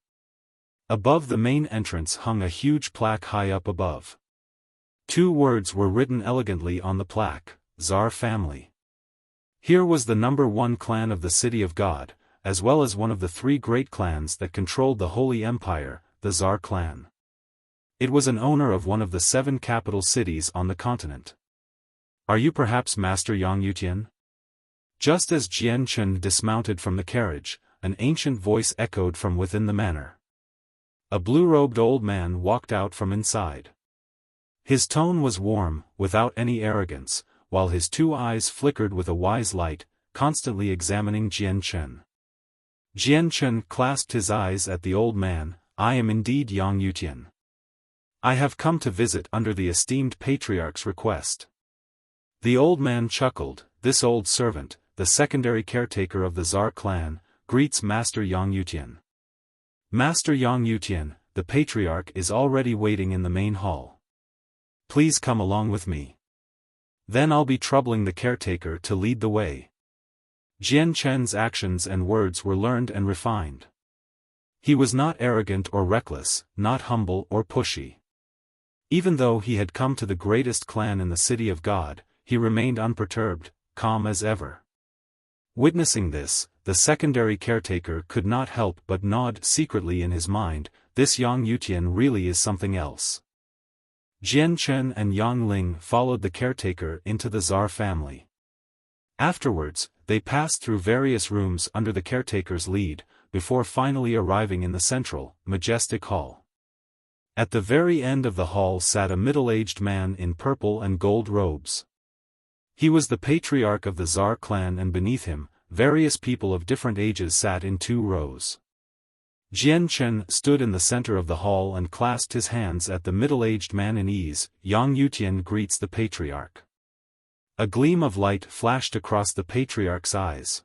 Above the main entrance hung a huge plaque high up above. 2 words were written elegantly on the plaque, Tsar Family. Here was the #1 clan of the City of God, as well as one of the 3 great clans that controlled the Holy Empire, the Tsar clan. It was an owner of one of the 7 capital cities on the continent. Are you perhaps Master Yang Yutian? Just as Jian Chen dismounted from the carriage, an ancient voice echoed from within the manor. A blue-robed old man walked out from inside. His tone was warm, without any arrogance, while his 2 eyes flickered with a wise light, constantly examining Jian Chen. Jian Chen clasped his eyes at the old man. I am indeed Yang Yutian. I have come to visit under the esteemed patriarch's request. The old man chuckled. This old servant, the secondary caretaker of the Tsar clan, greets Master Yang Yutian. Master Yang Yutian, the patriarch is already waiting in the main hall. Please come along with me. Then I'll be troubling the caretaker to lead the way. Jian Chen's actions and words were learned and refined. He was not arrogant or reckless, not humble or pushy. Even though he had come to the greatest clan in the City of God, he remained unperturbed, calm as ever. Witnessing this, the secondary caretaker could not help but nod secretly in his mind. This Yang Yutian really is something else. Jian Chen and Yang Ling followed the caretaker into the Tsar family. Afterwards, they passed through various rooms under the caretaker's lead, before finally arriving in the central, majestic hall. At the very end of the hall sat a middle-aged man in purple and gold robes. He was the patriarch of the Tsar clan, and beneath him, various people of different ages sat in 2 rows. Jian Chen stood in the center of the hall and clasped his hands at the middle-aged man in ease. Yang Yutian greets the patriarch. A gleam of light flashed across the patriarch's eyes.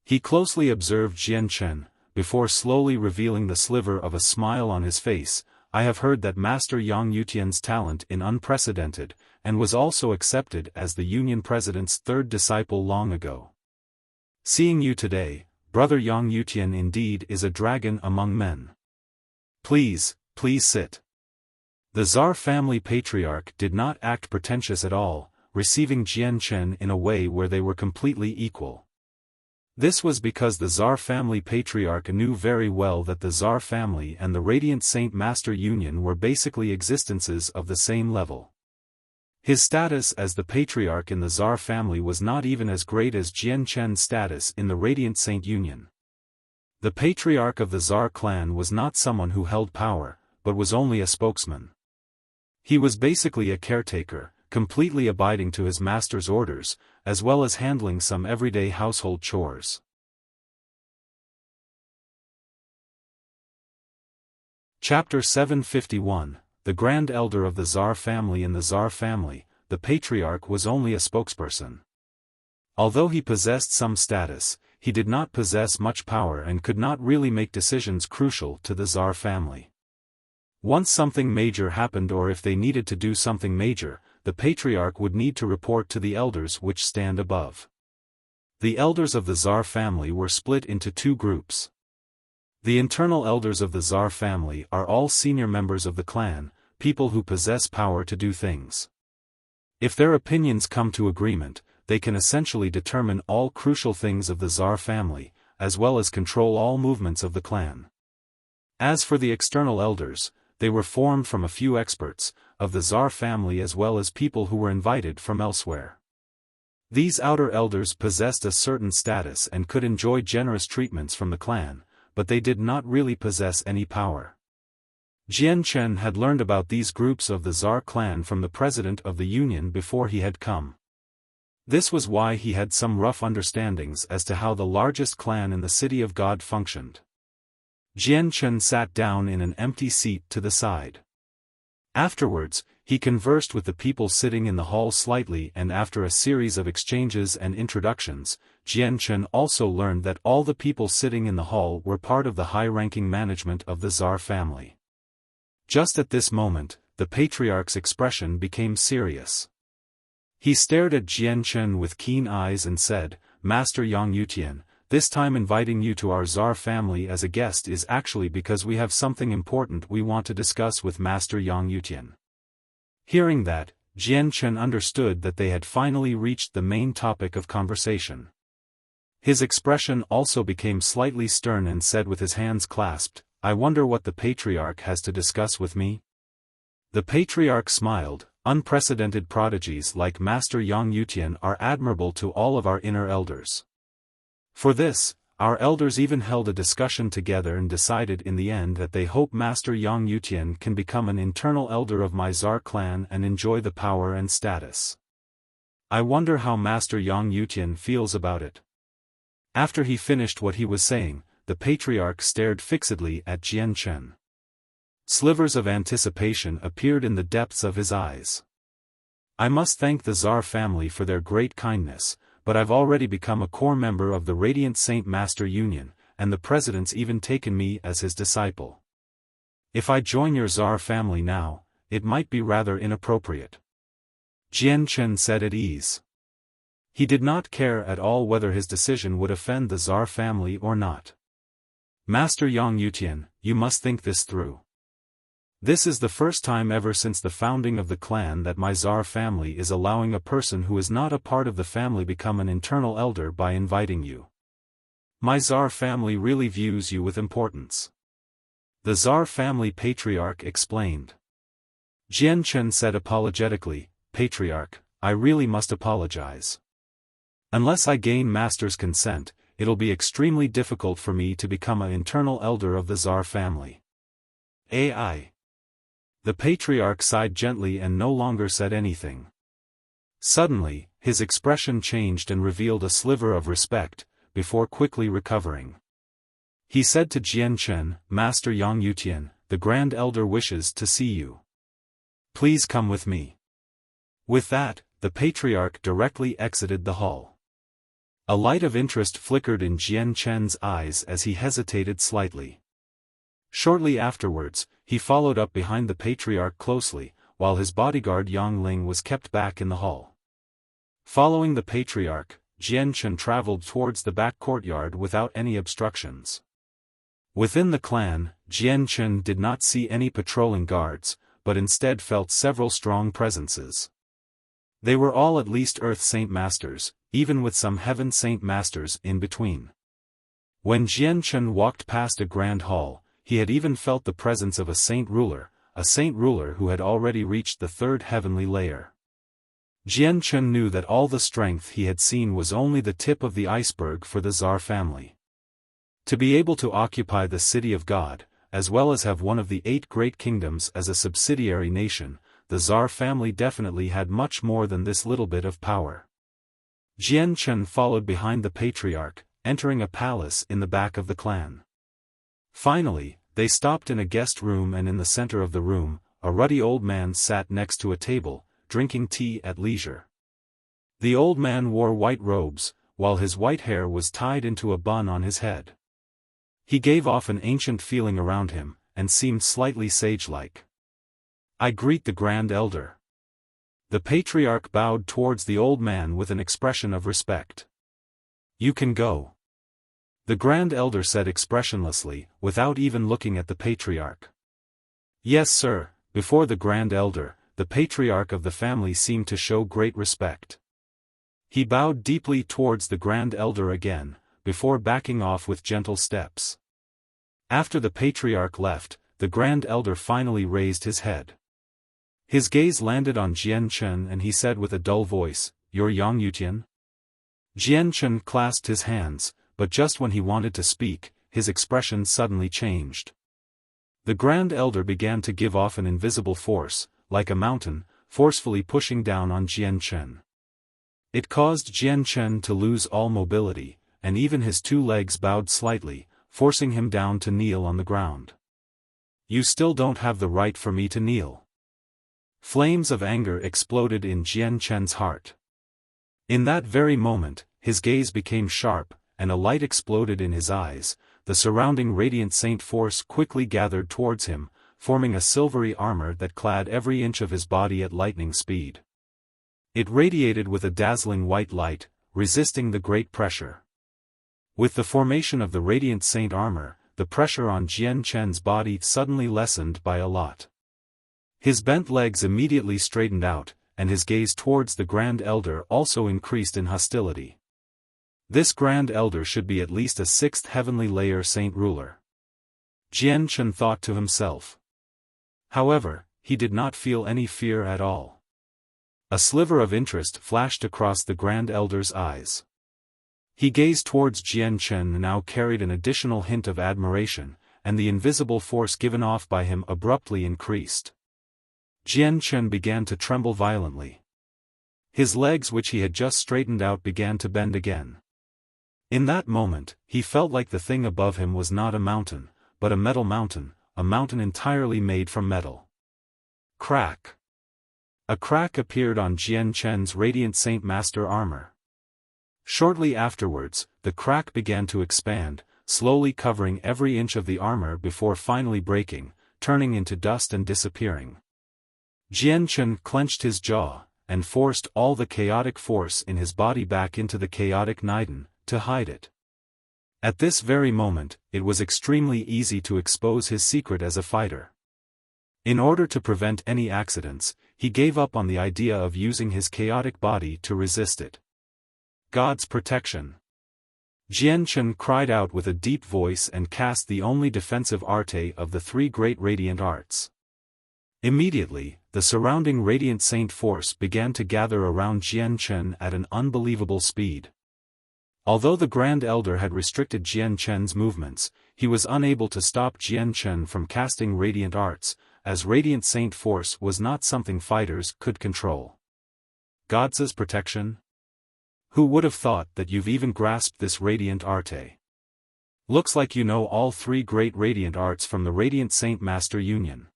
He closely observed Jian Chen, before slowly revealing the sliver of a smile on his face. I have heard that Master Yang Yutian's talent is unprecedented, and was also accepted as the Union President's third disciple long ago. Seeing you today, Brother Yang Yutian indeed is a dragon among men. Please sit. The Tsar family patriarch did not act pretentious at all, receiving Jian Chen in a way where they were completely equal. This was because the Tsar family patriarch knew very well that the Tsar family and the Radiant Saint Master Union were basically existences of the same level. His status as the patriarch in the Tsar family was not even as great as Jian Chen's status in the Radiant Saint Union. The patriarch of the Tsar clan was not someone who held power, but was only a spokesman. He was basically a caretaker, completely abiding to his master's orders, as well as handling some everyday household chores. Chapter 751, The Grand Elder of the Tsar family. In the Tsar family, the patriarch was only a spokesperson. Although he possessed some status, he did not possess much power and could not really make decisions crucial to the Tsar family. Once something major happened, or if they needed to do something major, the patriarch would need to report to the elders which stand above. The elders of the Tsar family were split into two groups. The internal elders of the Tsar family are all senior members of the clan, people who possess power to do things. If their opinions come to agreement, they can essentially determine all crucial things of the Tsar family, as well as control all movements of the clan. As for the external elders, they were formed from a few experts of the Tsar family as well as people who were invited from elsewhere. These outer elders possessed a certain status and could enjoy generous treatments from the clan, but they did not really possess any power. Jian Chen had learned about these groups of the Tsar clan from the president of the Union before he had come. This was why he had some rough understandings as to how the largest clan in the City of God functioned. Jian Chen sat down in an empty seat to the side. Afterwards, he conversed with the people sitting in the hall slightly, and after a series of exchanges and introductions, Jian Chen also learned that all the people sitting in the hall were part of the high-ranking management of the Tsar family. Just at this moment, the patriarch's expression became serious. He stared at Jian Chen with keen eyes and said, "Master Yang Yutian, this time inviting you to our Tsar family as a guest is actually because we have something important we want to discuss with Master Yang Yutian." Hearing that, Jian Chen understood that they had finally reached the main topic of conversation. His expression also became slightly stern and said with his hands clasped, "I wonder what the patriarch has to discuss with me?" The patriarch smiled. "Unprecedented prodigies like Master Yang Yutian are admirable to all of our inner elders. For this, our elders even held a discussion together and decided in the end that they hope Master Yang Yutian can become an internal elder of my Tsar clan and enjoy the power and status. I wonder how Master Yang Yutian feels about it." After he finished what he was saying, the patriarch stared fixedly at Jian Chen. Slivers of anticipation appeared in the depths of his eyes. "I must thank the Tsar family for their great kindness, but I've already become a core member of the Radiant Saint Master Union, and the president's even taken me as his disciple. If I join your Tsar family now, it might be rather inappropriate." Jian Chen said at ease. He did not care at all whether his decision would offend the Tsar family or not. "Master Yang Yutian, you must think this through. This is the first time ever since the founding of the clan that my Tsar family is allowing a person who is not a part of the family become an internal elder by inviting you. My Tsar family really views you with importance." The Tsar family patriarch explained. Jian Chen said apologetically, "Patriarch, I really must apologize. Unless I gain Master's consent, it'll be extremely difficult for me to become an internal elder of the Tsar family." AI. The patriarch sighed gently and no longer said anything. Suddenly, his expression changed and revealed a sliver of respect, before quickly recovering. He said to Jian Chen, "Master Yang Yutian, the Grand Elder wishes to see you. Please come with me." With that, the patriarch directly exited the hall. A light of interest flickered in Jian Chen's eyes as he hesitated slightly. Shortly afterwards, he followed up behind the patriarch closely, while his bodyguard Yang Ling was kept back in the hall. Following the patriarch, Jian Chen traveled towards the back courtyard without any obstructions. Within the clan, Jian Chen did not see any patrolling guards, but instead felt several strong presences. They were all at least Earth Saint Masters, even with some Heaven Saint Masters in between. When Jian Chen walked past a grand hall, he had even felt the presence of a saint ruler who had already reached the third heavenly layer. Jian Chen knew that all the strength he had seen was only the tip of the iceberg for the Tsar family. To be able to occupy the city of God, as well as have one of the 8 great kingdoms as a subsidiary nation, the Tsar family definitely had much more than this little bit of power. Jian Chen followed behind the patriarch, entering a palace in the back of the clan. Finally, they stopped in a guest room, and in the center of the room, a ruddy old man sat next to a table, drinking tea at leisure. The old man wore white robes, while his white hair was tied into a bun on his head. He gave off an ancient feeling around him, and seemed slightly sage-like. "I greet the Grand Elder." The patriarch bowed towards the old man with an expression of respect. "You can go," the Grand Elder said expressionlessly, without even looking at the patriarch. "Yes, sir." Before the Grand Elder, the patriarch of the family seemed to show great respect. He bowed deeply towards the Grand Elder again, before backing off with gentle steps. After the patriarch left, the Grand Elder finally raised his head. His gaze landed on Jian Chen and he said with a dull voice, "You're Yang Yutian?" Jian Chen clasped his hands, but just when he wanted to speak, his expression suddenly changed. The Grand Elder began to give off an invisible force, like a mountain, forcefully pushing down on Jian Chen. It caused Jian Chen to lose all mobility, and even his 2 legs bowed slightly, forcing him down to kneel on the ground. "You still don't have the right for me to kneel." Flames of anger exploded in Jian Chen's heart. In that very moment, his gaze became sharp, and a light exploded in his eyes. The surrounding radiant saint force quickly gathered towards him, forming a silvery armor that clad every inch of his body at lightning speed. It radiated with a dazzling white light, resisting the great pressure. With the formation of the radiant saint armor, the pressure on Jian Chen's body suddenly lessened by a lot. His bent legs immediately straightened out, and his gaze towards the Grand Elder also increased in hostility. This Grand Elder should be at least a 6th heavenly layer saint ruler. Jian Chen thought to himself. However, he did not feel any fear at all. A sliver of interest flashed across the Grand Elder's eyes. He gazed towards Jian Chen and now carried an additional hint of admiration, and the invisible force given off by him abruptly increased. Jian Chen began to tremble violently. His legs, which he had just straightened out, began to bend again. In that moment, he felt like the thing above him was not a mountain, but a metal mountain, a mountain entirely made from metal. Crack! A crack appeared on Jian Chen's radiant Saint Master armor. Shortly afterwards, the crack began to expand, slowly covering every inch of the armor before finally breaking, turning into dust and disappearing. Jian Chen clenched his jaw, and forced all the chaotic force in his body back into the chaotic Niden, to hide it. At this very moment, it was extremely easy to expose his secret as a fighter. In order to prevent any accidents, he gave up on the idea of using his chaotic body to resist it. God's protection. Jian Chen cried out with a deep voice and cast the only defensive arte of the 3 great radiant arts. Immediately, the surrounding radiant saint force began to gather around Jian Chen at an unbelievable speed. Although the Grand Elder had restricted Jian Chen's movements, he was unable to stop Jian Chen from casting radiant arts, as radiant saint force was not something fighters could control. God's protection? Who would have thought that you've even grasped this radiant arte? Looks like you know all 3 great radiant arts from the Radiant Saint Master Union.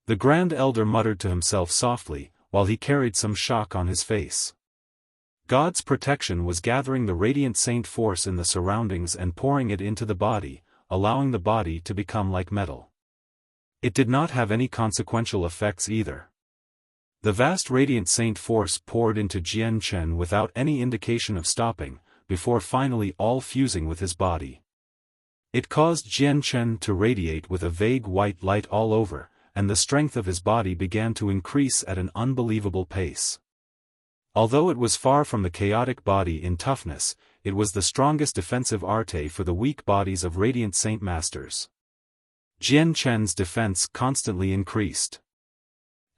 The Grand Elder muttered to himself softly, while he carried some shock on his face. God's protection was gathering the radiant saint force in the surroundings and pouring it into the body, allowing the body to become like metal. It did not have any consequential effects either. The vast radiant saint force poured into Jian Chen without any indication of stopping, before finally all fusing with his body. It caused Jian Chen to radiate with a vague white light all over, and the strength of his body began to increase at an unbelievable pace. Although it was far from the chaotic body in toughness, it was the strongest defensive arte for the weak bodies of radiant saint masters. Jian Chen's defense constantly increased.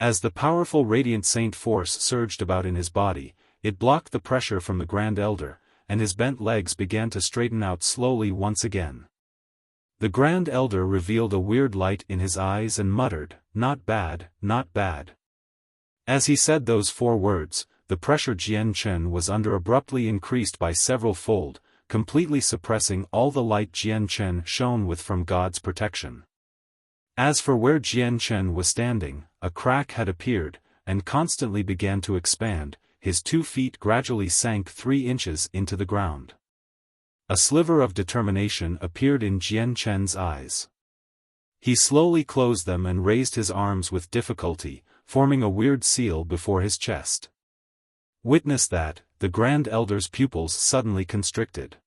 As the powerful radiant saint force surged about in his body, it blocked the pressure from the Grand Elder, and his bent legs began to straighten out slowly once again. The Grand Elder revealed a weird light in his eyes and muttered, "Not bad, not bad." As he said those 4 words, the pressure Jian Chen was under abruptly increased by several fold, completely suppressing all the light Jian Chen shone with from God's protection. As for where Jian Chen was standing, a crack had appeared, and constantly began to expand. His 2 feet gradually sank 3 inches into the ground. A sliver of determination appeared in Jian Chen's eyes. He slowly closed them and raised his arms with difficulty, forming a weird seal before his chest. Witness that, the Grand Elder's pupils suddenly constricted.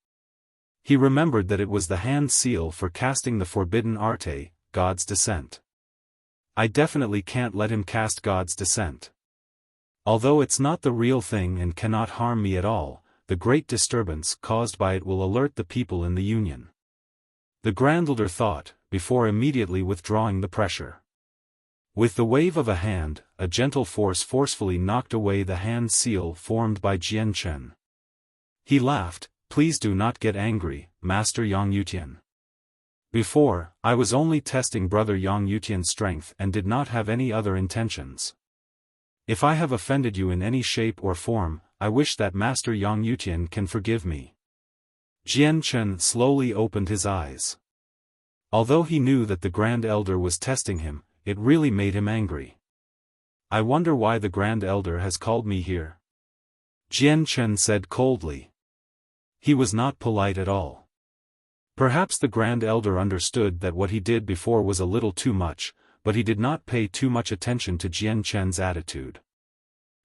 He remembered that it was the hand seal for casting the forbidden arte, God's Descent. I definitely can't let him cast God's Descent. Although it's not the real thing and cannot harm me at all, the great disturbance caused by it will alert the people in the Union. The Grand Elder thought, before immediately withdrawing the pressure. With the wave of a hand, a gentle force forcefully knocked away the hand seal formed by Jian Chen. He laughed, "Please do not get angry, Master Yang Yutian. Before, I was only testing Brother Yang Yutian's strength and did not have any other intentions. If I have offended you in any shape or form, I wish that Master Yang Yutian can forgive me." Jian Chen slowly opened his eyes. Although he knew that the Grand Elder was testing him, it really made him angry. "I wonder why the Grand Elder has called me here?" Jian Chen said coldly. He was not polite at all. Perhaps the Grand Elder understood that what he did before was a little too much, but he did not pay too much attention to Jian Chen's attitude.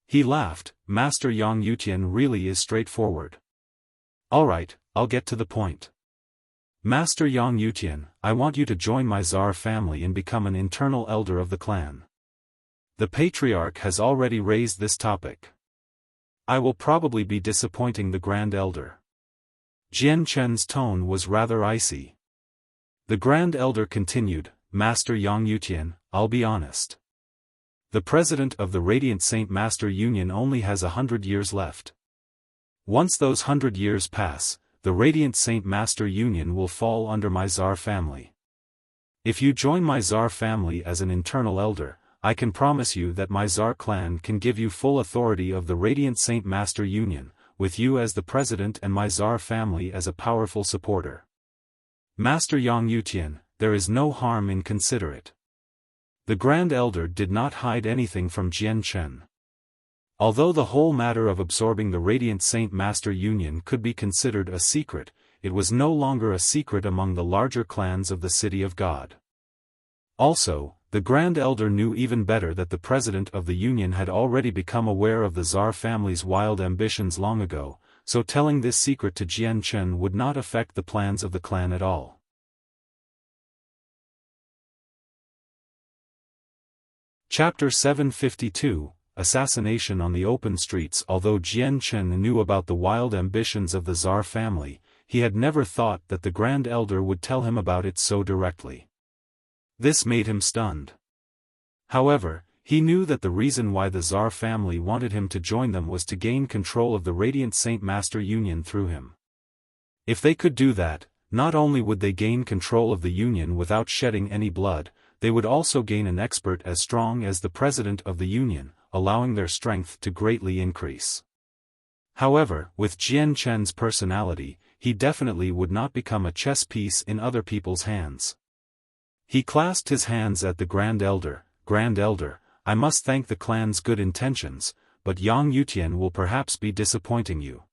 He laughed, "Master Yang Yutian really is straightforward. Alright, I'll get to the point. Master Yang Yutian, I want you to join my Tsar family and become an internal elder of the clan. The Patriarch has already raised this topic. I will probably be disappointing the Grand Elder." Jian Chen's tone was rather icy. The Grand Elder continued, "Master Yang Yutian, I'll be honest. The President of the Radiant Saint Master Union only has 100 years left. Once those 100 years pass, the Radiant Saint Master Union will fall under my Tsar family. If you join my Tsar family as an internal elder, I can promise you that my Tsar clan can give you full authority of the Radiant Saint Master Union, with you as the president and my Tsar family as a powerful supporter. Master Yang Yutian, there is no harm in consider it." The Grand Elder did not hide anything from Jian Chen. Although the whole matter of absorbing the Radiant Saint Master Union could be considered a secret, it was no longer a secret among the larger clans of the City of God. Also, the Grand Elder knew even better that the President of the Union had already become aware of the Tsar family's wild ambitions long ago, so telling this secret to Jian Chen would not affect the plans of the clan at all. Chapter 752, Assassination on the Open Streets. Although Jian Chen knew about the wild ambitions of the Tsar family, he had never thought that the Grand Elder would tell him about it so directly. This made him stunned. However, he knew that the reason why the Tsar family wanted him to join them was to gain control of the Radiant Saint Master Union through him. If they could do that, not only would they gain control of the Union without shedding any blood, they would also gain an expert as strong as the President of the Union, allowing their strength to greatly increase. However, with Jian Chen's personality, he definitely would not become a chess piece in other people's hands. He clasped his hands at the Grand Elder. "Grand Elder, I must thank the clan's good intentions, but Yang Yutian will perhaps be disappointing you."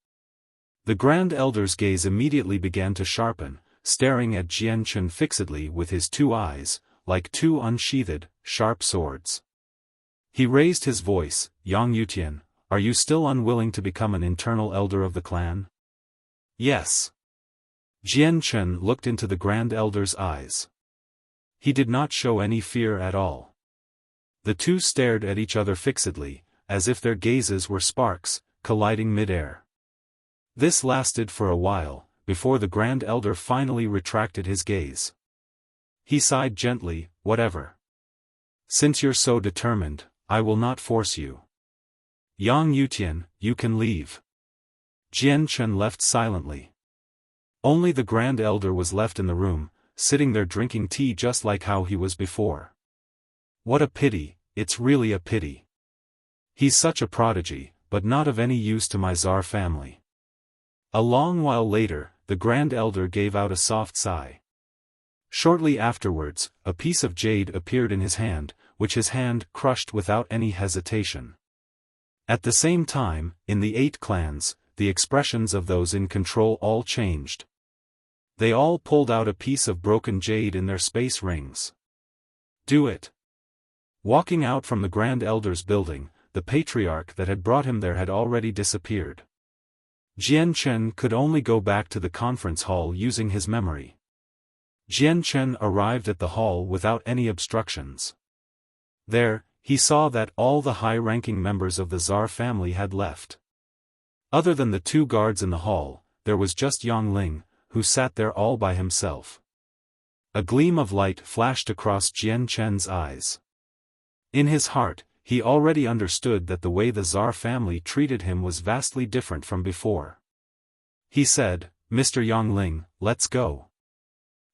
The Grand Elder's gaze immediately began to sharpen, staring at Jian Chen fixedly with his 2 eyes, like 2 unsheathed, sharp swords. He raised his voice, Yang Yutian, are you still unwilling to become an internal elder of the clan? Yes. Jian Chen looked into the Grand Elder's eyes. He did not show any fear at all. The two stared at each other fixedly, as if their gazes were sparks, colliding mid-air. This lasted for a while, before the Grand Elder finally retracted his gaze. He sighed gently, whatever. Since you're so determined, I will not force you. Yang Yutian, you can leave. Jian Chen left silently. Only the Grand Elder was left in the room, sitting there drinking tea just like how he was before. What a pity, it's really a pity. He's such a prodigy, but not of any use to my Tsar family. A long while later, the Grand Elder gave out a soft sigh. Shortly afterwards, a piece of jade appeared in his hand, which his hand crushed without any hesitation. At the same time, in the 8 clans, the expressions of those in control all changed. They all pulled out a piece of broken jade in their space rings. Do it. Walking out from the Grand Elder's building, the patriarch that had brought him there had already disappeared. Jian Chen could only go back to the conference hall using his memory. Jian Chen arrived at the hall without any obstructions. There, he saw that all the high-ranking members of the Tsar family had left. Other than the 2 guards in the hall, there was just Yang Ling, who sat there all by himself. A gleam of light flashed across Jian Chen's eyes. In his heart, he already understood that the way the Tsar family treated him was vastly different from before. He said, Mr. Yang Ling, let's go.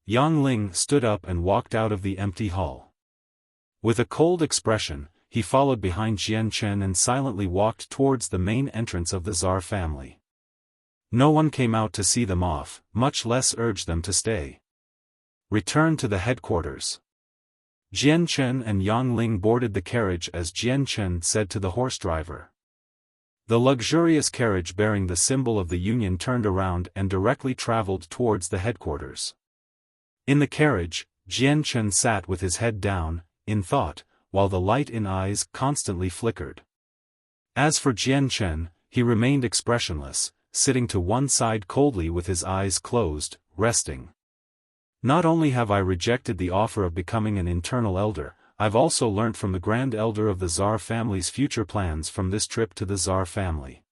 Yang Ling stood up and walked out of the empty hall. With a cold expression, he followed behind Jian Chen and silently walked towards the main entrance of the Tsar family. No one came out to see them off, much less urge them to stay. Return to the headquarters. Jian Chen and Yang Ling boarded the carriage as Jian Chen said to the horse driver. The luxurious carriage bearing the symbol of the Union turned around and directly traveled towards the headquarters. In the carriage, Jian Chen sat with his head down, in thought, while the light in eyes constantly flickered. As for Jian Chen, he remained expressionless, sitting to one side coldly with his eyes closed, resting. Not only have I rejected the offer of becoming an internal elder, I've also learnt from the Grand Elder of the Tsar family's future plans from this trip to the Tsar family.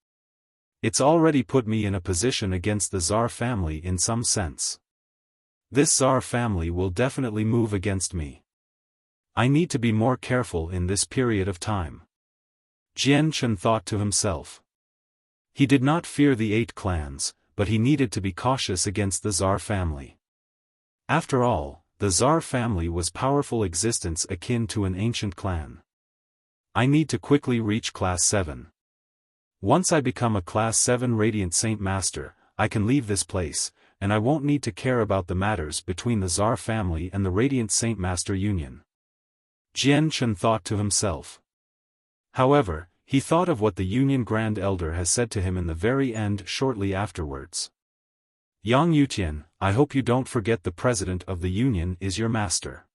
It's already put me in a position against the Tsar family in some sense. This Tsar family will definitely move against me. I need to be more careful in this period of time. Jian Chen thought to himself. He did not fear the 8 clans, but he needed to be cautious against the Tsar family. After all, the Tsar family was powerful existence akin to an ancient clan. I need to quickly reach Class 7. Once I become a Class 7 Radiant Saint Master, I can leave this place, and I won't need to care about the matters between the Tsar family and the Radiant Saint Master Union. Jian Chen thought to himself. However, he thought of what the Union Grand Elder has said to him in the very end shortly afterwards. Yang Yutian, I hope you don't forget the President of the Union is your master.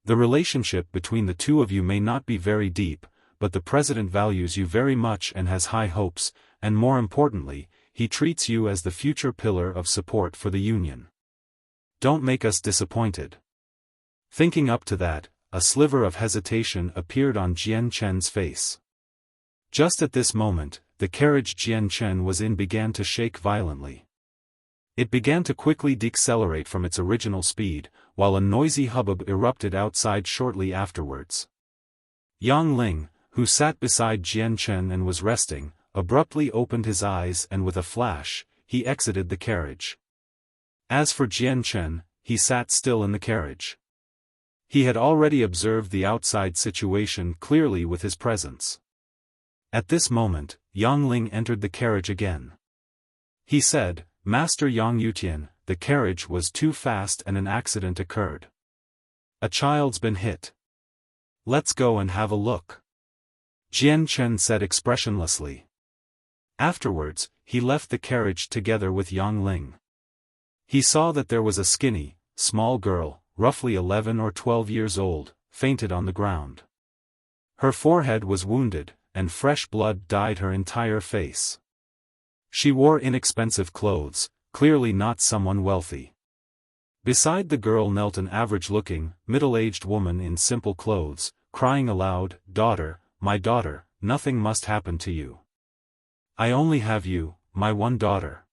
The relationship between the 2 of you may not be very deep, but the President values you very much and has high hopes, and more importantly, he treats you as the future pillar of support for the Union. Don't make us disappointed. Thinking up to that, a sliver of hesitation appeared on Jian Chen's face. Just at this moment, the carriage Jian Chen was in began to shake violently. It began to quickly decelerate from its original speed, while a noisy hubbub erupted outside shortly afterwards. Yang Ling, who sat beside Jian Chen and was resting, abruptly opened his eyes and with a flash, he exited the carriage. As for Jian Chen, he sat still in the carriage. He had already observed the outside situation clearly with his presence. At this moment, Yang Ling entered the carriage again. He said, Master Yang Yutian, the carriage was too fast and an accident occurred. A child's been hit. Let's go and have a look. Jian Chen said expressionlessly. Afterwards, he left the carriage together with Yang Ling. He saw that there was a skinny, small girl, roughly 11 or 12 years old, fainted on the ground. Her forehead was wounded, and fresh blood dyed her entire face. She wore inexpensive clothes, clearly not someone wealthy. Beside the girl knelt an average-looking, middle-aged woman in simple clothes, crying aloud, "Daughter, my daughter, nothing must happen to you. I only have you, my one daughter.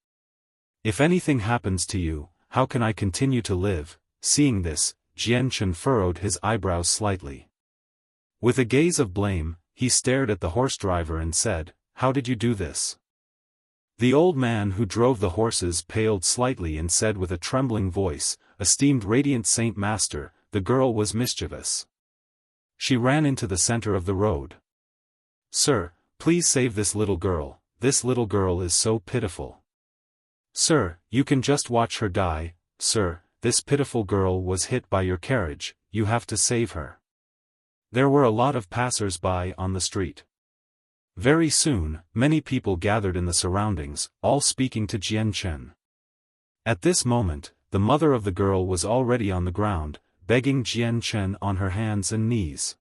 If anything happens to you, how can I continue to live?" Seeing this, Jianchen furrowed his eyebrows slightly. With a gaze of blame, he stared at the horse driver and said, "How did you do this?" The old man who drove the horses paled slightly and said with a trembling voice, "Esteemed Radiant Saint Master, the girl was mischievous. She ran into the center of the road. Sir, please save this little girl is so pitiful. Sir, you can just watch her die. Sir, this pitiful girl was hit by your carriage, you have to save her." There were a lot of passers-by on the street. Very soon, many people gathered in the surroundings, all speaking to Jianchen. At this moment, the mother of the girl was already on the ground, begging Jianchen on her hands and knees.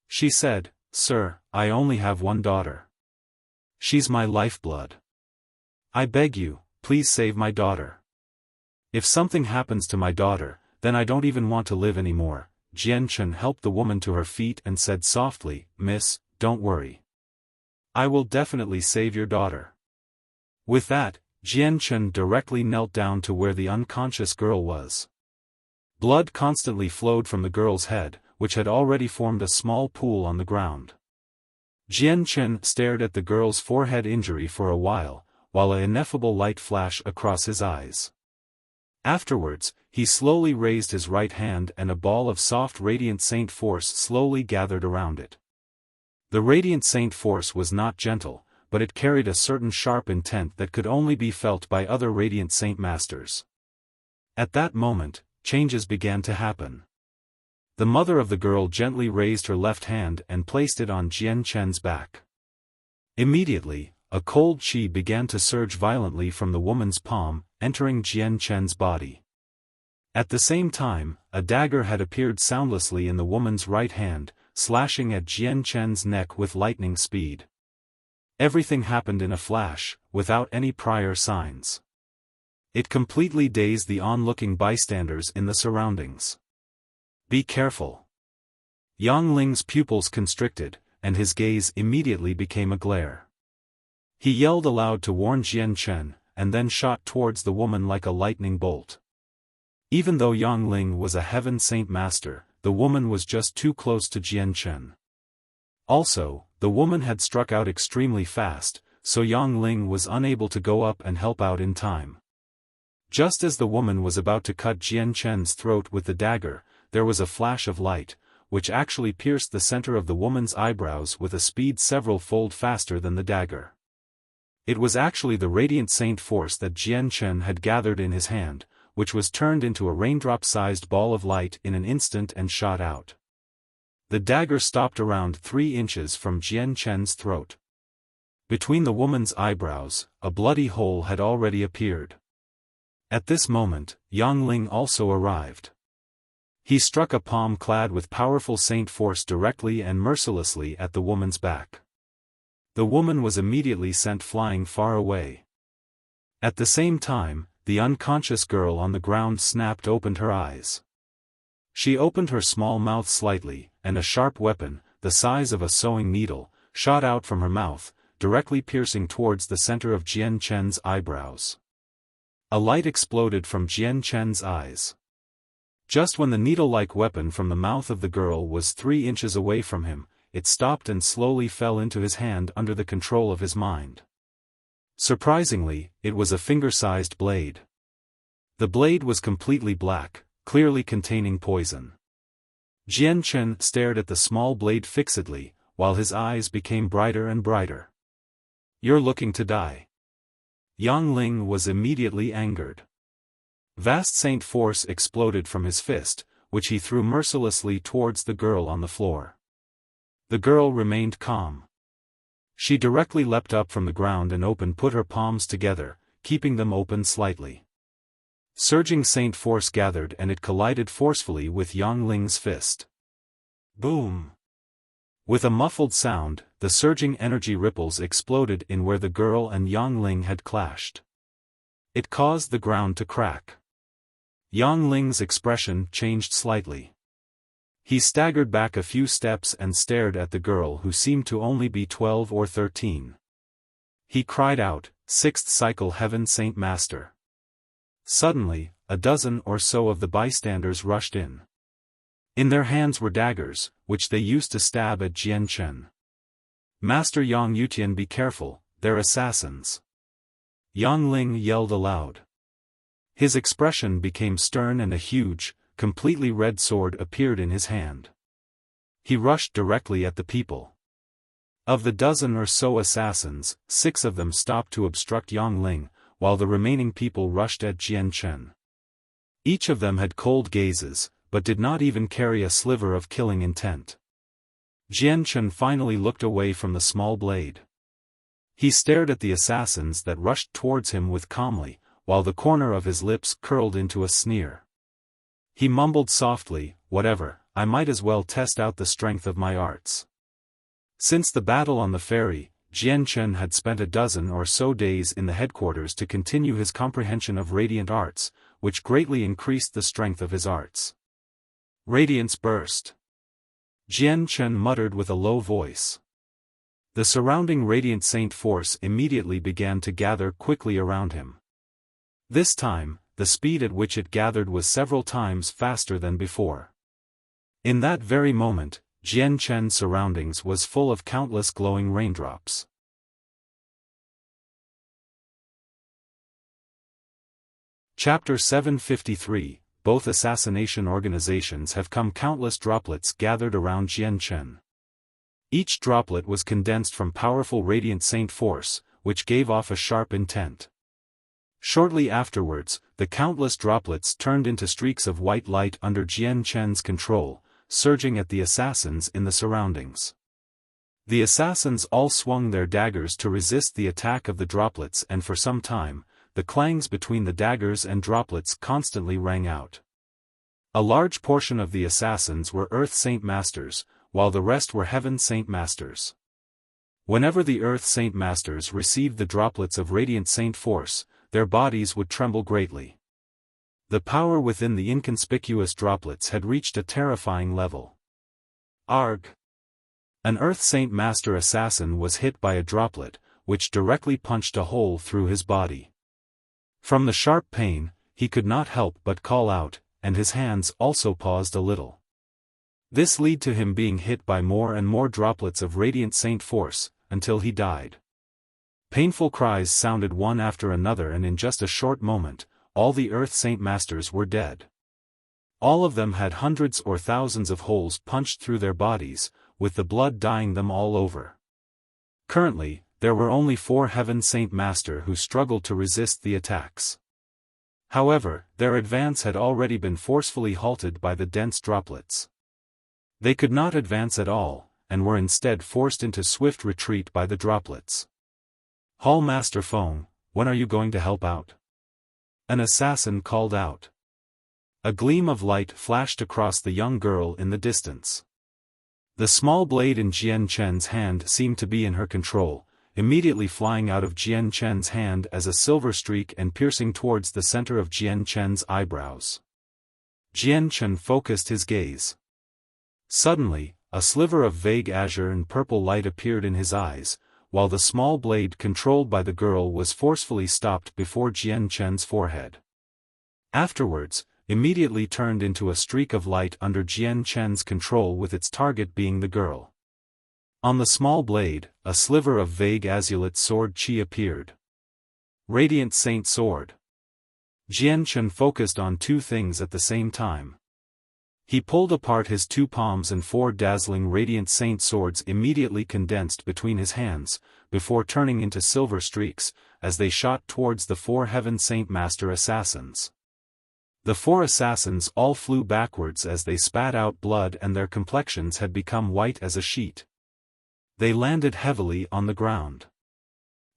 She said, "Sir, I only have one daughter. She's my lifeblood. I beg you, please save my daughter. If something happens to my daughter, then I don't even want to live anymore." Jianchen helped the woman to her feet and said softly, "Miss, don't worry. I will definitely save your daughter." With that, Jianchen directly knelt down to where the unconscious girl was. Blood constantly flowed from the girl's head, which had already formed a small pool on the ground. Jianchen stared at the girl's forehead injury for a while an ineffable light flashed across his eyes. Afterwards, he slowly raised his right hand and a ball of soft radiant saint force slowly gathered around it. The radiant saint force was not gentle, but it carried a certain sharp intent that could only be felt by other radiant saint masters. At that moment, changes began to happen. The mother of the girl gently raised her left hand and placed it on Jianchen's back. Immediately, a cold qi began to surge violently from the woman's palm, entering Jianchen's body. At the same time, a dagger had appeared soundlessly in the woman's right hand, slashing at Jianchen's neck with lightning speed. Everything happened in a flash, without any prior signs. It completely dazed the onlooking bystanders in the surroundings. "Be careful." Yang Ling's pupils constricted, and his gaze immediately became a glare. He yelled aloud to warn Jianchen, and then shot towards the woman like a lightning bolt. Even though Yang Ling was a heaven saint master, the woman was just too close to Jianchen. Also, the woman had struck out extremely fast, so Yang Ling was unable to go up and help out in time. Just as the woman was about to cut Jianchen's throat with the dagger, there was a flash of light, which actually pierced the center of the woman's eyebrows with a speed several-fold faster than the dagger. It was actually the radiant saint force that Jianchen had gathered in his hand, which was turned into a raindrop-sized ball of light in an instant and shot out. The dagger stopped around 3 inches from Jianchen's throat. Between the woman's eyebrows, a bloody hole had already appeared. At this moment, Yang Ling also arrived. He struck a palm clad with powerful saint force directly and mercilessly at the woman's back. The woman was immediately sent flying far away. At the same time, the unconscious girl on the ground snapped open her eyes. She opened her small mouth slightly, and a sharp weapon, the size of a sewing needle, shot out from her mouth, directly piercing towards the center of Jianchen's eyebrows. A light exploded from Jianchen's eyes. Just when the needle-like weapon from the mouth of the girl was 3 inches away from him, it stopped and slowly fell into his hand under the control of his mind. Surprisingly, it was a finger-sized blade. The blade was completely black, clearly containing poison. Jianchen stared at the small blade fixedly, while his eyes became brighter and brighter. "You're looking to die." Yang Ling was immediately angered. Vast saint force exploded from his fist, which he threw mercilessly towards the girl on the floor. The girl remained calm. She directly leapt up from the ground and put her palms together, keeping them open slightly. Surging saint force gathered and it collided forcefully with Yang Ling's fist. Boom! With a muffled sound, the surging energy ripples exploded in where the girl and Yang Ling had clashed. It caused the ground to crack. Yang Ling's expression changed slightly. He staggered back a few steps and stared at the girl who seemed to only be 12 or 13. He cried out, "Sixth cycle Heaven Saint Master." Suddenly, a dozen or so of the bystanders rushed in. In their hands were daggers, which they used to stab at Jian Chen. "Master Yang Yutian, be careful, they're assassins." Yang Ling yelled aloud. His expression became stern and a huge, completely red sword appeared in his hand. He rushed directly at the people. Of the dozen or so assassins, 6 of them stopped to obstruct Yang Ling, while the remaining people rushed at Jian Chen. Each of them had cold gazes, but did not even carry a sliver of killing intent. Jian Chen finally looked away from the small blade. He stared at the assassins that rushed towards him with calmly, while the corner of his lips curled into a sneer. He mumbled softly, "Whatever, I might as well test out the strength of my arts." Since the battle on the ferry, Jian Chen had spent a dozen or so days in the headquarters to continue his comprehension of radiant arts, which greatly increased the strength of his arts. Radiance burst. Jian Chen muttered with a low voice. The surrounding radiant saint force immediately began to gather quickly around him. This time, the speed at which it gathered was several times faster than before. In that very moment, Jian Chen's surroundings was full of countless glowing raindrops. Chapter 753, Both assassination organizations have come. Countless droplets gathered around Jian Chen. Each droplet was condensed from powerful radiant saint force, which gave off a sharp intent. Shortly afterwards, the countless droplets turned into streaks of white light under Jian Chen's control, surging at the assassins in the surroundings. The assassins all swung their daggers to resist the attack of the droplets, and for some time, the clangs between the daggers and droplets constantly rang out. A large portion of the assassins were Earth Saint Masters, while the rest were Heaven Saint Masters. Whenever the Earth Saint Masters received the droplets of Radiant Saint Force, their bodies would tremble greatly. The power within the inconspicuous droplets had reached a terrifying level. Arg! An Earth Saint Master assassin was hit by a droplet, which directly punched a hole through his body. From the sharp pain, he could not help but call out, and his hands also paused a little. This led to him being hit by more and more droplets of Radiant Saint Force, until he died. Painful cries sounded one after another, and in just a short moment, all the Earth Saint Masters were dead. All of them had hundreds or thousands of holes punched through their bodies, with the blood dyeing them all over. Currently, there were only 4 Heaven Saint Master who struggled to resist the attacks. However, their advance had already been forcefully halted by the dense droplets. They could not advance at all, and were instead forced into swift retreat by the droplets. "Hall Master Feng, when are you going to help out?" An assassin called out. A gleam of light flashed across the young girl in the distance. The small blade in Jian Chen's hand seemed to be in her control, immediately flying out of Jian Chen's hand as a silver streak and piercing towards the center of Jian Chen's eyebrows. Jian Chen focused his gaze. Suddenly, a sliver of vague azure and purple light appeared in his eyes, while the small blade controlled by the girl was forcefully stopped before Jian Chen's forehead. Afterwards, immediately turned into a streak of light under Jian Chen's control, with its target being the girl. On the small blade, a sliver of vague azulate sword chi appeared. Radiant Saint Sword. Jian Chen focused on 2 things at the same time. He pulled apart his 2 palms, and 4 dazzling Radiant Saint Swords immediately condensed between his hands, before turning into silver streaks, as they shot towards the 4 Heaven Saint Master assassins. The 4 assassins all flew backwards as they spat out blood, and their complexions had become white as a sheet. They landed heavily on the ground.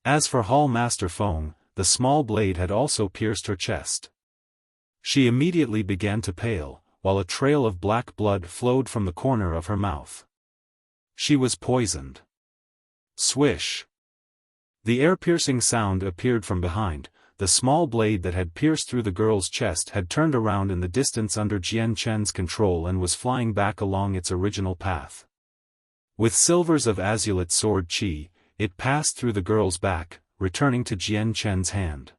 As for Hall Master Feng, the small blade had also pierced her chest. She immediately began to pale, while a trail of black blood flowed from the corner of her mouth. She was poisoned. Swish! The air-piercing sound appeared from behind. The small blade that had pierced through the girl's chest had turned around in the distance under Jian Chen's control and was flying back along its original path. With silvers of azulate sword chi, it passed through the girl's back, returning to Jian Chen's hand.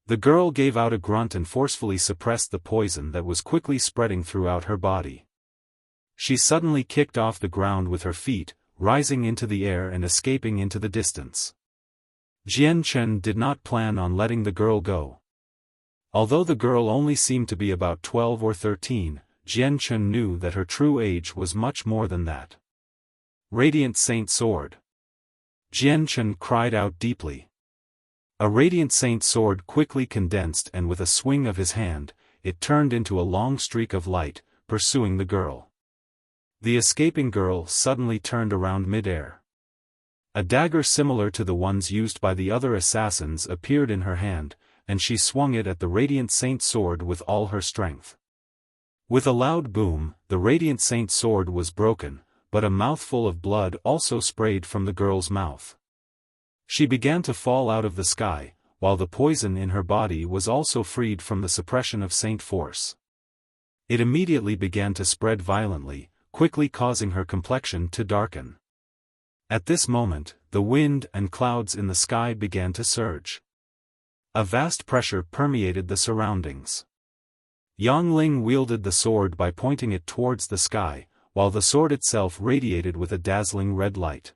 The girl gave out a grunt and forcefully suppressed the poison that was quickly spreading throughout her body. She suddenly kicked off the ground with her feet, rising into the air and escaping into the distance. Jian Chen did not plan on letting the girl go. Although the girl only seemed to be about 12 or 13, Jian Chen knew that her true age was much more than that. Radiant Saint Sword! Jian Chen cried out deeply. A radiant saint sword quickly condensed, and with a swing of his hand, it turned into a long streak of light, pursuing the girl. The escaping girl suddenly turned around mid-air. A dagger similar to the ones used by the other assassins appeared in her hand, and she swung it at the radiant saint sword with all her strength. With a loud boom, the radiant saint sword was broken, but a mouthful of blood also sprayed from the girl's mouth. She began to fall out of the sky, while the poison in her body was also freed from the suppression of saint force. It immediately began to spread violently, quickly causing her complexion to darken. At this moment, the wind and clouds in the sky began to surge. A vast pressure permeated the surroundings. Yang Ling wielded the sword by pointing it towards the sky, while the sword itself radiated with a dazzling red light.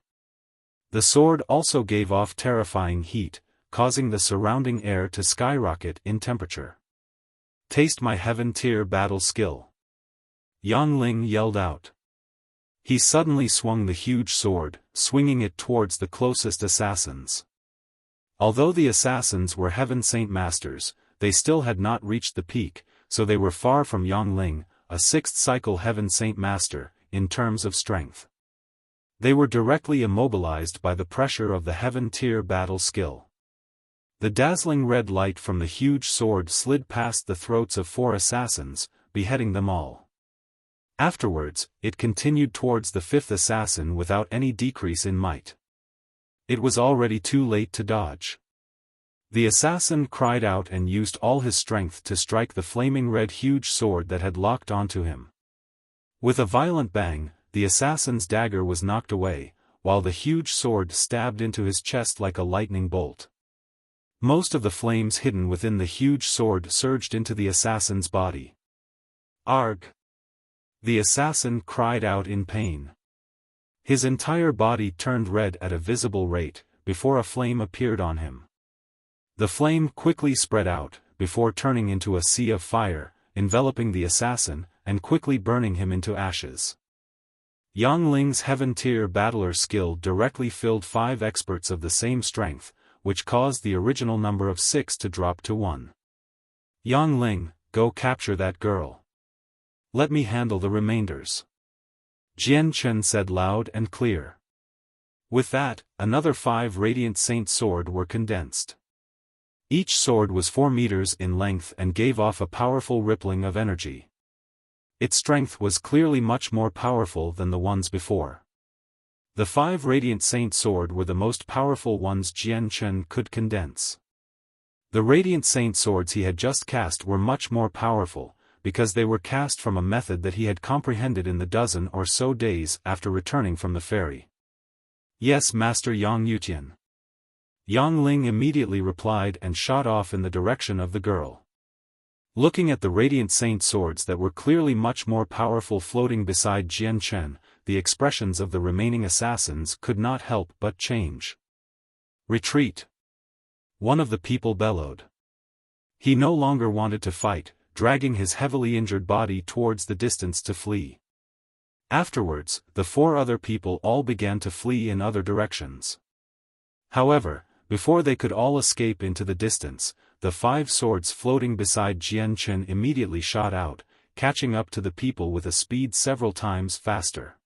The sword also gave off terrifying heat, causing the surrounding air to skyrocket in temperature. "Taste my heaven-tier battle skill!" Yang Ling yelled out. He suddenly swung the huge sword, swinging it towards the closest assassins. Although the assassins were Heaven Saint Masters, they still had not reached the peak, so they were far from Yang Ling, a sixth cycle Heaven Saint Master, in terms of strength. They were directly immobilized by the pressure of the heaven-tier battle skill. The dazzling red light from the huge sword slid past the throats of 4 assassins, beheading them all. Afterwards, it continued towards the 5th assassin without any decrease in might. It was already too late to dodge. The assassin cried out and used all his strength to strike the flaming red huge sword that had locked onto him. With a violent bang, the assassin's dagger was knocked away, while the huge sword stabbed into his chest like a lightning bolt. Most of the flames hidden within the huge sword surged into the assassin's body. "Arg!" The assassin cried out in pain. His entire body turned red at a visible rate, before a flame appeared on him. The flame quickly spread out, before turning into a sea of fire, enveloping the assassin, and quickly burning him into ashes. Yang Ling's heaven-tier battler skill directly filled 5 experts of the same strength, which caused the original number of 6 to drop to 1. "Yang Ling, go capture that girl. Let me handle the remainders," Jian Chen said loud and clear. With that, another 5 radiant saint sword were condensed. Each sword was 4 meters in length and gave off a powerful rippling of energy. Its strength was clearly much more powerful than the ones before. The 5 radiant saint sword were the most powerful ones Jian Chen could condense. The radiant saint swords he had just cast were much more powerful, because they were cast from a method that he had comprehended in the dozen or so days after returning from the ferry. "Yes, Master Yang Yutian." Yang Ling immediately replied and shot off in the direction of the girl. Looking at the radiant saint swords that were clearly much more powerful floating beside Jian Chen, the expressions of the remaining assassins could not help but change. "Retreat!" one of the people bellowed. He no longer wanted to fight, dragging his heavily injured body towards the distance to flee. Afterwards, the 4 other people all began to flee in other directions. However, before they could all escape into the distance, the 5 swords floating beside Jian Chen immediately shot out, catching up to the people with a speed several times faster.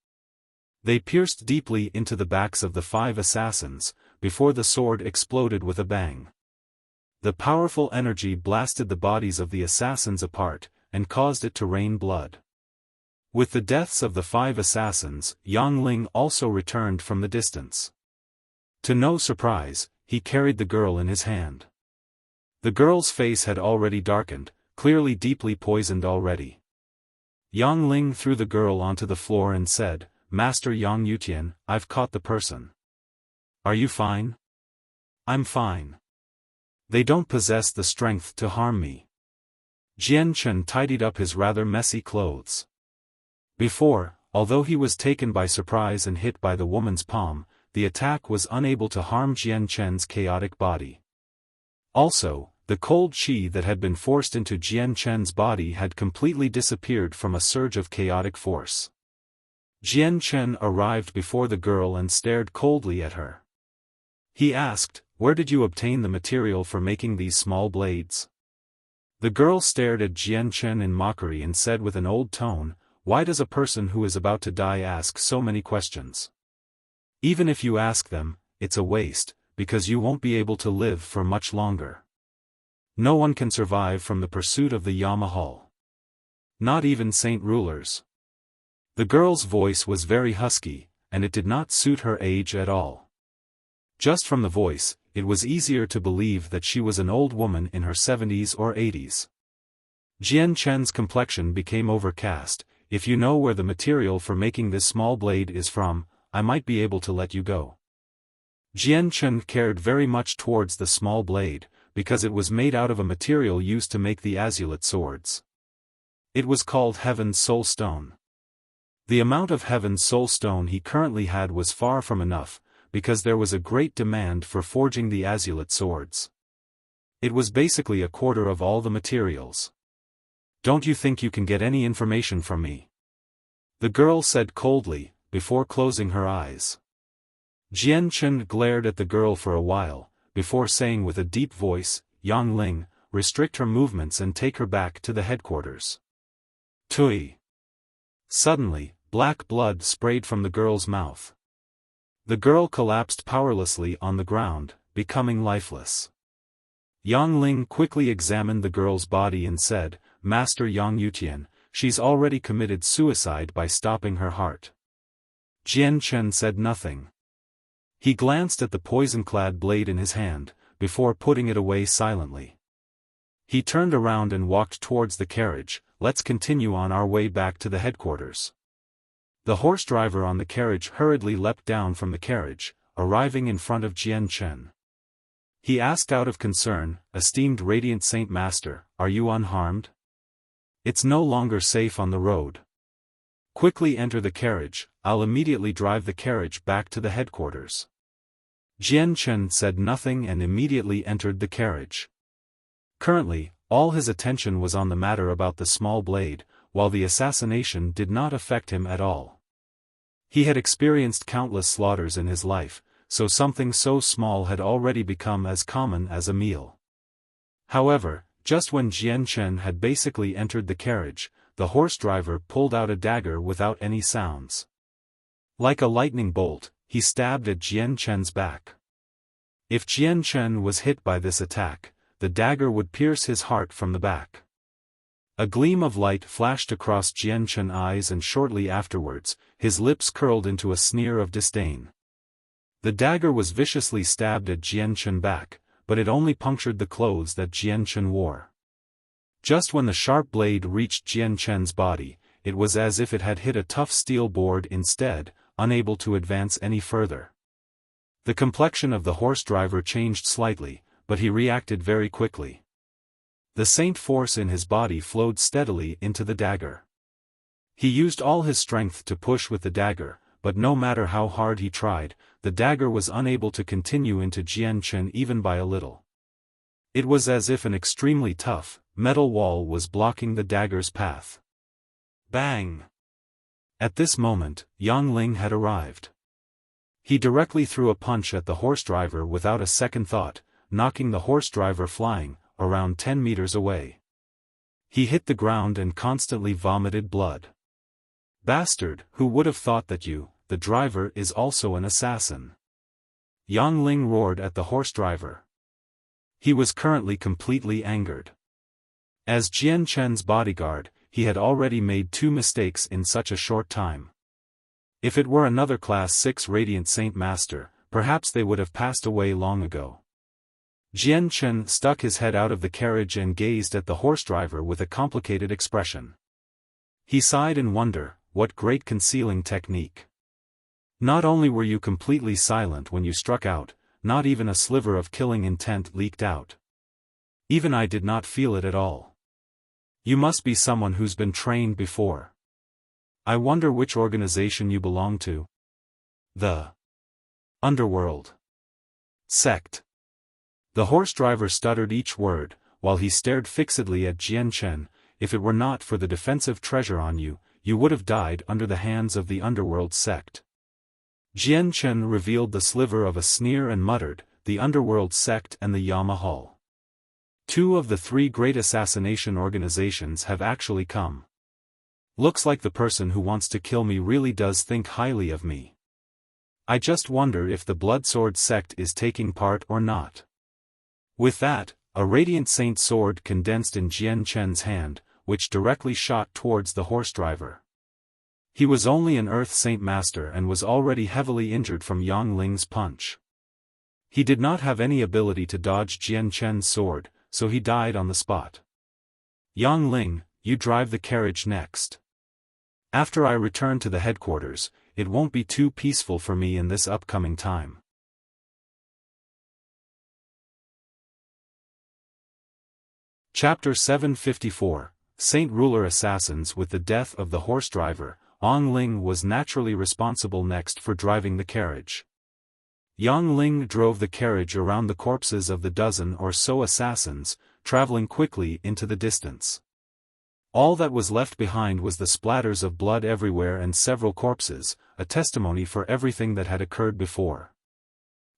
They pierced deeply into the backs of the 5 assassins, before the sword exploded with a bang. The powerful energy blasted the bodies of the assassins apart, and caused it to rain blood. With the deaths of the 5 assassins, Yang Ling also returned from the distance. To no surprise, he carried the girl in his hand. The girl's face had already darkened, clearly deeply poisoned already. Yang Ling threw the girl onto the floor and said, "Master Yang Yutian, I've caught the person. Are you fine?" "I'm fine. They don't possess the strength to harm me." Jian Chen tidied up his rather messy clothes. Before, although he was taken by surprise and hit by the woman's palm, the attack was unable to harm Jian Chen's chaotic body. Also, the cold chi that had been forced into Jian Chen's body had completely disappeared from a surge of chaotic force. Jian Chen arrived before the girl and stared coldly at her. He asked, "Where did you obtain the material for making these small blades?" The girl stared at Jian Chen in mockery and said with an old tone, "Why does a person who is about to die ask so many questions? Even if you ask them, it's a waste, because you won't be able to live for much longer. No one can survive from the pursuit of the Yamahal. Not even saint rulers." The girl's voice was very husky, and it did not suit her age at all. Just from the voice, it was easier to believe that she was an old woman in her 70s or 80s. Jian Chen's complexion became overcast. "If you know where the material for making this small blade is from, I might be able to let you go." Jian Chen cared very much towards the small blade, because it was made out of a material used to make the azulite swords. It was called Heaven's Soul Stone. The amount of Heaven's Soul Stone he currently had was far from enough, because there was a great demand for forging the azulite swords. It was basically a quarter of all the materials. "Don't you think you can get any information from me?" the girl said coldly, before closing her eyes. Jian Chen glared at the girl for a while, before saying with a deep voice, "Yang Ling, restrict her movements and take her back to the headquarters." Tui. Suddenly, black blood sprayed from the girl's mouth. The girl collapsed powerlessly on the ground, becoming lifeless. Yang Ling quickly examined the girl's body and said, "Master Yang Yutian, she's already committed suicide by stopping her heart." Jian Chen said nothing. He glanced at the poison-clad blade in his hand, before putting it away silently. He turned around and walked towards the carriage. "Let's continue on our way back to the headquarters." The horse driver on the carriage hurriedly leapt down from the carriage, arriving in front of Jian Chen. He asked out of concern, "Esteemed Radiant Saint Master, are you unharmed? It's no longer safe on the road. Quickly enter the carriage, I'll immediately drive the carriage back to the headquarters." Jian Chen said nothing and immediately entered the carriage. Currently, all his attention was on the matter about the small blade, while the assassination did not affect him at all. He had experienced countless slaughters in his life, so something so small had already become as common as a meal. However, just when Jian Chen had basically entered the carriage, the horse driver pulled out a dagger without any sounds. Like a lightning bolt, he stabbed at Jian Chen's back. If Jian Chen was hit by this attack, the dagger would pierce his heart from the back. A gleam of light flashed across Jian Chen's eyes and shortly afterwards, his lips curled into a sneer of disdain. The dagger was viciously stabbed at Jian Chen's back, but it only punctured the clothes that Jian Chen wore. Just when the sharp blade reached Jian Chen's body, it was as if it had hit a tough steel board instead, unable to advance any further. The complexion of the horse driver changed slightly, but he reacted very quickly. The saint force in his body flowed steadily into the dagger. He used all his strength to push with the dagger, but no matter how hard he tried, the dagger was unable to continue into Jian Chen even by a little. It was as if an extremely tough, metal wall was blocking the dagger's path. Bang! At this moment, Yang Ling had arrived. He directly threw a punch at the horse driver without a second thought, knocking the horse driver flying, around 10 meters away. He hit the ground and constantly vomited blood. "Bastard, who would have thought that you, the driver, is also an assassin?" Yang Ling roared at the horse driver. He was currently completely angered. As Jian Chen's bodyguard, he had already made 2 mistakes in such a short time. If it were another Class 6 Radiant Saint Master, perhaps they would have passed away long ago. Jian Chen stuck his head out of the carriage and gazed at the horse driver with a complicated expression. He sighed in wonder, what great concealing technique. Not only were you completely silent when you struck out, not even a sliver of killing intent leaked out. Even I did not feel it at all. You must be someone who's been trained before. I wonder which organization you belong to. The Underworld Sect. The horse driver stuttered each word, while he stared fixedly at Jian Chen. If it were not for the defensive treasure on you, you would have died under the hands of the Underworld Sect. Jian Chen revealed the sliver of a sneer and muttered, the Underworld Sect and the Yama-Hall. 2 of the 3 great assassination organizations have actually come. Looks like the person who wants to kill me really does think highly of me. I just wonder if the Bloodsword Sect is taking part or not. With that, a Radiant Saint sword condensed in Jian Chen's hand, which directly shot towards the horse driver. He was only an Earth Saint Master and was already heavily injured from Yang Ling's punch. He did not have any ability to dodge Jian Chen's sword, so he died on the spot. Yang Ling, you drive the carriage next. After I return to the headquarters, it won't be too peaceful for me in this upcoming time. Chapter 754, Saint Ruler Assassins. With the death of the horse driver, Yang Ling was naturally responsible next for driving the carriage. Yang Ling drove the carriage around the corpses of the dozen or so assassins, traveling quickly into the distance. All that was left behind was the splatters of blood everywhere and several corpses, a testimony for everything that had occurred before.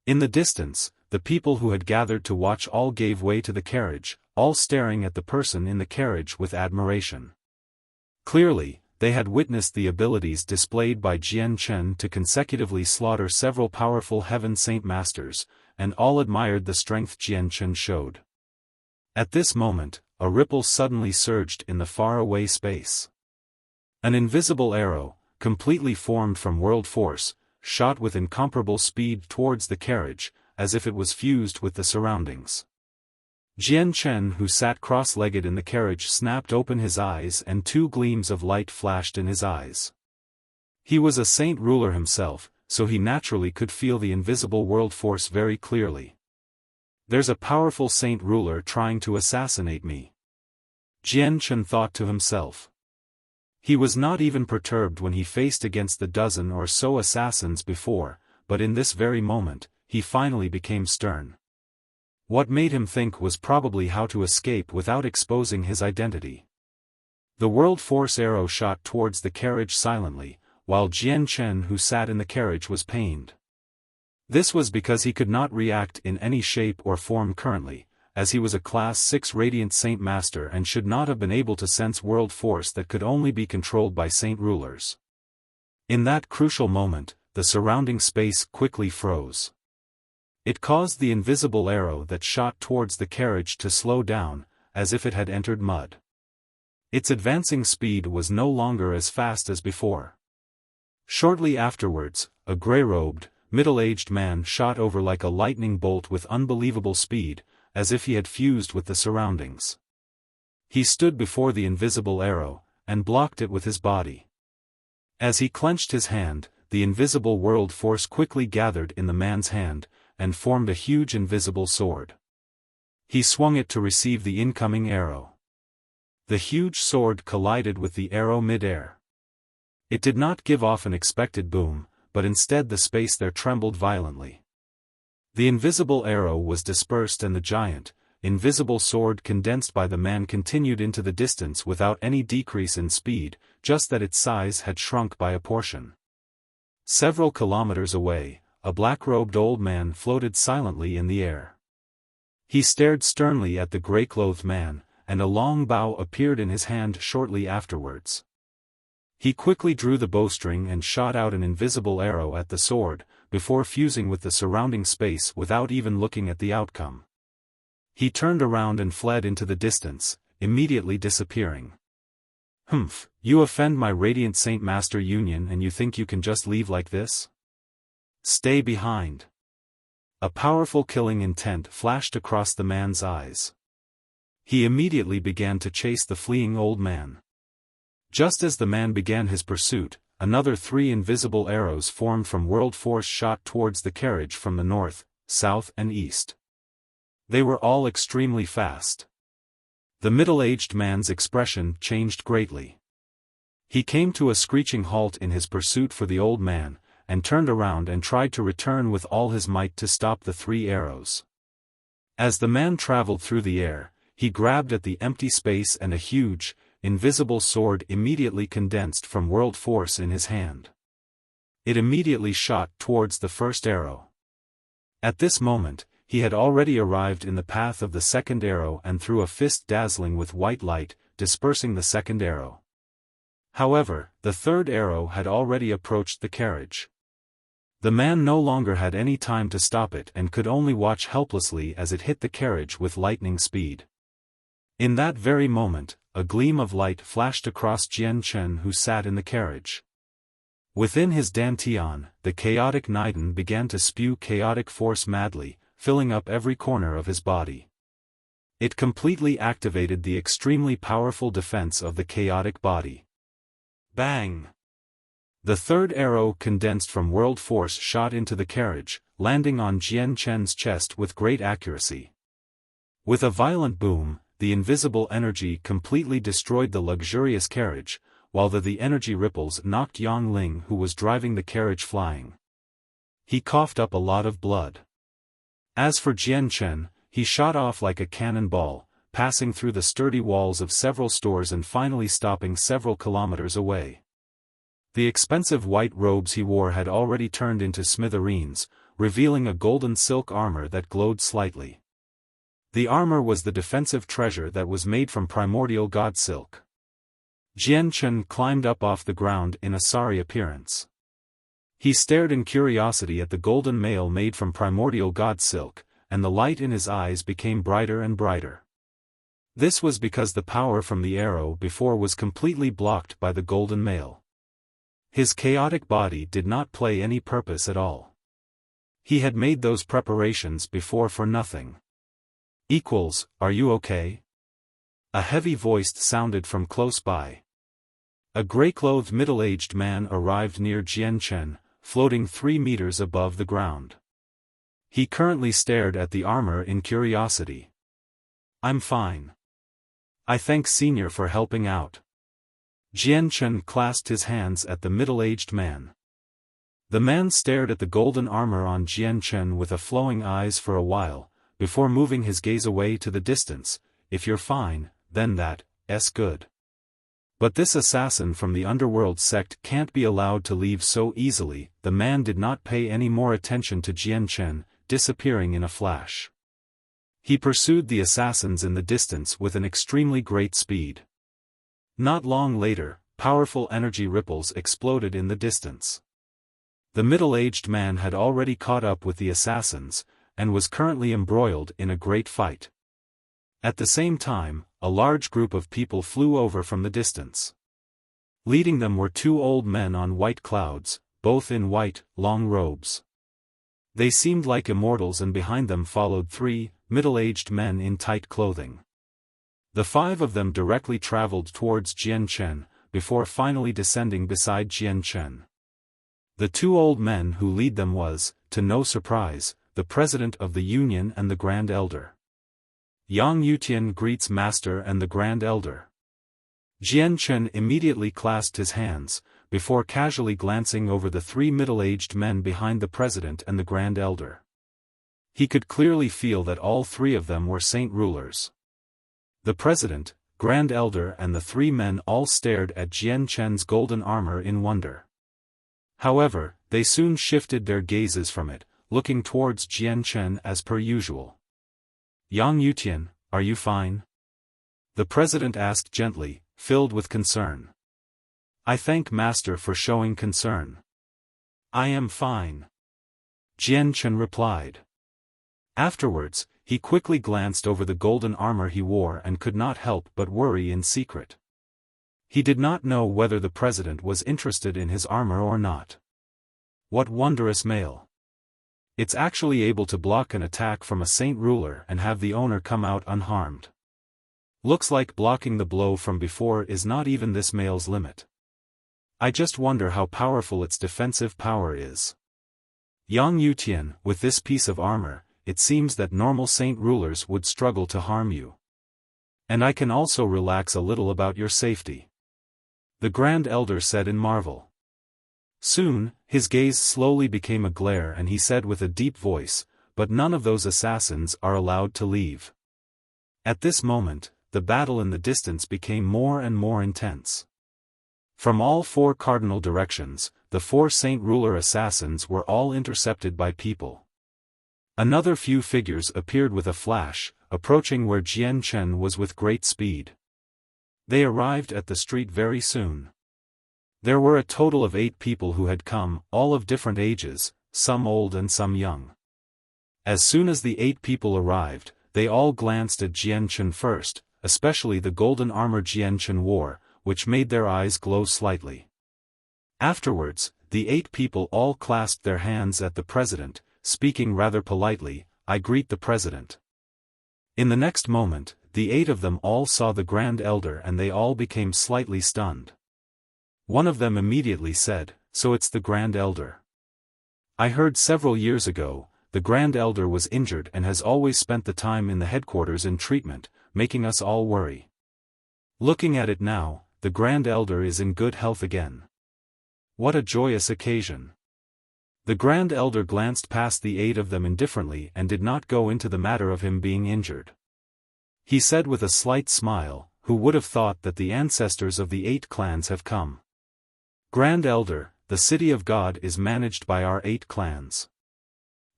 In the distance, the people who had gathered to watch all gave way to the carriage, all staring at the person in the carriage with admiration. Clearly, they had witnessed the abilities displayed by Jian Chen to consecutively slaughter several powerful Heaven Saint Masters, and all admired the strength Jian Chen showed. At this moment, a ripple suddenly surged in the far-away space. An invisible arrow, completely formed from world force, shot with incomparable speed towards the carriage, as if it was fused with the surroundings. Jian Chen, who sat cross-legged in the carriage, snapped open his eyes and 2 gleams of light flashed in his eyes. He was a saint ruler himself, so he naturally could feel the invisible world force very clearly. There's a powerful saint ruler trying to assassinate me. Jian Chen thought to himself. He was not even perturbed when he faced against the dozen or so assassins before, but in this very moment, he finally became stern. What made him think was probably how to escape without exposing his identity. The world force arrow shot towards the carriage silently, while Jian Chen, who sat in the carriage, was pained. This was because he could not react in any shape or form currently, as he was a Class 6 Radiant Saint Master and should not have been able to sense world force that could only be controlled by saint rulers. In that crucial moment, the surrounding space quickly froze. It caused the invisible arrow that shot towards the carriage to slow down, as if it had entered mud. Its advancing speed was no longer as fast as before. Shortly afterwards, a gray-robed, middle-aged man shot over like a lightning bolt with unbelievable speed, as if he had fused with the surroundings. He stood before the invisible arrow, and blocked it with his body. As he clenched his hand, the invisible world force quickly gathered in the man's hand, and formed a huge invisible sword. He swung it to receive the incoming arrow. The huge sword collided with the arrow mid-air. It did not give off an expected boom, but instead the space there trembled violently. The invisible arrow was dispersed and the giant, invisible sword condensed by the man continued into the distance without any decrease in speed, just that its size had shrunk by a portion. Several kilometers away, a black-robed old man floated silently in the air. He stared sternly at the gray-clothed man, and a long bow appeared in his hand shortly afterwards. He quickly drew the bowstring and shot out an invisible arrow at the sword, before fusing with the surrounding space without even looking at the outcome. He turned around and fled into the distance, immediately disappearing. Humph, you offend my radiant Saint Master Union and you think you can just leave like this? Stay behind. A powerful killing intent flashed across the man's eyes. He immediately began to chase the fleeing old man. Just as the man began his pursuit, another 3 invisible arrows formed from world force shot towards the carriage from the north, south and east. They were all extremely fast. The middle-aged man's expression changed greatly. He came to a screeching halt in his pursuit for the old man, and turned around and tried to return with all his might to stop the 3 arrows. As the man traveled through the air, he grabbed at the empty space and a huge, invisible sword immediately condensed from world force in his hand. It immediately shot towards the first arrow. At this moment, he had already arrived in the path of the second arrow and threw a fist dazzling with white light, dispersing the second arrow. However, the third arrow had already approached the carriage. The man no longer had any time to stop it and could only watch helplessly as it hit the carriage with lightning speed. In that very moment, a gleam of light flashed across Jian Chen who sat in the carriage. Within his dantian, the chaotic Niden began to spew chaotic force madly, filling up every corner of his body. It completely activated the extremely powerful defense of the chaotic body. Bang! The third arrow condensed from world force shot into the carriage, landing on Jian Chen's chest with great accuracy. With a violent boom, the invisible energy completely destroyed the luxurious carriage, while the energy ripples knocked Yang Ling who was driving the carriage flying. He coughed up a lot of blood. As for Jian Chen, he shot off like a cannonball, passing through the sturdy walls of several stores and finally stopping several kilometers away. The expensive white robes he wore had already turned into smithereens, revealing a golden silk armor that glowed slightly. The armor was the defensive treasure that was made from primordial god silk. Jian Chen climbed up off the ground in a sorry appearance. He stared in curiosity at the golden mail made from primordial god silk, and the light in his eyes became brighter and brighter. This was because the power from the arrow before was completely blocked by the golden mail. His chaotic body did not play any purpose at all. He had made those preparations before for nothing. Are you okay? A heavy voice sounded from close by. A grey-clothed middle-aged man arrived near Jian Chen, floating 3 meters above the ground. He currently stared at the armor in curiosity. I'm fine. I thank Senior for helping out. Jian Chen clasped his hands at the middle-aged man. The man stared at the golden armor on Jian Chen with a flowing eyes for a while, before moving his gaze away to the distance. If you're fine, then that's good. But this assassin from the underworld sect can't be allowed to leave so easily. The man did not pay any more attention to Jian Chen, disappearing in a flash. He pursued the assassins in the distance with an extremely great speed. Not long later, powerful energy ripples exploded in the distance. The middle-aged man had already caught up with the assassins, and was currently embroiled in a great fight. At the same time, a large group of people flew over from the distance. Leading them were 2 old men on white clouds, both in white, long robes. They seemed like immortals, and behind them followed 3 middle-aged men in tight clothing. The 5 of them directly traveled towards Jian Chen, before finally descending beside Jian Chen. The 2 old men who lead them was, to no surprise, the President of the Union and the Grand Elder. Yang Yutian greets Master and the Grand Elder. Jian Chen immediately clasped his hands, before casually glancing over the 3 middle-aged men behind the President and the Grand Elder. He could clearly feel that all 3 of them were saint rulers. The President, Grand Elder and the 3 men all stared at Jian Chen's golden armor in wonder. However, they soon shifted their gazes from it, looking towards Jian Chen as per usual. Yang Yutian, are you fine? The President asked gently, filled with concern. I thank Master for showing concern. I am fine. Jian Chen replied. Afterwards, he quickly glanced over the golden armor he wore and could not help but worry in secret. He did not know whether the president was interested in his armor or not. What wondrous mail! It's actually able to block an attack from a saint ruler and have the owner come out unharmed. Looks like blocking the blow from before is not even this mail's limit. I just wonder how powerful its defensive power is. Yang Yutian, with this piece of armor, it seems that normal saint rulers would struggle to harm you. And I can also relax a little about your safety. The Grand Elder said in marvel. Soon, his gaze slowly became a glare and he said with a deep voice, "But none of those assassins are allowed to leave." At this moment, the battle in the distance became more and more intense. From all four cardinal directions, the four saint ruler assassins were all intercepted by people. Another few figures appeared with a flash, approaching where Jian Chen was with great speed. They arrived at the street very soon. There were a total of 8 people who had come, all of different ages, some old and some young. As soon as the 8 people arrived, they all glanced at Jian Chen first, especially the golden armor Jian Chen wore, which made their eyes glow slightly. Afterwards, the 8 people all clasped their hands at the president, speaking rather politely, "I greet the president." In the next moment, the 8 of them all saw the Grand Elder and they all became slightly stunned. One of them immediately said, "So it's the Grand Elder. I heard several years ago, the Grand Elder was injured and has always spent the time in the headquarters in treatment, making us all worry. Looking at it now, the Grand Elder is in good health again. What a joyous occasion." The Grand Elder glanced past the 8 of them indifferently and did not go into the matter of him being injured. He said with a slight smile, "Who would have thought that the ancestors of the 8 clans have come? Grand Elder, the city of God is managed by our 8 clans.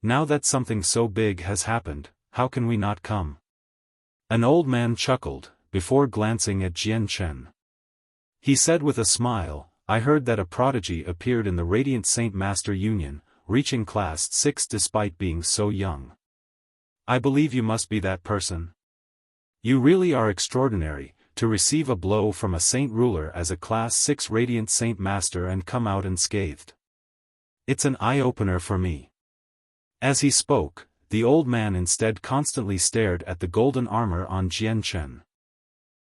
Now that something so big has happened, how can we not come?" An old man chuckled, before glancing at Jian Chen. He said with a smile, "I heard that a prodigy appeared in the Radiant Saint Master Union, reaching class 6 despite being so young. I believe you must be that person. You really are extraordinary, to receive a blow from a saint ruler as a class 6 Radiant Saint Master and come out unscathed. It's an eye-opener for me." As he spoke, the old man instead constantly stared at the golden armor on Jian Chen.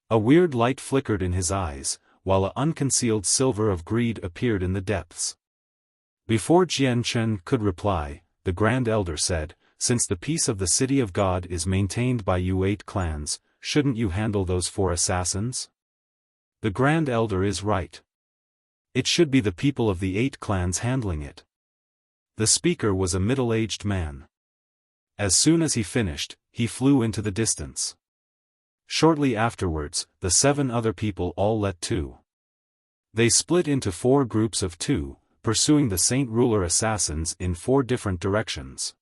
A weird light flickered in his eyes, while an unconcealed silver of greed appeared in the depths. Before Jian Chen could reply, the Grand Elder said, "Since the peace of the city of God is maintained by you 8 clans, shouldn't you handle those 4 assassins? The Grand Elder is right. It should be the people of the 8 clans handling it." The speaker was a middle-aged man. As soon as he finished, he flew into the distance. Shortly afterwards, the 7 other people all let to. They split into 4 groups of 2, pursuing the Saint Ruler assassins in 4 different directions.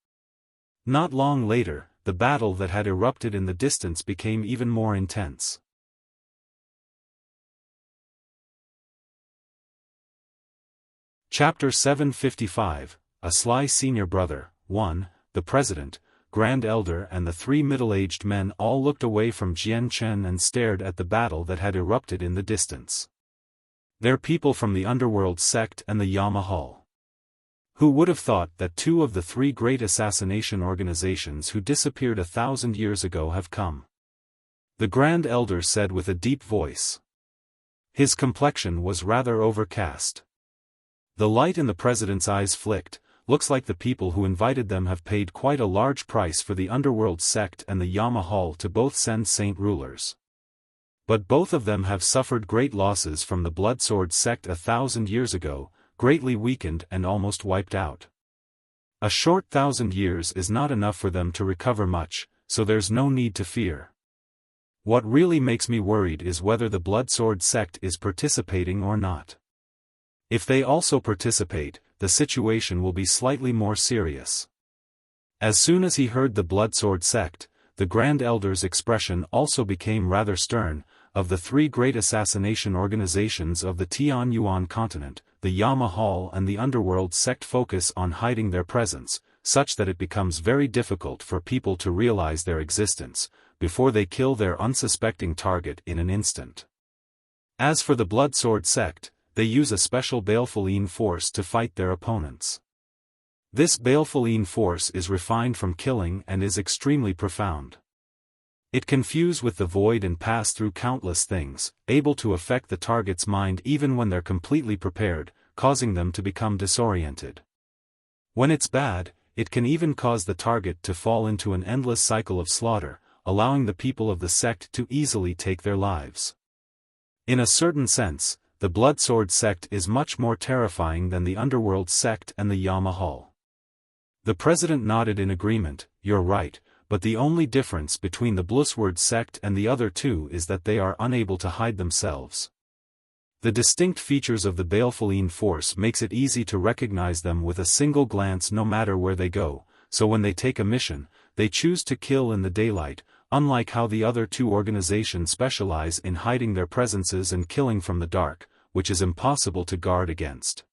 Not long later, the battle that had erupted in the distance became even more intense. Chapter 755, A Sly Senior Brother, 1, The President, Grand Elder and the 3 middle-aged men all looked away from Jian Chen and stared at the battle that had erupted in the distance. They're people from the Underworld sect and the Yama Hall. Who would have thought that 2 of the 3 great assassination organizations who disappeared 1,000 years ago have come? The Grand Elder said with a deep voice. His complexion was rather overcast. The light in the president's eyes flicked. "Looks like the people who invited them have paid quite a large price for the Underworld sect and the Yama Hall to both send saint rulers. But both of them have suffered great losses from the Bloodsword sect 1,000 years ago, greatly weakened and almost wiped out. A short 1,000 years is not enough for them to recover much, so there's no need to fear. What really makes me worried is whether the Bloodsword sect is participating or not. If they also participate, the situation will be slightly more serious." As soon as he heard the Bloodsword sect, the Grand Elder's expression also became rather stern. Of the 3 great assassination organizations of the Tianyuan continent, the Yama Hall and the Underworld sect focus on hiding their presence, such that it becomes very difficult for people to realize their existence, before they kill their unsuspecting target in an instant. As for the Blood Sword sect, they use a special Balefulline force to fight their opponents. This Balefulline force is refined from killing and is extremely profound. It can fuse with the void and pass through countless things, able to affect the target's mind even when they're completely prepared, causing them to become disoriented. When it's bad, it can even cause the target to fall into an endless cycle of slaughter, allowing the people of the sect to easily take their lives. In a certain sense, the Blood Sword sect is much more terrifying than the Underworld sect and the Yamahal. The president nodded in agreement. You're right, but the only difference between the BloodSword sect and the other two is that they are unable to hide themselves. The distinct features of the Balefulline force makes it easy to recognize them with a single glance no matter where they go, so when they take a mission, they choose to kill in the daylight, unlike how the other two organizations specialize in hiding their presences and killing from the dark, which is impossible to guard against.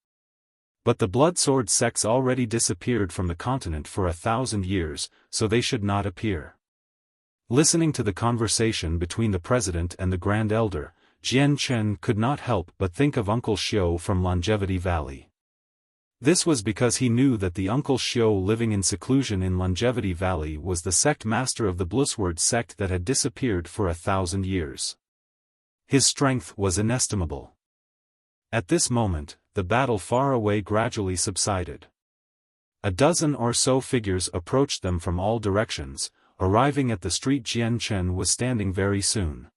But the Blood Sword sects already disappeared from the continent for 1,000 years, so they should not appear. Listening to the conversation between the president and the Grand Elder, Jian Chen could not help but think of Uncle Xiao from Longevity Valley. This was because he knew that the Uncle Xiao living in seclusion in Longevity Valley was the sect master of the BloodSword sect that had disappeared for 1,000 years. His strength was inestimable. At this moment, the battle far away gradually subsided. A dozen or so figures approached them from all directions, arriving at the street Jian Chen was standing very soon.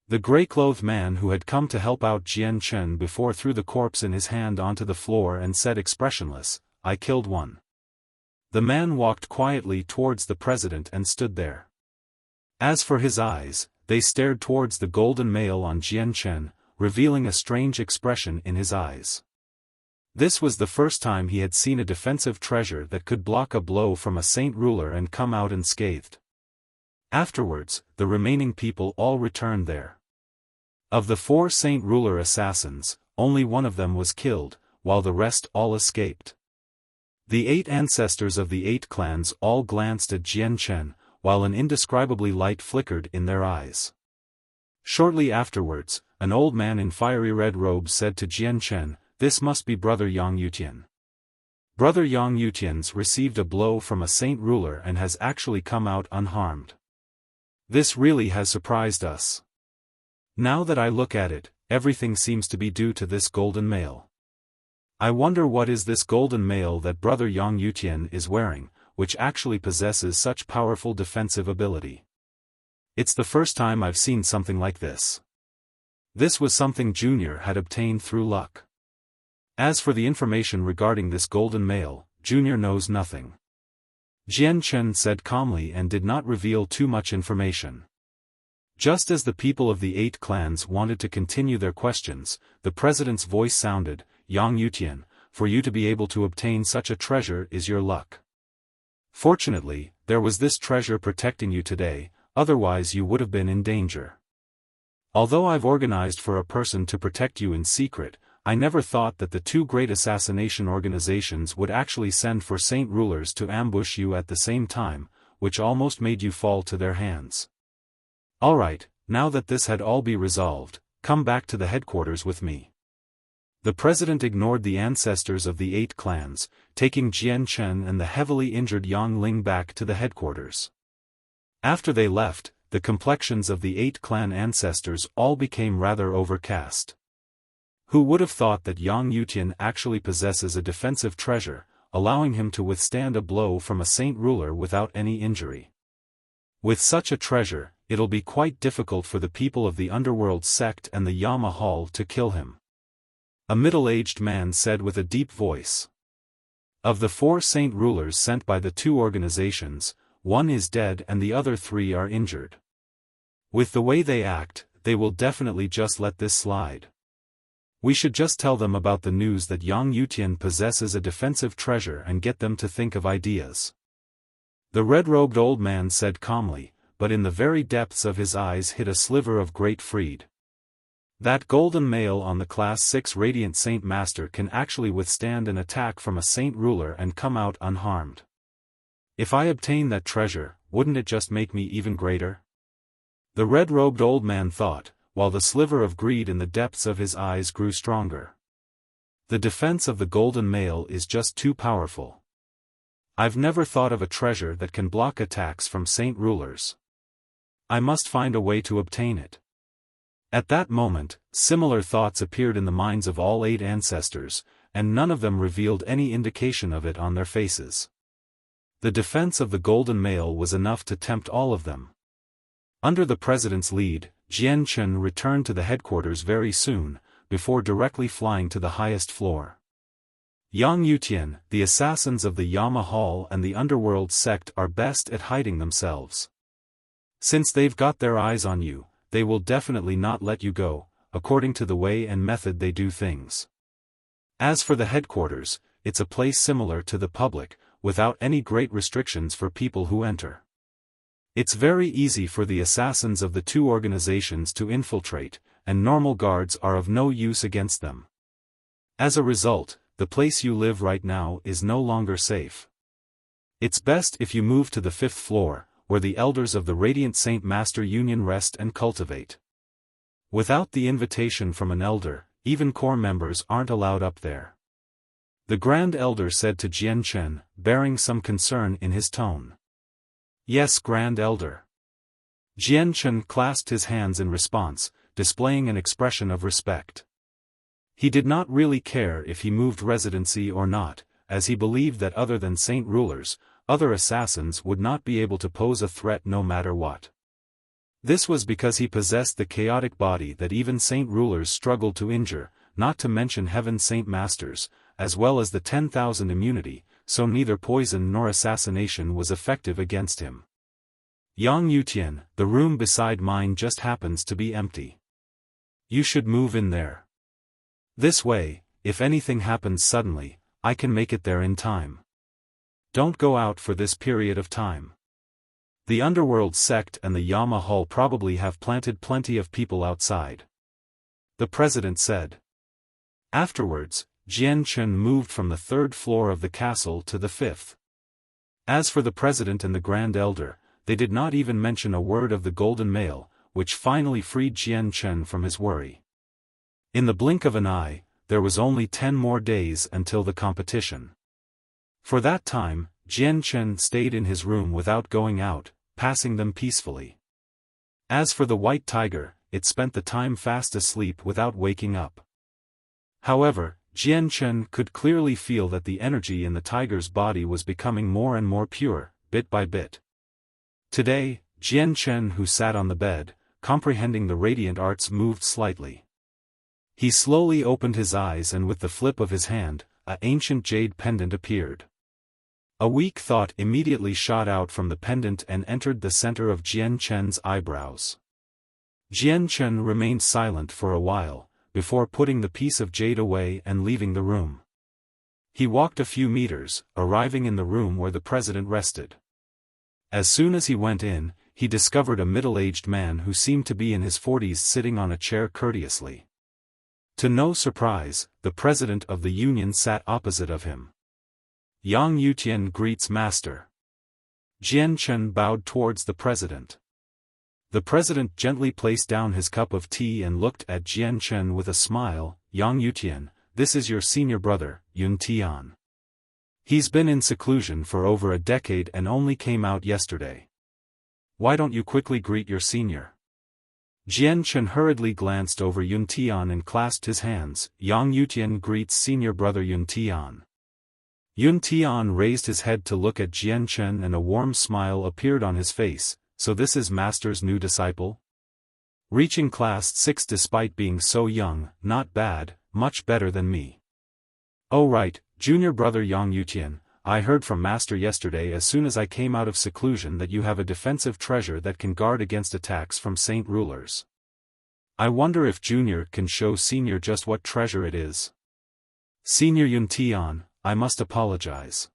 The gray-clothed man who had come to help out Jian Chen before threw the corpse in his hand onto the floor and said expressionless, "I killed one." The man walked quietly towards the president and stood there. As for his eyes, they stared towards the golden mail on Jian Chen, revealing a strange expression in his eyes. This was the first time he had seen a defensive treasure that could block a blow from a saint ruler and come out unscathed. Afterwards, the remaining people all returned there. Of the 4 saint ruler assassins, only one of them was killed, while the rest all escaped. The 8 ancestors of the 8 clans all glanced at Jian Chen, while an indescribably light flickered in their eyes. Shortly afterwards, an old man in fiery red robes said to Jian Chen, "This must be Brother Yang Yutian. Brother Yang Yutian's received a blow from a saint ruler and has actually come out unharmed. This really has surprised us. Now that I look at it, everything seems to be due to this golden mail. I wonder what is this golden mail that Brother Yang Yutian is wearing, which actually possesses such powerful defensive ability. It's the first time I've seen something like this." This was something Junior had obtained through luck. As for the information regarding this golden mail, Junior knows nothing. Jian Chen said calmly and did not reveal too much information. Just as the people of the 8 clans wanted to continue their questions, the president's voice sounded, "Yang Yutian, for you to be able to obtain such a treasure is your luck. Fortunately, there was this treasure protecting you today, otherwise you would have been in danger. Although I've organized for a person to protect you in secret, I never thought that the 2 great assassination organizations would actually send for saint rulers to ambush you at the same time, which almost made you fall to their hands. Alright, now that this had all be resolved, come back to the headquarters with me." The president ignored the ancestors of the 8 clans, taking Jian Chen and the heavily injured Yang Ling back to the headquarters. After they left, the complexions of the 8 clan ancestors all became rather overcast. Who would have thought that Yang Yutian actually possesses a defensive treasure, allowing him to withstand a blow from a saint ruler without any injury? With such a treasure, it'll be quite difficult for the people of the Underworld sect and the Yamahal to kill him. A middle-aged man said with a deep voice. Of the 4 saint rulers sent by the 2 organizations, 1 is dead and the other 3 are injured. With the way they act, they will definitely just let this slide. We should just tell them about the news that Yang Yutian possesses a defensive treasure and get them to think of ideas. The red-robed old man said calmly, but in the very depths of his eyes hid a sliver of great freed. That golden mail on the Class 6 Radiant Saint Master can actually withstand an attack from a saint ruler and come out unharmed. If I obtain that treasure, wouldn't it just make me even greater? The red-robed old man thought, while the sliver of greed in the depths of his eyes grew stronger. The defense of the golden mail is just too powerful. I've never thought of a treasure that can block attacks from saint rulers. I must find a way to obtain it. At that moment, similar thoughts appeared in the minds of all 8 ancestors, and none of them revealed any indication of it on their faces. The defense of the golden mail was enough to tempt all of them. Under the president's lead, Jian Chen returned to the headquarters very soon, before directly flying to the highest floor. Yang Yutian, the assassins of the Yama Hall and the underworld sect are best at hiding themselves. Since they've got their eyes on you, they will definitely not let you go, according to the way and method they do things. As for the headquarters, it's a place similar to the public, without any great restrictions for people who enter. It's very easy for the assassins of the 2 organizations to infiltrate, and normal guards are of no use against them. As a result, the place you live right now is no longer safe. It's best if you move to the 5th floor, where the elders of the Radiant Saint Master Union rest and cultivate. Without the invitation from an elder, even core members aren't allowed up there. The Grand Elder said to Jian Chen, bearing some concern in his tone. Yes, Grand Elder. Jian Chen clasped his hands in response, displaying an expression of respect. He did not really care if he moved residency or not, as he believed that other than saint rulers, other assassins would not be able to pose a threat no matter what. This was because he possessed the chaotic body that even saint rulers struggled to injure, not to mention Heaven's saint masters, as well as the 10,000 immunity, so neither poison nor assassination was effective against him. Yang Yutian, the room beside mine just happens to be empty. You should move in there. This way, if anything happens suddenly, I can make it there in time. Don't go out for this period of time. The underworld sect and the Yama Hall probably have planted plenty of people outside. The president said. Afterwards, Jian Chen moved from the 3rd floor of the castle to the 5th. As for the president and the Grand Elder, they did not even mention a word of the golden mail, which finally freed Jian Chen from his worry. In the blink of an eye, there was only 10 more days until the competition. For that time, Jian Chen stayed in his room without going out, passing them peacefully. As for the white tiger, it spent the time fast asleep without waking up. However, Jian Chen could clearly feel that the energy in the tiger's body was becoming more and more pure, bit by bit. Today, Jian Chen, who sat on the bed, comprehending the radiant arts, moved slightly. He slowly opened his eyes, and with the flip of his hand, an ancient jade pendant appeared. A weak thought immediately shot out from the pendant and entered the center of Jian Chen's eyebrows. Jian Chen remained silent for a while, before putting the piece of jade away and leaving the room. He walked a few meters, arriving in the room where the president rested. As soon as he went in, he discovered a middle-aged man who seemed to be in his 40s sitting on a chair courteously. To no surprise, the president of the union sat opposite of him. Yang Yutian greets master. Jian Chen bowed towards the president. The president gently placed down his cup of tea and looked at Jian Chen with a smile. Yang Yutian, this is your senior brother, Yun Tian. He's been in seclusion for over a decade and only came out yesterday. Why don't you quickly greet your senior? Jian Chen hurriedly glanced over Yun Tian and clasped his hands. Yang Yutian greets senior brother Yun Tian. Yun Tian raised his head to look at Jian Chen and a warm smile appeared on his face. So this is master's new disciple? Reaching class 6 despite being so young, not bad, much better than me. Oh right, junior brother Yang Yutian, I heard from master yesterday as soon as I came out of seclusion that you have a defensive treasure that can guard against attacks from saint rulers. I wonder if junior can show senior just what treasure it is. Senior Yun Tian, I must apologize.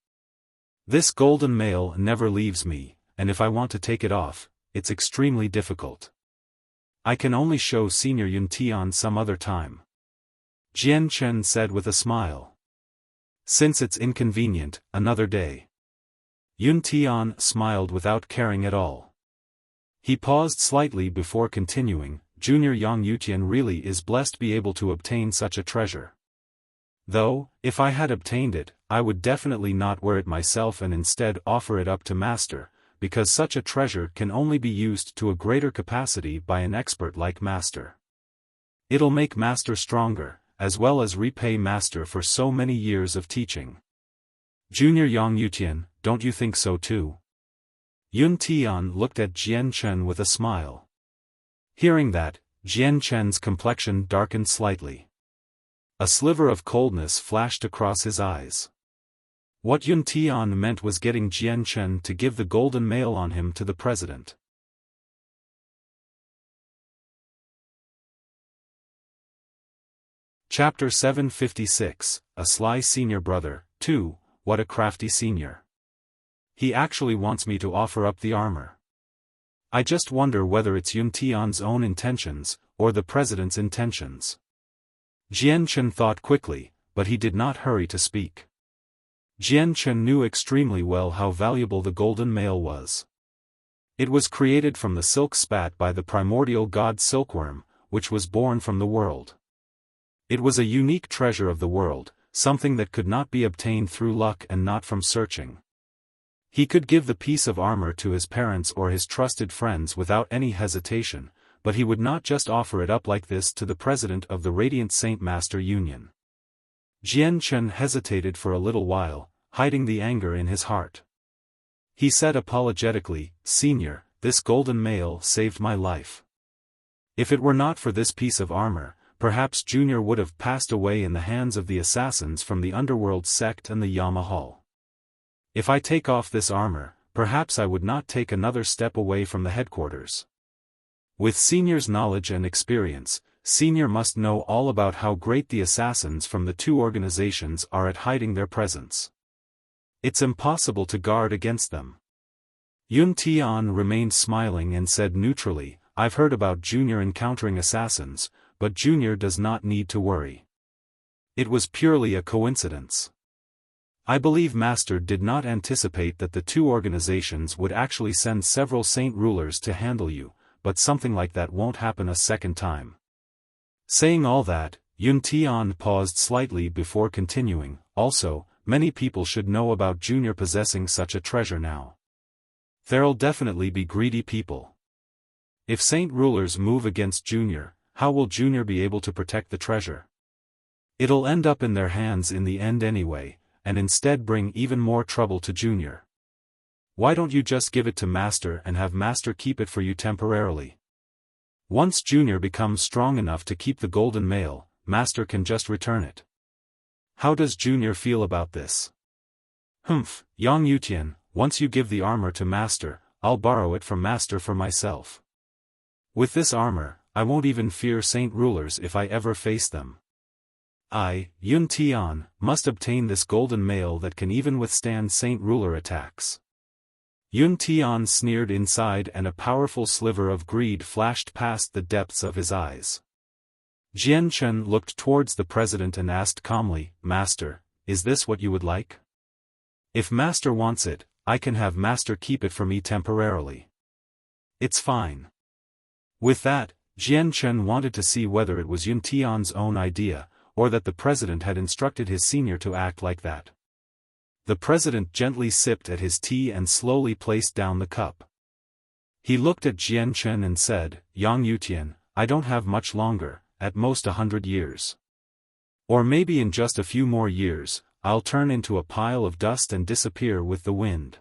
This golden mail never leaves me, and if I want to take it off, it's extremely difficult. I can only show senior Yun Tian some other time. Jian Chen said with a smile. Since it's inconvenient, another day. Yun Tian smiled without caring at all. He paused slightly before continuing, Junior Yang Yutian really is blessed to be able to obtain such a treasure. Though, if I had obtained it, I would definitely not wear it myself and instead offer it up to Master, because such a treasure can only be used to a greater capacity by an expert like Master. It'll make Master stronger, as well as repay Master for so many years of teaching. Junior Yang Yutian, don't you think so too? Yun Tian looked at Jian Chen with a smile. Hearing that, Jian Chen's complexion darkened slightly. A sliver of coldness flashed across his eyes. What Yun Tian meant was getting Jian Chen to give the golden mail on him to the president. Chapter 756, A Sly Senior Brother, 2, What a Crafty Senior. He actually wants me to offer up the armor. I just wonder whether it's Yun Tian's own intentions, or the president's intentions. Jian Chen thought quickly, but he did not hurry to speak. Jian Chen knew extremely well how valuable the golden mail was. It was created from the silk spat by the primordial god Silkworm, which was born from the world. It was a unique treasure of the world, something that could not be obtained through luck and not from searching. He could give the piece of armor to his parents or his trusted friends without any hesitation, but he would not just offer it up like this to the president of the Radiant Saint Master Union. Jian Chen hesitated for a little while, hiding the anger in his heart. He said apologetically, "Senior, this golden mail saved my life. If it were not for this piece of armor, perhaps Junior would have passed away in the hands of the assassins from the underworld sect and the Yama Hall. If I take off this armor, perhaps I would not take another step away from the headquarters." With Senior's knowledge and experience, Senior must know all about how great the assassins from the two organizations are at hiding their presence. It's impossible to guard against them. Yun Tian remained smiling and said neutrally, "I've heard about Junior encountering assassins, but Junior does not need to worry. It was purely a coincidence. I believe Master did not anticipate that the two organizations would actually send several saint rulers to handle you, but something like that won't happen a second time." Saying all that, Yun Tian paused slightly before continuing, "Also, many people should know about Junior possessing such a treasure now. There'll definitely be greedy people. If saint rulers move against Junior, how will Junior be able to protect the treasure? It'll end up in their hands in the end anyway, and instead bring even more trouble to Junior. Why don't you just give it to Master and have Master keep it for you temporarily? Once Junior becomes strong enough to keep the golden mail, Master can just return it. How does Junior feel about this?" "Humph, Yang Yutian, once you give the armor to Master, I'll borrow it from Master for myself. With this armor, I won't even fear saint rulers if I ever face them. I, Yun Tian, must obtain this golden mail that can even withstand saint ruler attacks." Yun Tian sneered inside and a powerful sliver of greed flashed past the depths of his eyes. Jian Chen looked towards the president and asked calmly, "Master, is this what you would like? If Master wants it, I can have Master keep it for me temporarily. It's fine." With that, Jian Chen wanted to see whether it was Yun Tian's own idea, or that the president had instructed his senior to act like that. The president gently sipped at his tea and slowly placed down the cup. He looked at Jian Chen and said, "Yang Yutian, I don't have much longer, at most 100 years. Or maybe in just a few more years, I'll turn into a pile of dust and disappear with the wind.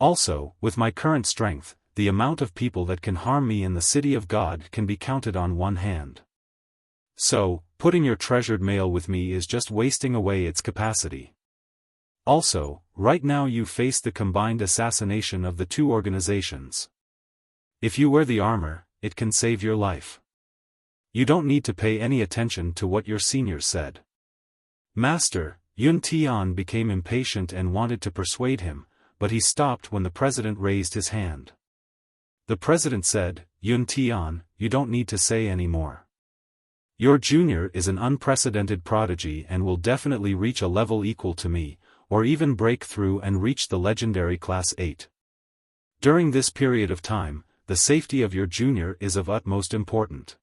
Also, with my current strength, the amount of people that can harm me in the city of God can be counted on one hand. So, putting your treasured mail with me is just wasting away its capacity. Also, right now you face the combined assassination of the two organizations. If you wear the armor, it can save your life. You don't need to pay any attention to what your seniors said." "Master," Yun Tian became impatient and wanted to persuade him, but he stopped when the president raised his hand. The president said, "Yun Tian, you don't need to say any more. Your junior is an unprecedented prodigy and will definitely reach a level equal to me, or even break through and reach the legendary Class 8. During this period of time, the safety of your junior is of utmost importance.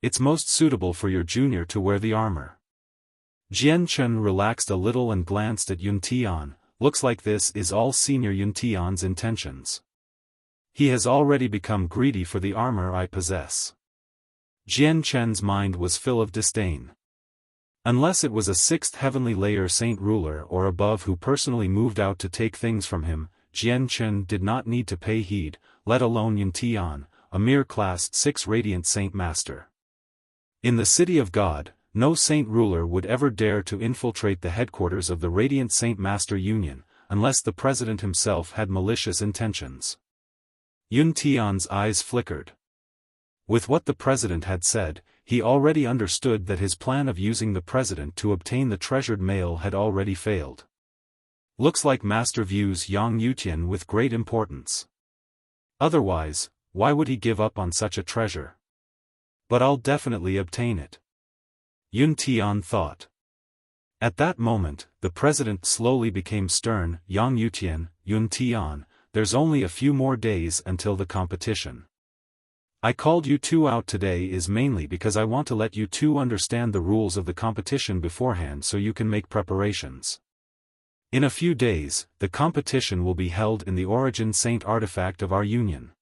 It's most suitable for your junior to wear the armor. Jian Chen relaxed a little and glanced at Yun Tian. Looks like this is all Senior Yun Tian's intentions. He has already become greedy for the armor I possess. Jian Chen's mind was full of disdain. Unless it was a sixth heavenly layer saint ruler or above who personally moved out to take things from him, Jian Chen did not need to pay heed, let alone Yun Tian, a mere class 6 radiant saint master. In the city of God, no saint ruler would ever dare to infiltrate the headquarters of the Radiant Saint Master Union, unless the president himself had malicious intentions. Yun Tian's eyes flickered. With what the president had said, he already understood that his plan of using the president to obtain the treasured mail had already failed. Looks like Master views Yang Yutian with great importance. Otherwise, why would he give up on such a treasure? But I'll definitely obtain it. Yun Tian thought. At that moment, the president slowly became stern. Yang Yutian, Yun Tian, there's only a few more days until the competition. I called you two out today is mainly because I want to let you two understand the rules of the competition beforehand so you can make preparations. In a few days, the competition will be held in the Origin Saint artifact of our union.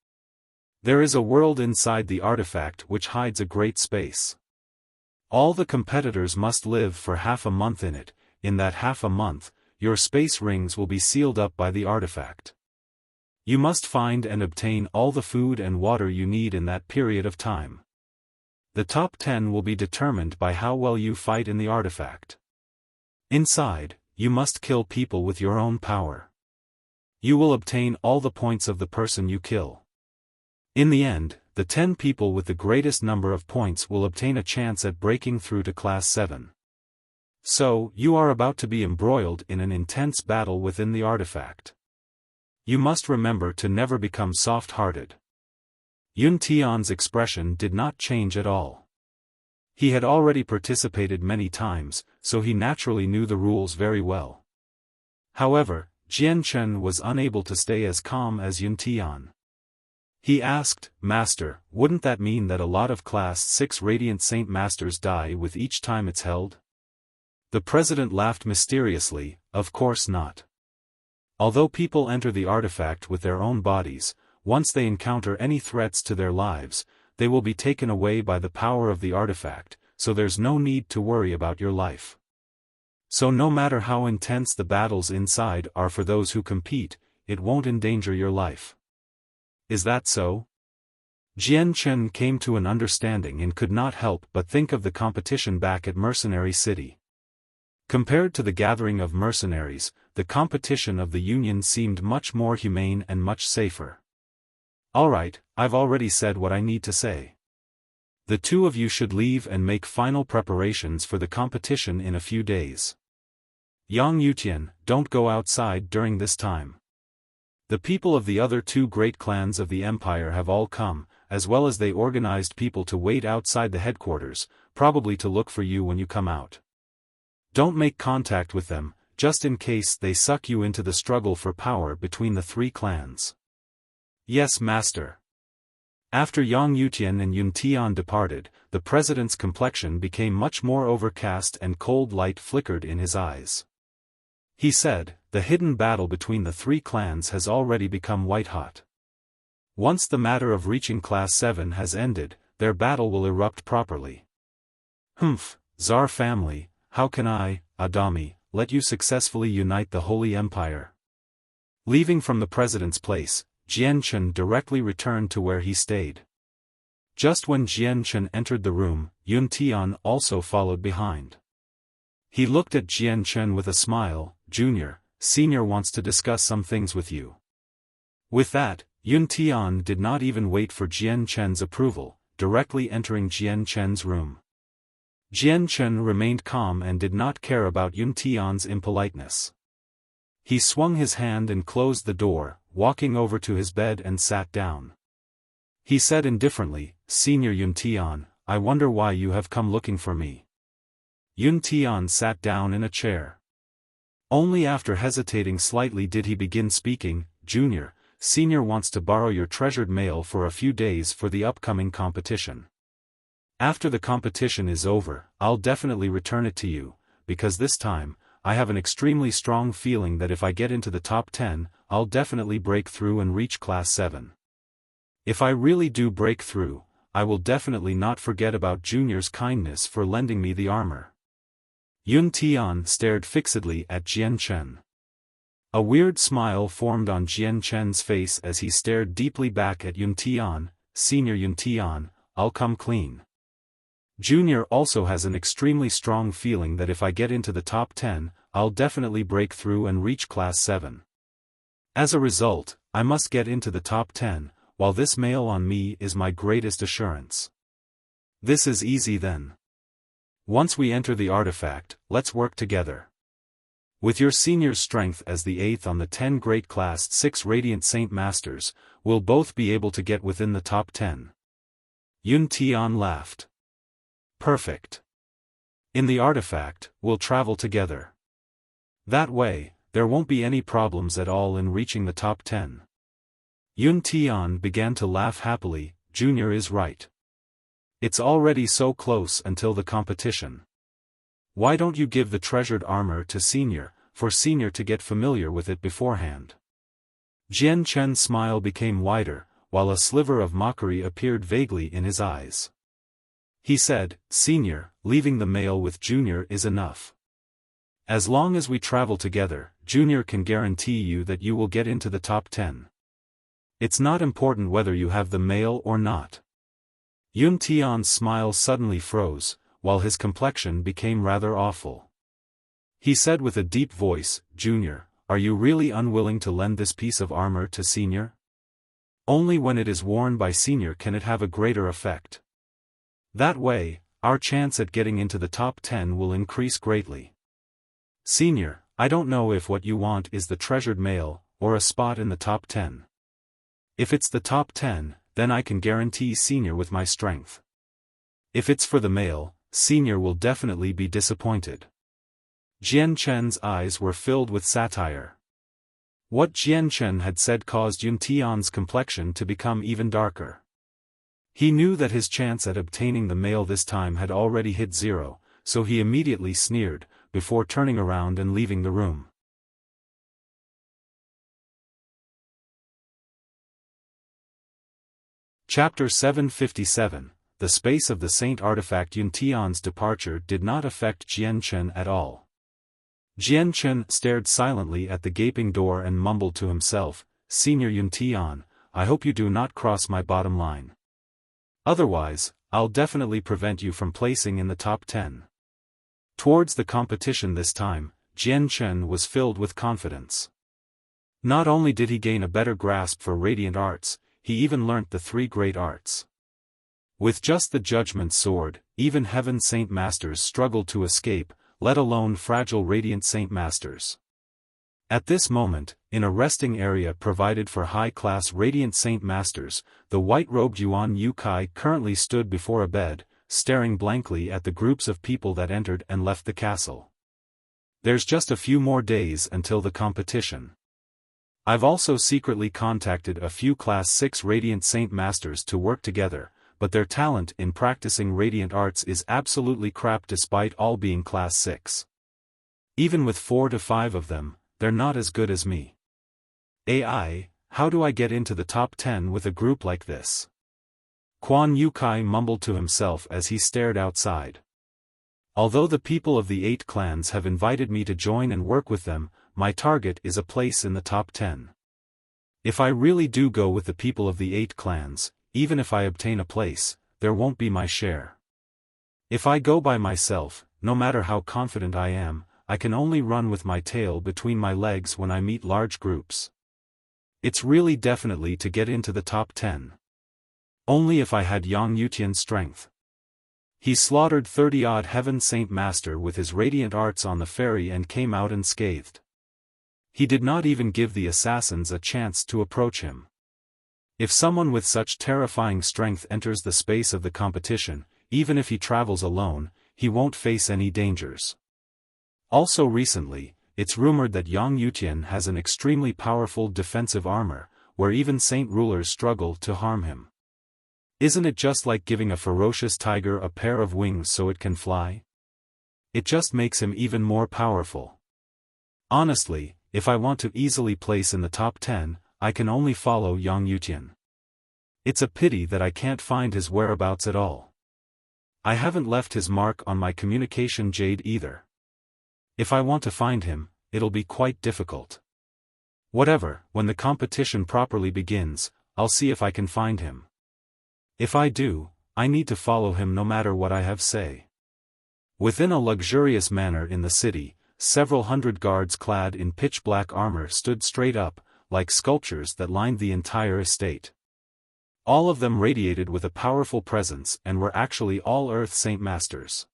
There is a world inside the artifact which hides a great space. All the competitors must live for half a month in it. In that half a month, your space rings will be sealed up by the artifact. You must find and obtain all the food and water you need in that period of time. The top 10 will be determined by how well you fight in the artifact. Inside, you must kill people with your own power. You will obtain all the points of the person you kill. In the end, the 10 people with the greatest number of points will obtain a chance at breaking through to Class 7. So, you are about to be embroiled in an intense battle within the artifact. You must remember to never become soft-hearted. Yun Tian's expression did not change at all. He had already participated many times, so he naturally knew the rules very well. However, Jian Chen was unable to stay as calm as Yun Tian. He asked, Master, wouldn't that mean that a lot of Class 6 Radiant Saint Masters die with each time it's held? The president laughed mysteriously, of course not. Although people enter the artifact with their own bodies, once they encounter any threats to their lives, they will be taken away by the power of the artifact, so there's no need to worry about your life. So no matter how intense the battles inside are for those who compete, it won't endanger your life. Is that so? Jian Chen came to an understanding and could not help but think of the competition back at Mercenary City. Compared to the gathering of mercenaries, the competition of the Union seemed much more humane and much safer. Alright, I've already said what I need to say. The two of you should leave and make final preparations for the competition in a few days. Yang Yutian, don't go outside during this time. The people of the other two great clans of the empire have all come, as well as they organized people to wait outside the headquarters, probably to look for you when you come out. Don't make contact with them, just in case they suck you into the struggle for power between the three clans. Yes, Master. After Yang Yutian and Yun Tian departed, the president's complexion became much more overcast and cold light flickered in his eyes. He said, the hidden battle between the three clans has already become white-hot. Once the matter of reaching Class 7 has ended, their battle will erupt properly. Humph, Tsar family, how can I, Adami, let you successfully unite the Holy Empire? Leaving from the president's place, Jian Chen directly returned to where he stayed. Just when Jian Chen entered the room, Yun Tian also followed behind. He looked at Jian Chen with a smile. Junior, Senior wants to discuss some things with you. With that, Yun Tian did not even wait for Jian Chen's approval, directly entering Jian Chen's room. Jian Chen remained calm and did not care about Yun Tian's impoliteness. He swung his hand and closed the door, walking over to his bed and sat down. He said indifferently, Senior Yun Tian, I wonder why you have come looking for me. Yun Tian sat down in a chair. Only after hesitating slightly did he begin speaking, Junior, Senior wants to borrow your treasured mail for a few days for the upcoming competition. After the competition is over, I'll definitely return it to you, because this time, I have an extremely strong feeling that if I get into the top 10, I'll definitely break through and reach class 7. If I really do break through, I will definitely not forget about Junior's kindness for lending me the armor. Yun Tian stared fixedly at Jian Chen. A weird smile formed on Jian Chen's face as he stared deeply back at Yun Tian. Senior Yun Tian, I'll come clean. Junior also has an extremely strong feeling that if I get into the top 10, I'll definitely break through and reach class 7. As a result, I must get into the top 10, while this mail on me is my greatest assurance. This is easy then. Once we enter the artifact, let's work together. With your senior's strength as the 8th on the 10 Great Class 6 Radiant Saint Masters, we'll both be able to get within the top 10. Yun Tian laughed. Perfect. In the artifact, we'll travel together. That way, there won't be any problems at all in reaching the top 10. Yun Tian began to laugh happily. Junior is right. It's already so close until the competition. Why don't you give the treasured armor to Senior, for Senior to get familiar with it beforehand? Jian Chen's smile became wider, while a sliver of mockery appeared vaguely in his eyes. He said, Senior, leaving the mail with Junior is enough. As long as we travel together, Junior can guarantee you that you will get into the top 10. It's not important whether you have the mail or not. Yun Tian's smile suddenly froze, while his complexion became rather awful. He said with a deep voice, Junior, are you really unwilling to lend this piece of armor to Senior? Only when it is worn by Senior can it have a greater effect. That way, our chance at getting into the top 10 will increase greatly. Senior, I don't know if what you want is the treasured mail, or a spot in the top 10. If it's the top 10, then I can guarantee Senior with my strength. If it's for the mail, Senior will definitely be disappointed. Jian Chen's eyes were filled with satire. What Jian Chen had said caused Yun Tian's complexion to become even darker. He knew that his chance at obtaining the mail this time had already hit 0, so he immediately sneered, before turning around and leaving the room. Chapter 757. The space of the Saint Artifact. Yun Tian's departure did not affect Jian Chen at all. Jian Chen stared silently at the gaping door and mumbled to himself, Senior Yun Tian, I hope you do not cross my bottom line. Otherwise, I'll definitely prevent you from placing in the top 10. Towards the competition this time, Jian Chen was filled with confidence. Not only did he gain a better grasp for radiant arts, he even learnt the 3 great arts. With just the Judgment Sword, even Heaven Saint Masters struggled to escape, let alone fragile Radiant Saint Masters. At this moment, in a resting area provided for high-class Radiant Saint Masters, the white-robed Yuan Yukai currently stood before a bed, staring blankly at the groups of people that entered and left the castle. There's just a few more days until the competition. I've also secretly contacted a few Class 6 Radiant Saint Masters to work together, but their talent in practicing radiant arts is absolutely crap despite all being Class 6. Even with 4 to 5 of them, they're not as good as me. AI, how do I get into the top 10 with a group like this? Quan Yukai mumbled to himself as he stared outside. Although the people of the 8 clans have invited me to join and work with them, my target is a place in the top 10. If I really do go with the people of the 8 clans, even if I obtain a place, there won't be my share. If I go by myself, no matter how confident I am, I can only run with my tail between my legs when I meet large groups. It's really definitely to get into the top 10. Only if I had Yang Yutian's strength. He slaughtered 30-odd Heaven Saint Master with his radiant arts on the ferry and came out unscathed. He did not even give the assassins a chance to approach him. If someone with such terrifying strength enters the space of the competition, even if he travels alone, he won't face any dangers. Also recently, it's rumored that Yang Yutian has an extremely powerful defensive armor, where even saint rulers struggle to harm him. Isn't it just like giving a ferocious tiger a pair of wings so it can fly? It just makes him even more powerful. Honestly, if I want to easily place in the top 10, I can only follow Yang Yutian. It's a pity that I can't find his whereabouts at all. I haven't left his mark on my communication jade either. If I want to find him, it'll be quite difficult. Whatever, when the competition properly begins, I'll see if I can find him. If I do, I need to follow him no matter what I have say. Within a luxurious manor in the city, several hundred guards clad in pitch-black armor stood straight up, like sculptures that lined the entire estate. All of them radiated with a powerful presence and were actually all Earth Saint Masters.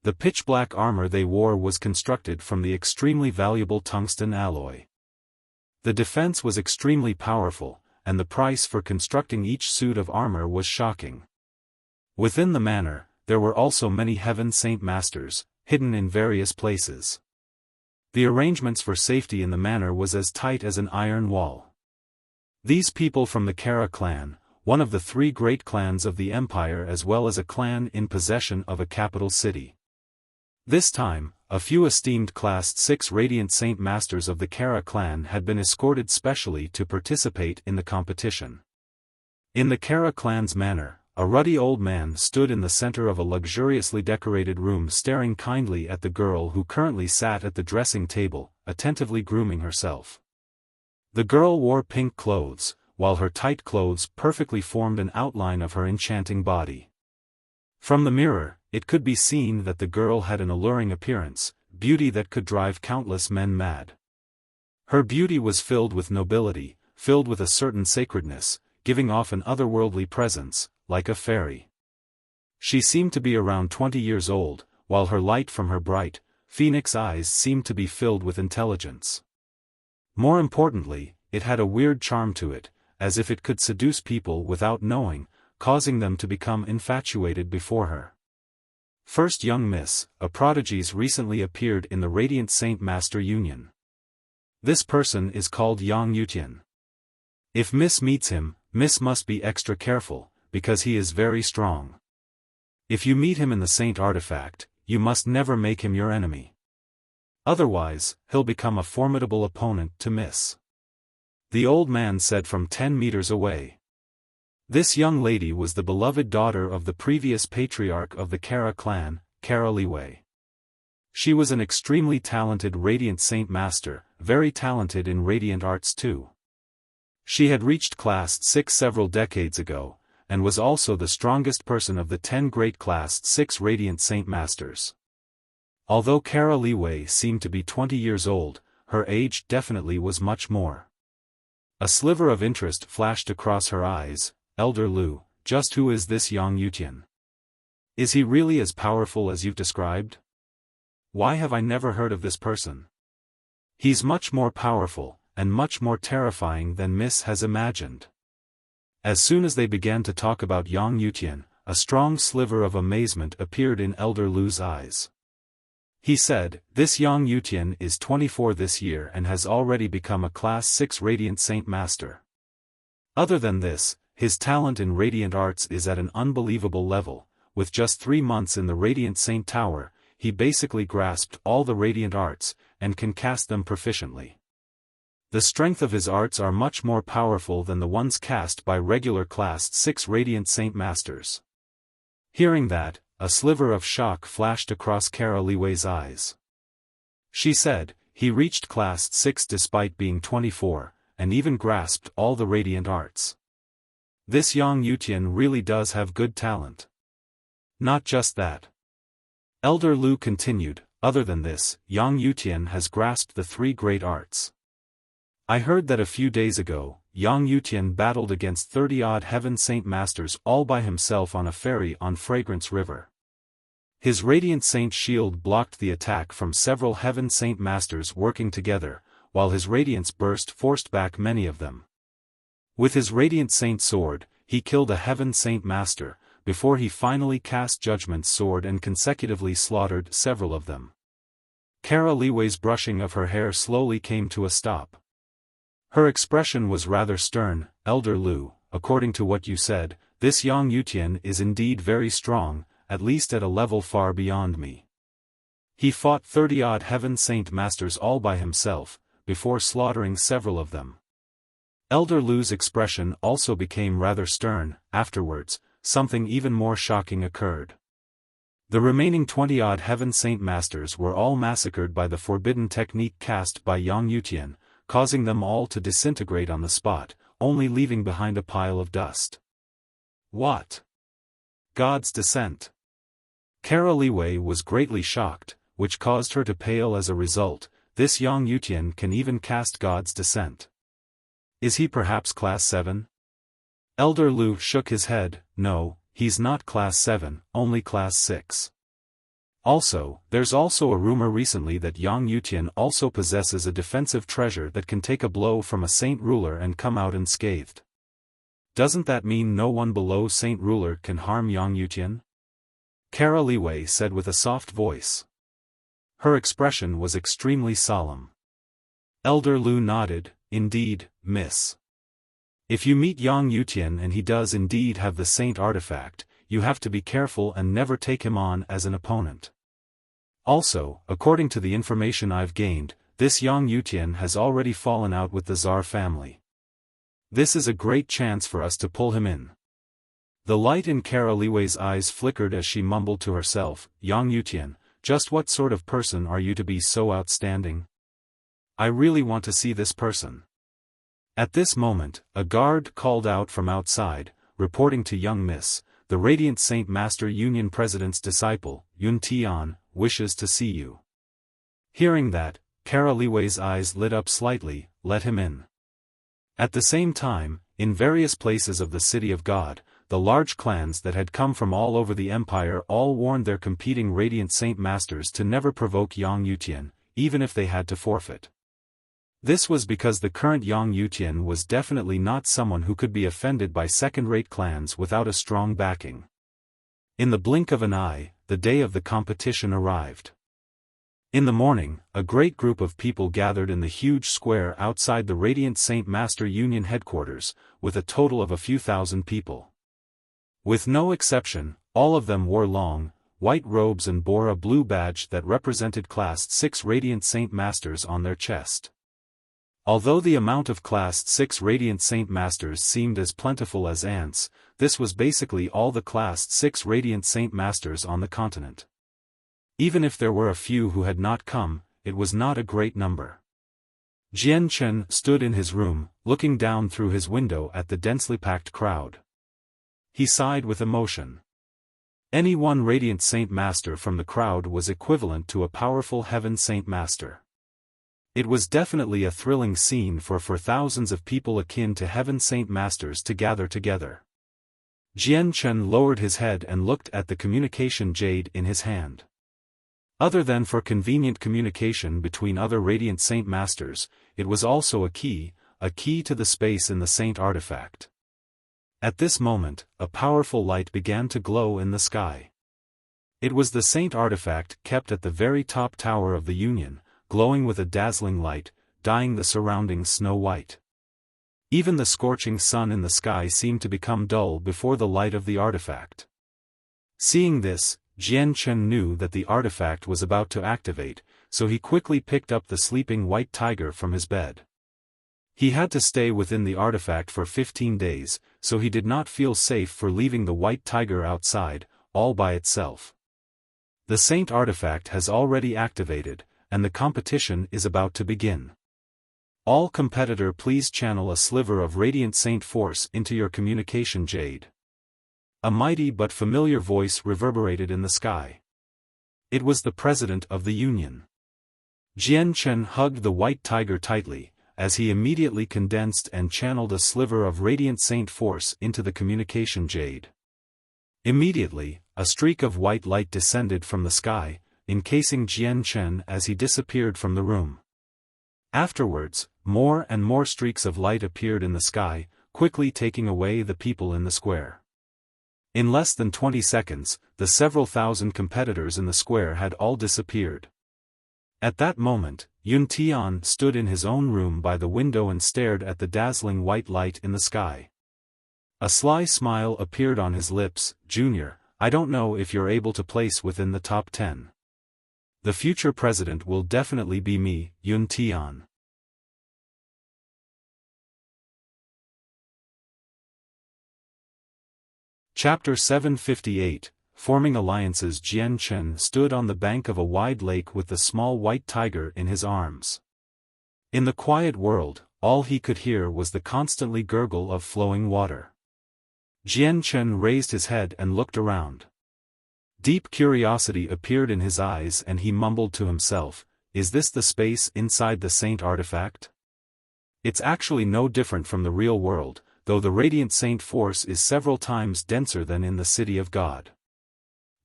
The pitch-black armor they wore was constructed from the extremely valuable tungsten alloy. The defense was extremely powerful, and the price for constructing each suit of armor was shocking. Within the manor, there were also many Heaven Saint Masters, hidden in various places. The arrangements for safety in the manor was as tight as an iron wall. These people from the Kara clan, one of the 3 great clans of the empire as well as a clan in possession of a capital city. This time, a few esteemed Class 6 Radiant Saint Masters of the Kara clan had been escorted specially to participate in the competition. In the Kara clan's manor, a ruddy old man stood in the center of a luxuriously decorated room staring kindly at the girl who currently sat at the dressing table, attentively grooming herself. The girl wore pink clothes, while her tight clothes perfectly formed an outline of her enchanting body. From the mirror, it could be seen that the girl had an alluring appearance, beauty that could drive countless men mad. Her beauty was filled with nobility, filled with a certain sacredness, giving off an otherworldly presence, like a fairy. She seemed to be around 20 years old, while her light from her bright, phoenix eyes seemed to be filled with intelligence. More importantly, it had a weird charm to it, as if it could seduce people without knowing, causing them to become infatuated before her. First young Miss, a prodigy's recently appeared in the Radiant Saint Master Union. This person is called Yang Yutian. If Miss meets him, Miss must be extra careful, because he is very strong. If you meet him in the Saint Artifact, you must never make him your enemy. Otherwise, he'll become a formidable opponent to Miss. The old man said from 10 meters away. This young lady was the beloved daughter of the previous patriarch of the Kara clan, Kara Liwei. She was an extremely talented Radiant Saint Master, very talented in radiant arts too. She had reached Class 6 several decades ago, and was also the strongest person of the 10 great Class 6 Radiant Saint Masters. Although Kara Liwei seemed to be 20 years old, her age definitely was much more. A sliver of interest flashed across her eyes. Elder Lu, just who is this Yang Yutian? Is he really as powerful as you've described? Why have I never heard of this person? He's much more powerful, and much more terrifying than Miss has imagined. As soon as they began to talk about Yang Yutian, a strong sliver of amazement appeared in Elder Lu's eyes. He said, "This Yang Yutian is 24 this year and has already become a Class 6 Radiant Saint Master. Other than this, his talent in radiant arts is at an unbelievable level. With just 3 months in the Radiant Saint Tower, he basically grasped all the radiant arts, and can cast them proficiently. The strength of his arts are much more powerful than the ones cast by regular Class 6 Radiant Saint Masters." Hearing that, a sliver of shock flashed across Kara Liwei's eyes. She said, "He reached Class 6 despite being 24, and even grasped all the radiant arts. This Yang Yutian really does have good talent." Not just that. Elder Lu continued, "Other than this, Yang Yutian has grasped the 3 great arts. I heard that a few days ago, Yang Yutian battled against 30-odd Heaven Saint Masters all by himself on a ferry on Fragrance River. His Radiant Saint shield blocked the attack from several Heaven Saint Masters working together, while his Radiance burst forced back many of them. With his Radiant Saint sword, he killed a Heaven Saint Master, before he finally cast Judgment's sword and consecutively slaughtered several of them." Kara Liwei's brushing of her hair slowly came to a stop. Her expression was rather stern. Elder Lu, according to what you said, this Yang Yutian is indeed very strong, at least at a level far beyond me. He fought 30-odd Heaven Saint Masters all by himself, before slaughtering several of them. Elder Lu's expression also became rather stern. Afterwards, something even more shocking occurred. The remaining 20-odd Heaven Saint Masters were all massacred by the forbidden technique cast by Yang Yutian, causing them all to disintegrate on the spot, only leaving behind a pile of dust. What? God's descent. Kara Liwei was greatly shocked, which caused her to pale as a result. This Yang Yutian can even cast God's descent. Is he perhaps class 7? Elder Lu shook his head. No, he's not class 7, only class 6. Also, there's also a rumor recently that Yang Yutian also possesses a defensive treasure that can take a blow from a saint ruler and come out unscathed. Doesn't that mean no one below saint ruler can harm Yang Yutian? Kara Liwei said with a soft voice. Her expression was extremely solemn. Elder Lu nodded. Indeed, miss. If you meet Yang Yutian and he does indeed have the saint artifact, you have to be careful and never take him on as an opponent. Also, according to the information I've gained, this Yang Yutian has already fallen out with the Tsar family. This is a great chance for us to pull him in. The light in Kara Liwei's eyes flickered as she mumbled to herself, Yang Yutian, just what sort of person are you to be so outstanding? I really want to see this person. At this moment, a guard called out from outside, reporting to young Miss, the Radiant Saint Master Union President's disciple, Yun Tian, wishes to see you. Hearing that, Kara Liwei's eyes lit up slightly. Let him in. At the same time, in various places of the City of God, the large clans that had come from all over the empire all warned their competing Radiant Saint Masters to never provoke Yang Yutian, even if they had to forfeit. This was because the current Yang Yutian was definitely not someone who could be offended by second-rate clans without a strong backing. In the blink of an eye, the day of the competition arrived. In the morning, a great group of people gathered in the huge square outside the Radiant Saint Master Union headquarters, with a total of a few thousand people. With no exception, all of them wore long, white robes and bore a blue badge that represented Class 6 Radiant Saint Masters on their chest. Although the amount of Class 6 Radiant Saint Masters seemed as plentiful as ants, this was basically all the Class 6 Radiant Saint Masters on the continent. Even if there were a few who had not come, it was not a great number. Jian Chen stood in his room, looking down through his window at the densely packed crowd. He sighed with emotion. Any one Radiant Saint Master from the crowd was equivalent to a powerful Heaven Saint Master. It was definitely a thrilling scene for thousands of people akin to Heaven Saint Masters to gather together. Jian Chen lowered his head and looked at the communication jade in his hand. Other than for convenient communication between other Radiant Saint Masters, it was also a key to the space in the Saint artifact. At this moment, a powerful light began to glow in the sky. It was the Saint artifact kept at the very top tower of the Union, glowing with a dazzling light, dyeing the surroundings snow white. Even the scorching sun in the sky seemed to become dull before the light of the artifact. Seeing this, Jian Chen knew that the artifact was about to activate, so he quickly picked up the sleeping white tiger from his bed. He had to stay within the artifact for 15 days, so he did not feel safe for leaving the white tiger outside, all by itself. The Saint artifact has already activated, and the competition is about to begin. All competitor, please channel a sliver of Radiant Saint Force into your communication jade. A mighty but familiar voice reverberated in the sky. It was the president of the Union. Jian Chen hugged the white tiger tightly, as he immediately condensed and channeled a sliver of Radiant Saint Force into the communication jade. Immediately, a streak of white light descended from the sky, encasing Jian Chen as he disappeared from the room. Afterwards, more and more streaks of light appeared in the sky, quickly taking away the people in the square. In less than 20 seconds, the several thousand competitors in the square had all disappeared. At that moment, Yun Tian stood in his own room by the window and stared at the dazzling white light in the sky. A sly smile appeared on his lips. "Junior, I don't know if you're able to place within the top 10. The future president will definitely be me, Yun Tian." Chapter 758, Forming Alliances. Jian Chen stood on the bank of a wide lake with the small white tiger in his arms. In the quiet world, all he could hear was the constantly gurgle of flowing water. Jian Chen raised his head and looked around. Deep curiosity appeared in his eyes and he mumbled to himself, "Is this the space inside the Saint artifact? It's actually no different from the real world, though the Radiant Saint force is several times denser than in the City of God."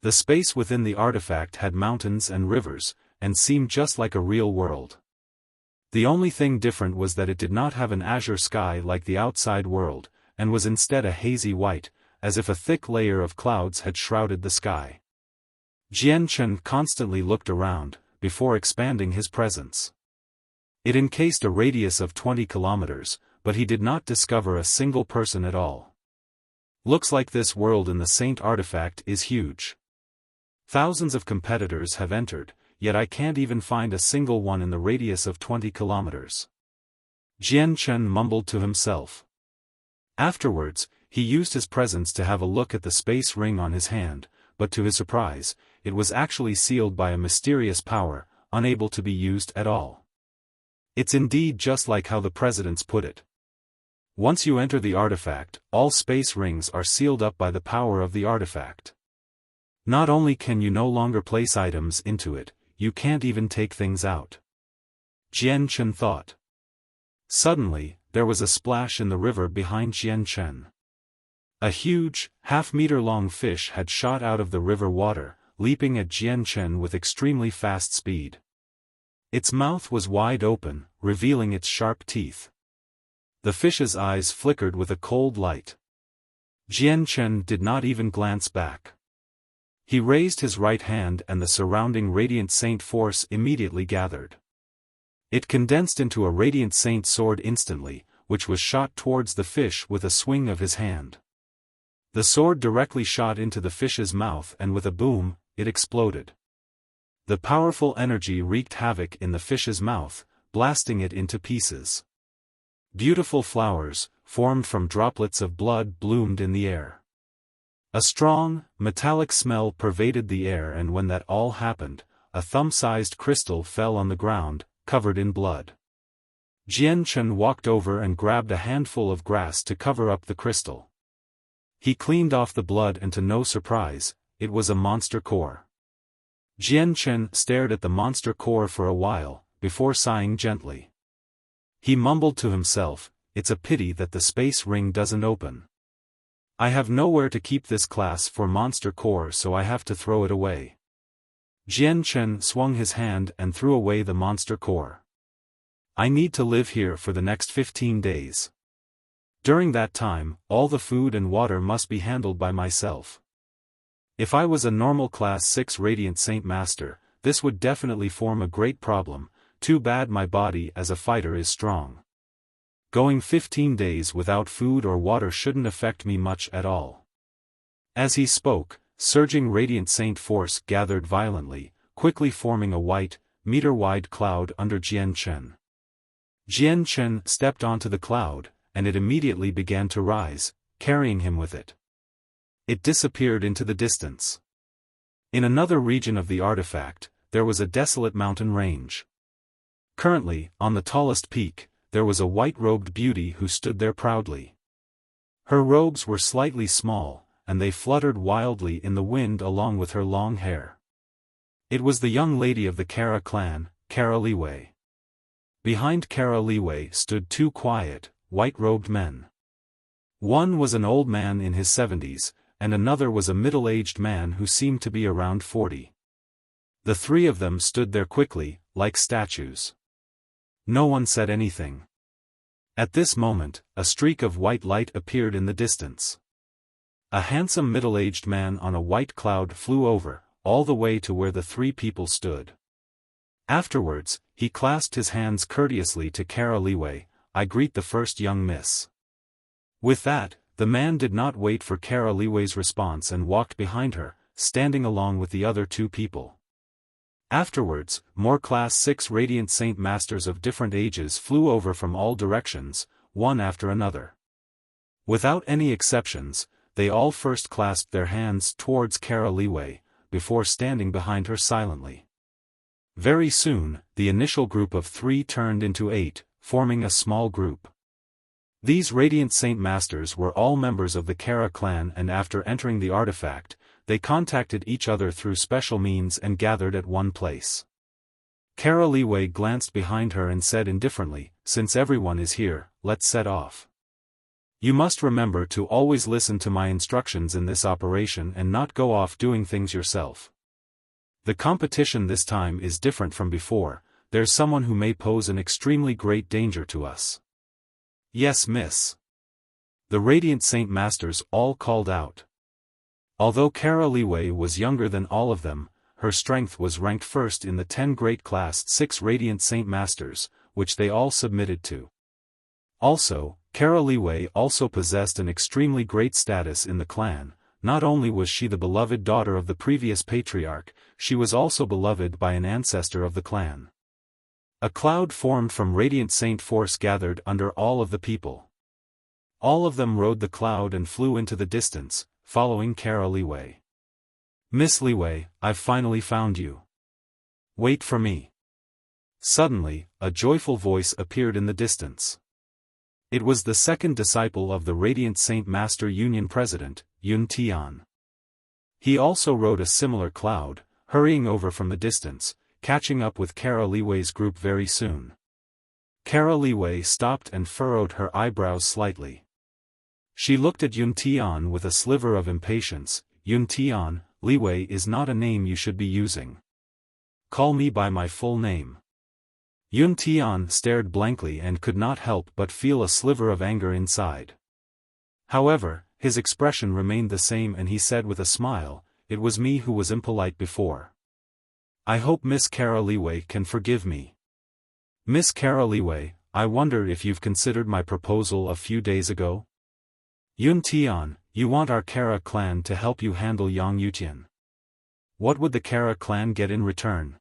The space within the artifact had mountains and rivers, and seemed just like a real world. The only thing different was that it did not have an azure sky like the outside world, and was instead a hazy white, as if a thick layer of clouds had shrouded the sky. Jian Chen constantly looked around, before expanding his presence. It encased a radius of 20 kilometers, but he did not discover a single person at all. Looks like this world in the Saint artifact is huge. Thousands of competitors have entered, yet I can't even find a single one in the radius of 20 kilometers. Jian Chen mumbled to himself. Afterwards, he used his presence to have a look at the space ring on his hand, but to his surprise, it was actually sealed by a mysterious power, unable to be used at all. It's indeed just like how the presidents put it. Once you enter the artifact, all space rings are sealed up by the power of the artifact. Not only can you no longer place items into it, you can't even take things out. Jian Chen thought. Suddenly, there was a splash in the river behind Jian Chen. A huge, half-meter-long fish had shot out of the river water, leaping at Jian Chen with extremely fast speed. Its mouth was wide open, revealing its sharp teeth. The fish's eyes flickered with a cold light. Jian Chen did not even glance back. He raised his right hand and the surrounding Radiant Saint force immediately gathered. It condensed into a Radiant Saint sword instantly, which was shot towards the fish with a swing of his hand. The sword directly shot into the fish's mouth and with a boom, it exploded. The powerful energy wreaked havoc in the fish's mouth, blasting it into pieces. Beautiful flowers, formed from droplets of blood, bloomed in the air. A strong, metallic smell pervaded the air, and when that all happened, a thumb-sized crystal fell on the ground, covered in blood. Jian Chen walked over and grabbed a handful of grass to cover up the crystal. He cleaned off the blood and to no surprise, it was a monster core. Jian Chen stared at the monster core for a while, before sighing gently. He mumbled to himself, "It's a pity that the space ring doesn't open. I have nowhere to keep this class for monster core, so I have to throw it away." Jian Chen swung his hand and threw away the monster core. "I need to live here for the next 15 days. During that time, all the food and water must be handled by myself. If I was a normal Class 6 Radiant Saint Master, this would definitely form a great problem. Too bad my body as a fighter is strong. Going 15 days without food or water shouldn't affect me much at all." As he spoke, surging Radiant Saint force gathered violently, quickly forming a white, meter-wide cloud under Jian Chen. Jian Chen stepped onto the cloud, and it immediately began to rise, carrying him with it. It disappeared into the distance. In another region of the artifact, there was a desolate mountain range. Currently, on the tallest peak, there was a white-robed beauty who stood there proudly. Her robes were slightly small, and they fluttered wildly in the wind along with her long hair. It was the young lady of the Kara clan, Kara Liwei. Behind Kara Liwei stood two quiet, white-robed men. One was an old man in his 70s, and another was a middle-aged man who seemed to be around 40. The three of them stood there quickly, like statues. No one said anything. At this moment, a streak of white light appeared in the distance. A handsome middle-aged man on a white cloud flew over, all the way to where the three people stood. Afterwards, he clasped his hands courteously to Kara Liwei. "I greet the first young miss." With that, the man did not wait for Kara Liwei's response and walked behind her, standing along with the other two people. Afterwards, more Class 6 Radiant Saint Masters of different ages flew over from all directions, one after another. Without any exceptions, they all first clasped their hands towards Kara Liwei, before standing behind her silently. Very soon, the initial group of 3 turned into 8, forming a small group. These Radiant Saint Masters were all members of the Kara clan, and after entering the artifact, they contacted each other through special means and gathered at one place. Kara Liwei glanced behind her and said indifferently, "Since everyone is here, let's set off. You must remember to always listen to my instructions in this operation and not go off doing things yourself. The competition this time is different from before. There's someone who may pose an extremely great danger to us." "Yes, miss." The Radiant Saint Masters all called out. Although Kara Liwei was younger than all of them, her strength was ranked first in the 10 Great Class 6 Radiant Saint Masters, which they all submitted to. Also, Kara Liwei also possessed an extremely great status in the clan. Not only was she the beloved daughter of the previous patriarch, she was also beloved by an ancestor of the clan. A cloud formed from Radiant Saint force gathered under all of the people. All of them rode the cloud and flew into the distance, following Kara Liwei. "Miss Liwei, I've finally found you. Wait for me." Suddenly, a joyful voice appeared in the distance. It was the second disciple of the Radiant Saint Master Union President, Yun Tian. He also rode a similar cloud, hurrying over from the distance, catching up with Kara Liwei's group very soon. Kara Liwei stopped and furrowed her eyebrows slightly. She looked at Yun Tian with a sliver of impatience. "Yun Tian, Liwei is not a name you should be using. Call me by my full name." Yun Tian stared blankly and could not help but feel a sliver of anger inside. However, his expression remained the same and he said with a smile, "It was me who was impolite before. I hope Miss Kara Liwei can forgive me." "Miss Kara Liwei, I wonder if you've considered my proposal a few days ago? Yun Tian, you want our Kara clan to help you handle Yang Yutian. What would the Kara clan get in return?"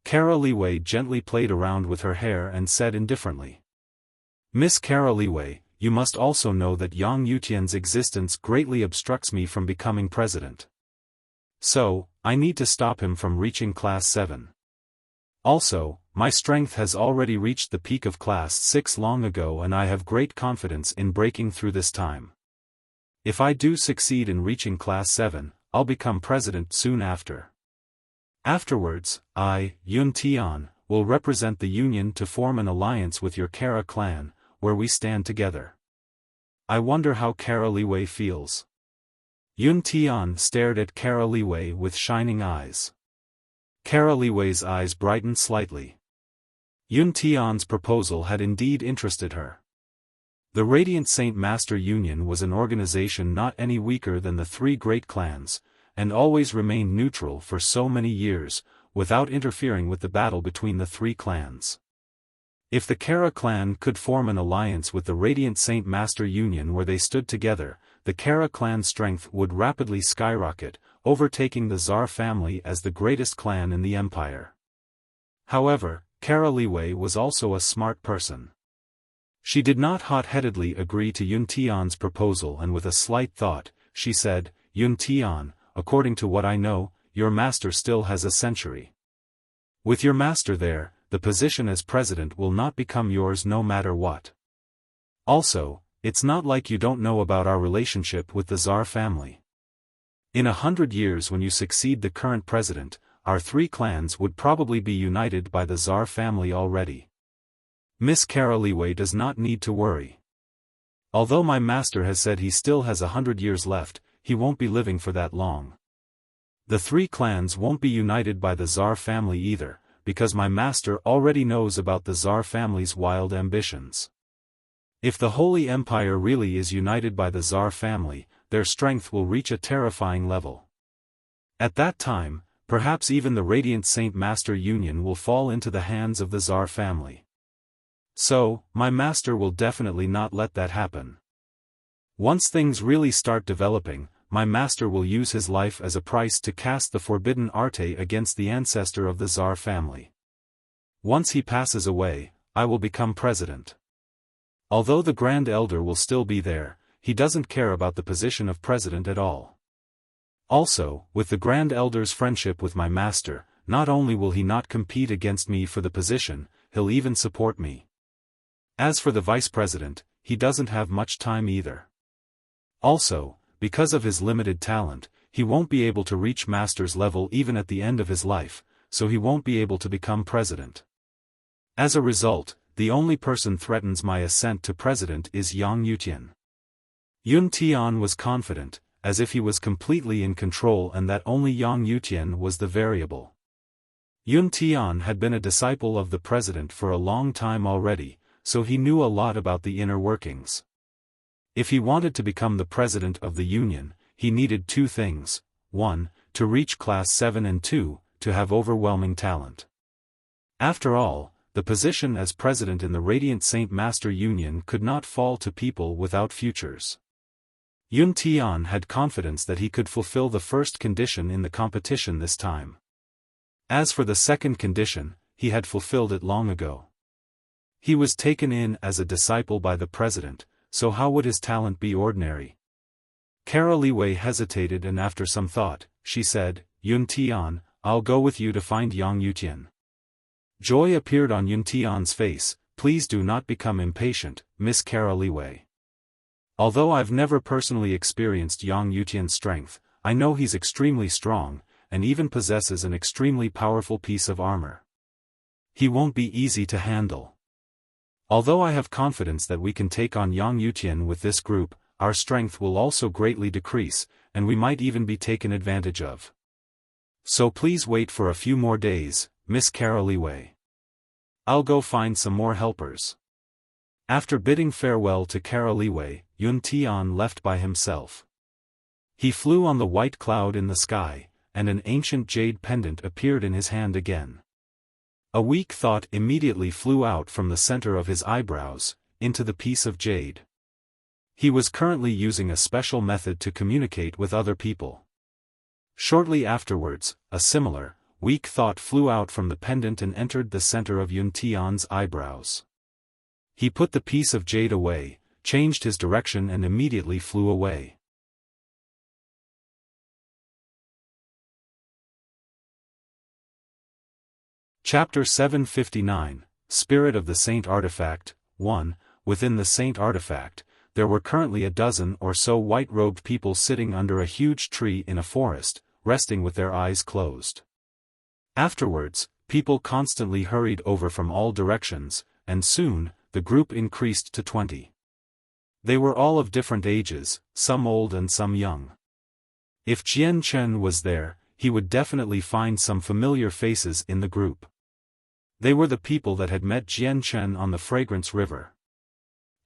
Kara Liwei gently played around with her hair and said indifferently. "Miss Kara Liwei, you must also know that Yang Yutian's existence greatly obstructs me from becoming president. So, I need to stop him from reaching Class 7. Also, my strength has already reached the peak of Class 6 long ago and I have great confidence in breaking through this time. If I do succeed in reaching Class 7, I'll become president soon after. Afterwards, I, Yun Tian, will represent the Union to form an alliance with your Kara clan, where we stand together. I wonder how Kara Liwei feels." Yun Tian stared at Kara Liwei with shining eyes. Kara Liwei's eyes brightened slightly. Yun Tian's proposal had indeed interested her. The Radiant Saint Master Union was an organization not any weaker than the 3 great clans, and always remained neutral for so many years, without interfering with the battle between the 3 clans. If the Kara clan could form an alliance with the Radiant Saint Master Union where they stood together, the Kara clan's strength would rapidly skyrocket, overtaking the Tsar family as the greatest clan in the empire. However, Kara Liwei was also a smart person. She did not hot-headedly agree to Yun Tian's proposal and with a slight thought, she said, "Yun Tian, according to what I know, your master still has a century. With your master there, the position as president will not become yours no matter what. Also, it's not like you don't know about our relationship with the Tsar family. In 100 years when you succeed the current president, our 3 clans would probably be united by the Tsar family already. Miss Kara Liwei does not need to worry. Although my master has said he still has 100 years left, he won't be living for that long. The 3 clans won't be united by the Tsar family either, because my master already knows about the Tsar family's wild ambitions. If the Holy Empire really is united by the Tsar family, their strength will reach a terrifying level. At that time, perhaps even the Radiant Saint Master Union will fall into the hands of the Tsar family. So, my master will definitely not let that happen. Once things really start developing, my master will use his life as a price to cast the forbidden arte against the ancestor of the Tsar family. Once he passes away, I will become president. Although the Grand Elder will still be there, he doesn't care about the position of president at all. Also, with the Grand Elder's friendship with my master, not only will he not compete against me for the position, he'll even support me. As for the vice president, he doesn't have much time either. Also, because of his limited talent, he won't be able to reach master's level even at the end of his life, so he won't be able to become president. As a result, the only person threatens my ascent to president is Yang Yutian. Yun Tian was confident, as if he was completely in control and that only Yang Yutian was the variable. Yun Tian had been a disciple of the president for a long time already, so he knew a lot about the inner workings. If he wanted to become the president of the union, he needed two things: 1, to reach class 7 and 2, to have overwhelming talent. After all, the position as president in the Radiant Saint Master Union could not fall to people without futures. Yun Tian had confidence that he could fulfill the first condition in the competition this time. As for the second condition, he had fulfilled it long ago. He was taken in as a disciple by the president, so how would his talent be ordinary? Kara Liwei hesitated and after some thought, she said, "Yun Tian, I'll go with you to find Yang Yutian." Joy appeared on Yun Tian's face. "Please do not become impatient, Miss Kara Liwei. Although I've never personally experienced Yang Yutian's strength, I know he's extremely strong, and even possesses an extremely powerful piece of armor. He won't be easy to handle. Although I have confidence that we can take on Yang Yutian with this group, our strength will also greatly decrease, and we might even be taken advantage of. So please wait for a few more days, Miss Kara Liwei. I'll go find some more helpers." After bidding farewell to Kara Liwei, Yun Tian left by himself. He flew on the white cloud in the sky, and an ancient jade pendant appeared in his hand again. A weak thought immediately flew out from the center of his eyebrows, into the piece of jade. He was currently using a special method to communicate with other people. Shortly afterwards, a similar, weak thought flew out from the pendant and entered the center of Yun Tian's eyebrows. He put the piece of jade away, changed his direction and immediately flew away. Chapter 759, Spirit of the Saint Artifact. 1. Within the Saint Artifact, there were currently a dozen or so white-robed people sitting under a huge tree in a forest, resting with their eyes closed. Afterwards, people constantly hurried over from all directions, and soon, the group increased to 20. They were all of different ages, some old and some young. If Jian Chen was there, he would definitely find some familiar faces in the group. They were the people that had met Jian Chen on the Fragrance River.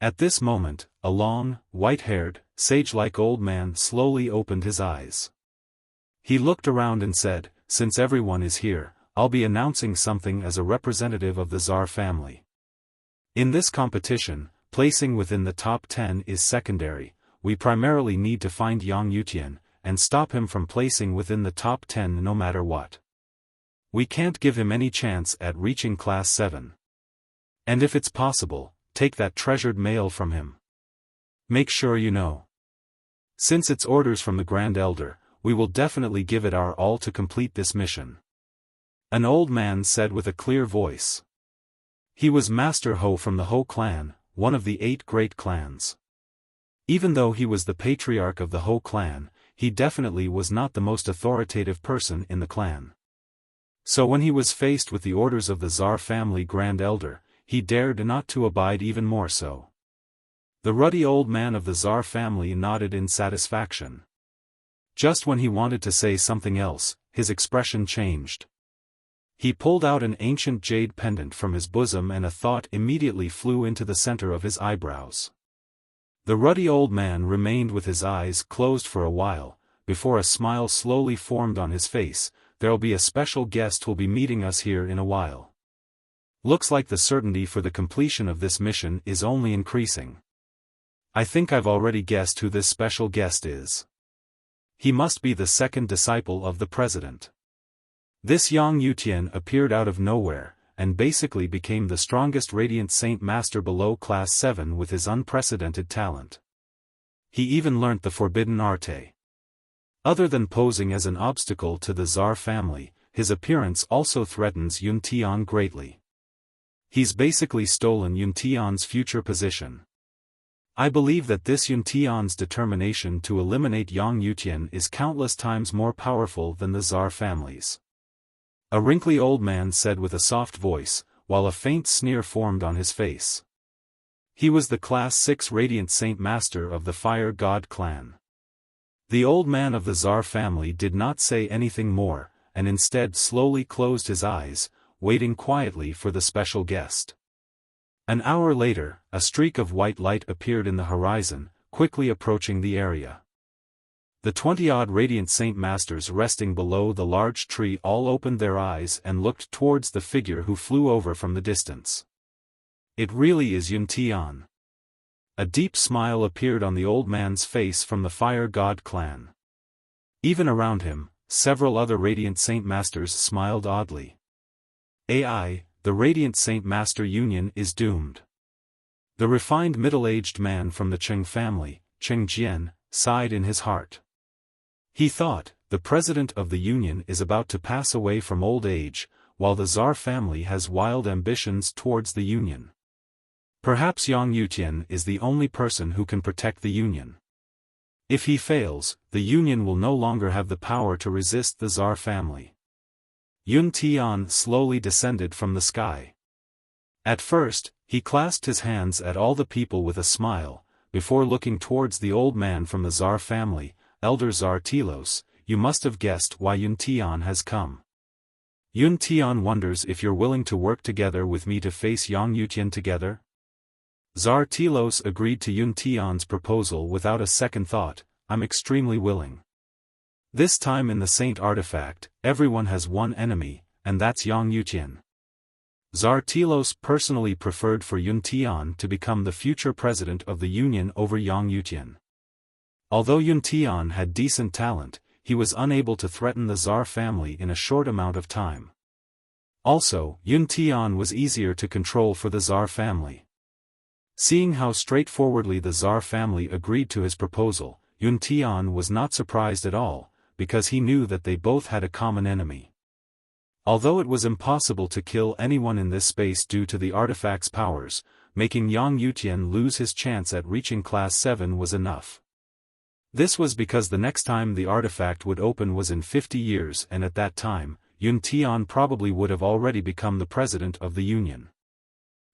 At this moment, a long, white-haired, sage-like old man slowly opened his eyes. He looked around and said, "Since everyone is here, I'll be announcing something as a representative of the Tsar family. In this competition, placing within the top 10 is secondary. We primarily need to find Yang Yutian, and stop him from placing within the top 10 no matter what. We can't give him any chance at reaching class 7. And if it's possible, take that treasured mail from him. Make sure you know. Since it's orders from the Grand Elder, we will definitely give it our all to complete this mission." An old man said with a clear voice. He was Master Ho from the Ho clan, one of the 8 great clans. Even though he was the patriarch of the Ho clan, he definitely was not the most authoritative person in the clan. So when he was faced with the orders of the Tsar family Grand Elder, he dared not to abide even more so. The ruddy old man of the Tsar family nodded in satisfaction. Just when he wanted to say something else, his expression changed. He pulled out an ancient jade pendant from his bosom and a thought immediately flew into the center of his eyebrows. The ruddy old man remained with his eyes closed for a while, before a smile slowly formed on his face. there'll be a special guest who'll be meeting us here in a while. Looks like the certainty for the completion of this mission is only increasing. I think I've already guessed who this special guest is. He must be the second disciple of the president. This Yang Yutian appeared out of nowhere, and basically became the strongest Radiant Saint Master below Class 7 with his unprecedented talent. He even learnt the forbidden arte. Other than posing as an obstacle to the Tsar family, his appearance also threatens Yun Tian greatly. He's basically stolen Yun Tian's future position. I believe that this Yun Tian's determination to eliminate Yang Yutian is countless times more powerful than the Tsar family's. A wrinkly old man said with a soft voice, while a faint sneer formed on his face. He was the Class 6 Radiant Saint Master of the Fire God clan. The old man of the Tsar family did not say anything more, and instead slowly closed his eyes, waiting quietly for the special guest. An hour later, a streak of white light appeared in the horizon, quickly approaching the area. The 20-odd Radiant Saint Masters resting below the large tree all opened their eyes and looked towards the figure who flew over from the distance. It really is Yun Tian. A deep smile appeared on the old man's face from the Fire God clan. Even around him, several other Radiant Saint Masters smiled oddly. AI, the Radiant Saint Master Union is doomed. The refined middle-aged man from the Cheng family, Cheng Jian, sighed in his heart. He thought, the president of the Union is about to pass away from old age, while the Tsar family has wild ambitions towards the Union. Perhaps Yang Yutian is the only person who can protect the Union. If he fails, the Union will no longer have the power to resist the Tsar family. Yun Tian slowly descended from the sky. At first, he clasped his hands at all the people with a smile, before looking towards the old man from the Tsar family, Elder Tsar Telos. You must have guessed why Yun Tian has come. Yun Tian wonders if you're willing to work together with me to face Yang Yutian together? Tsar Telos agreed to Yun Tian's proposal without a second thought. I'm extremely willing. This time in the Saint Artifact, everyone has one enemy, and that's Yang Yutian. Tsar Telos personally preferred for Yun Tian to become the future president of the Union over Yang Yutian. Although Yun Tian had decent talent, he was unable to threaten the Tsar family in a short amount of time. Also, Yun Tian was easier to control for the Tsar family. Seeing how straightforwardly the Tsar family agreed to his proposal, Yun Tian was not surprised at all, because he knew that they both had a common enemy. Although it was impossible to kill anyone in this space due to the artifact's powers, making Yang Yutian lose his chance at reaching Class 7 was enough. This was because the next time the artifact would open was in 50 years, and at that time, Yun Tian probably would have already become the president of the Union.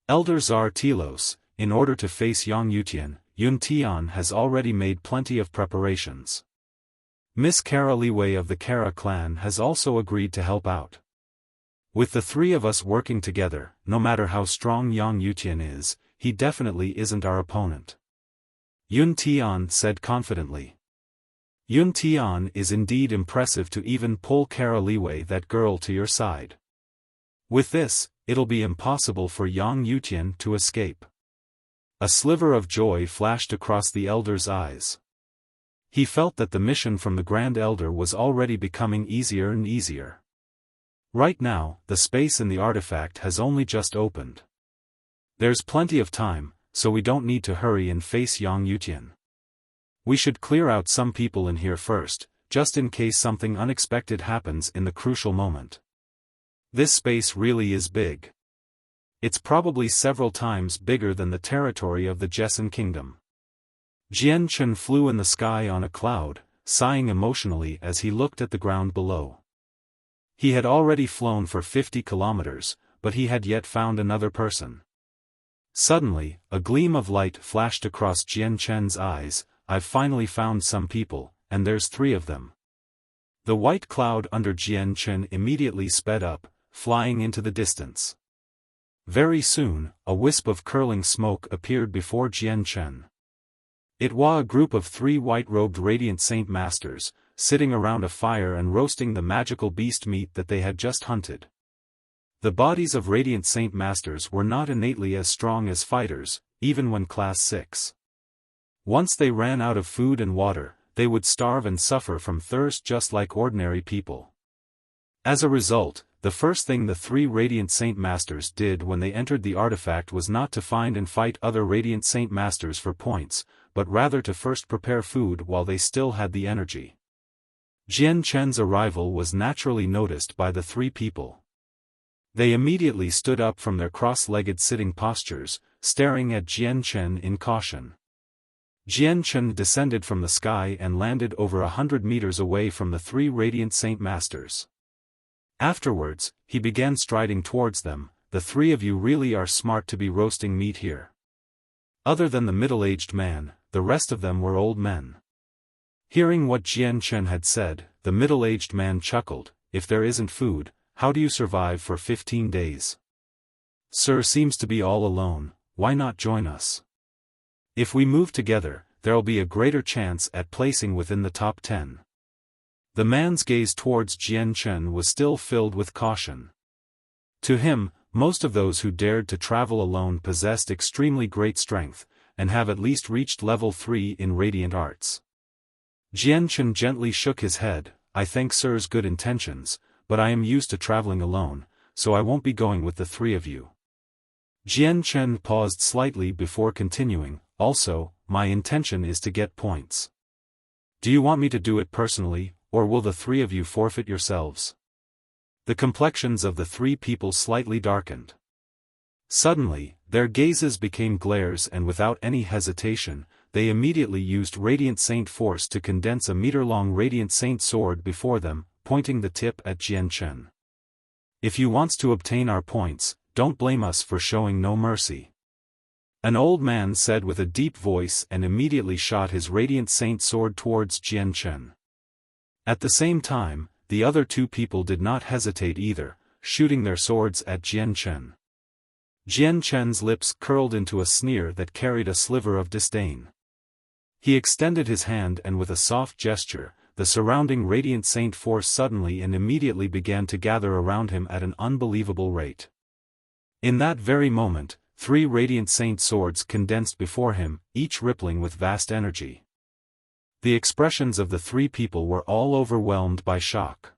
Elder Tsar Telos, in order to face Yang Yutian, Yun Tian has already made plenty of preparations. Miss Kara Liwei of the Kara clan has also agreed to help out. With the three of us working together, no matter how strong Yang Yutian is, he definitely isn't our opponent. Yun Tian said confidently. Yun Tian is indeed impressive to even pull Kara Liwei, that girl, to your side. With this, it'll be impossible for Yang Yutian to escape. A sliver of joy flashed across the elder's eyes. He felt that the mission from the Grand Elder was already becoming easier and easier. Right now, the space in the artifact has only just opened. There's plenty of time, so we don't need to hurry and face Yang Yutian. We should clear out some people in here first, just in case something unexpected happens in the crucial moment. This space really is big. It's probably several times bigger than the territory of the Jessen Kingdom. Jian Chen flew in the sky on a cloud, sighing emotionally as he looked at the ground below. He had already flown for 50 kilometers, but he had yet found another person. Suddenly, a gleam of light flashed across Jian Chen's eyes. I've finally found some people, and there's 3 of them. The white cloud under Jian Chen immediately sped up, flying into the distance. Very soon, a wisp of curling smoke appeared before Jian Chen. It was a group of 3 white-robed Radiant Saint Masters, sitting around a fire and roasting the magical beast meat that they had just hunted. The bodies of Radiant Saint Masters were not innately as strong as fighters, even when Class 6. Once they ran out of food and water, they would starve and suffer from thirst just like ordinary people. As a result, the first thing the 3 Radiant Saint Masters did when they entered the artifact was not to find and fight other Radiant Saint Masters for points, but rather to first prepare food while they still had the energy. Jian Chen's arrival was naturally noticed by the 3 people. They immediately stood up from their cross-legged sitting postures, staring at Jian Chen in caution. Jian Chen descended from the sky and landed over 100 meters away from the 3 Radiant Saint Masters. Afterwards, he began striding towards them. "The 3 of you really are smart to be roasting meat here." Other than the middle-aged man, the rest of them were old men. Hearing what Jian Chen had said, the middle-aged man chuckled. "If there isn't food, how do you survive for 15 days? Sir seems to be all alone, why not join us? If we move together, there'll be a greater chance at placing within the top 10. The man's gaze towards Jian Chen was still filled with caution. To him, most of those who dared to travel alone possessed extremely great strength, and have at least reached level 3 in Radiant Arts. Jian Chen gently shook his head. "I thank Sir's good intentions, but I am used to traveling alone, so I won't be going with the 3 of you." Jian Chen paused slightly before continuing. "Also, my intention is to get points. Do you want me to do it personally, or will the 3 of you forfeit yourselves?" The complexions of the 3 people slightly darkened. Suddenly, their gazes became glares and without any hesitation, they immediately used Radiant Saint Force to condense a meter-long Radiant Saint sword before them, pointing the tip at Jian Chen. "If you want to obtain our points, don't blame us for showing no mercy," an old man said with a deep voice and immediately shot his Radiant Saint sword towards Jian Chen. At the same time, the other 2 people did not hesitate either, shooting their swords at Jian Chen. Jian Chen's lips curled into a sneer that carried a sliver of disdain. He extended his hand and with a soft gesture, the surrounding Radiant Saint Force suddenly and immediately began to gather around him at an unbelievable rate. In that very moment, 3 Radiant Saint swords condensed before him, each rippling with vast energy. The expressions of the 3 people were all overwhelmed by shock.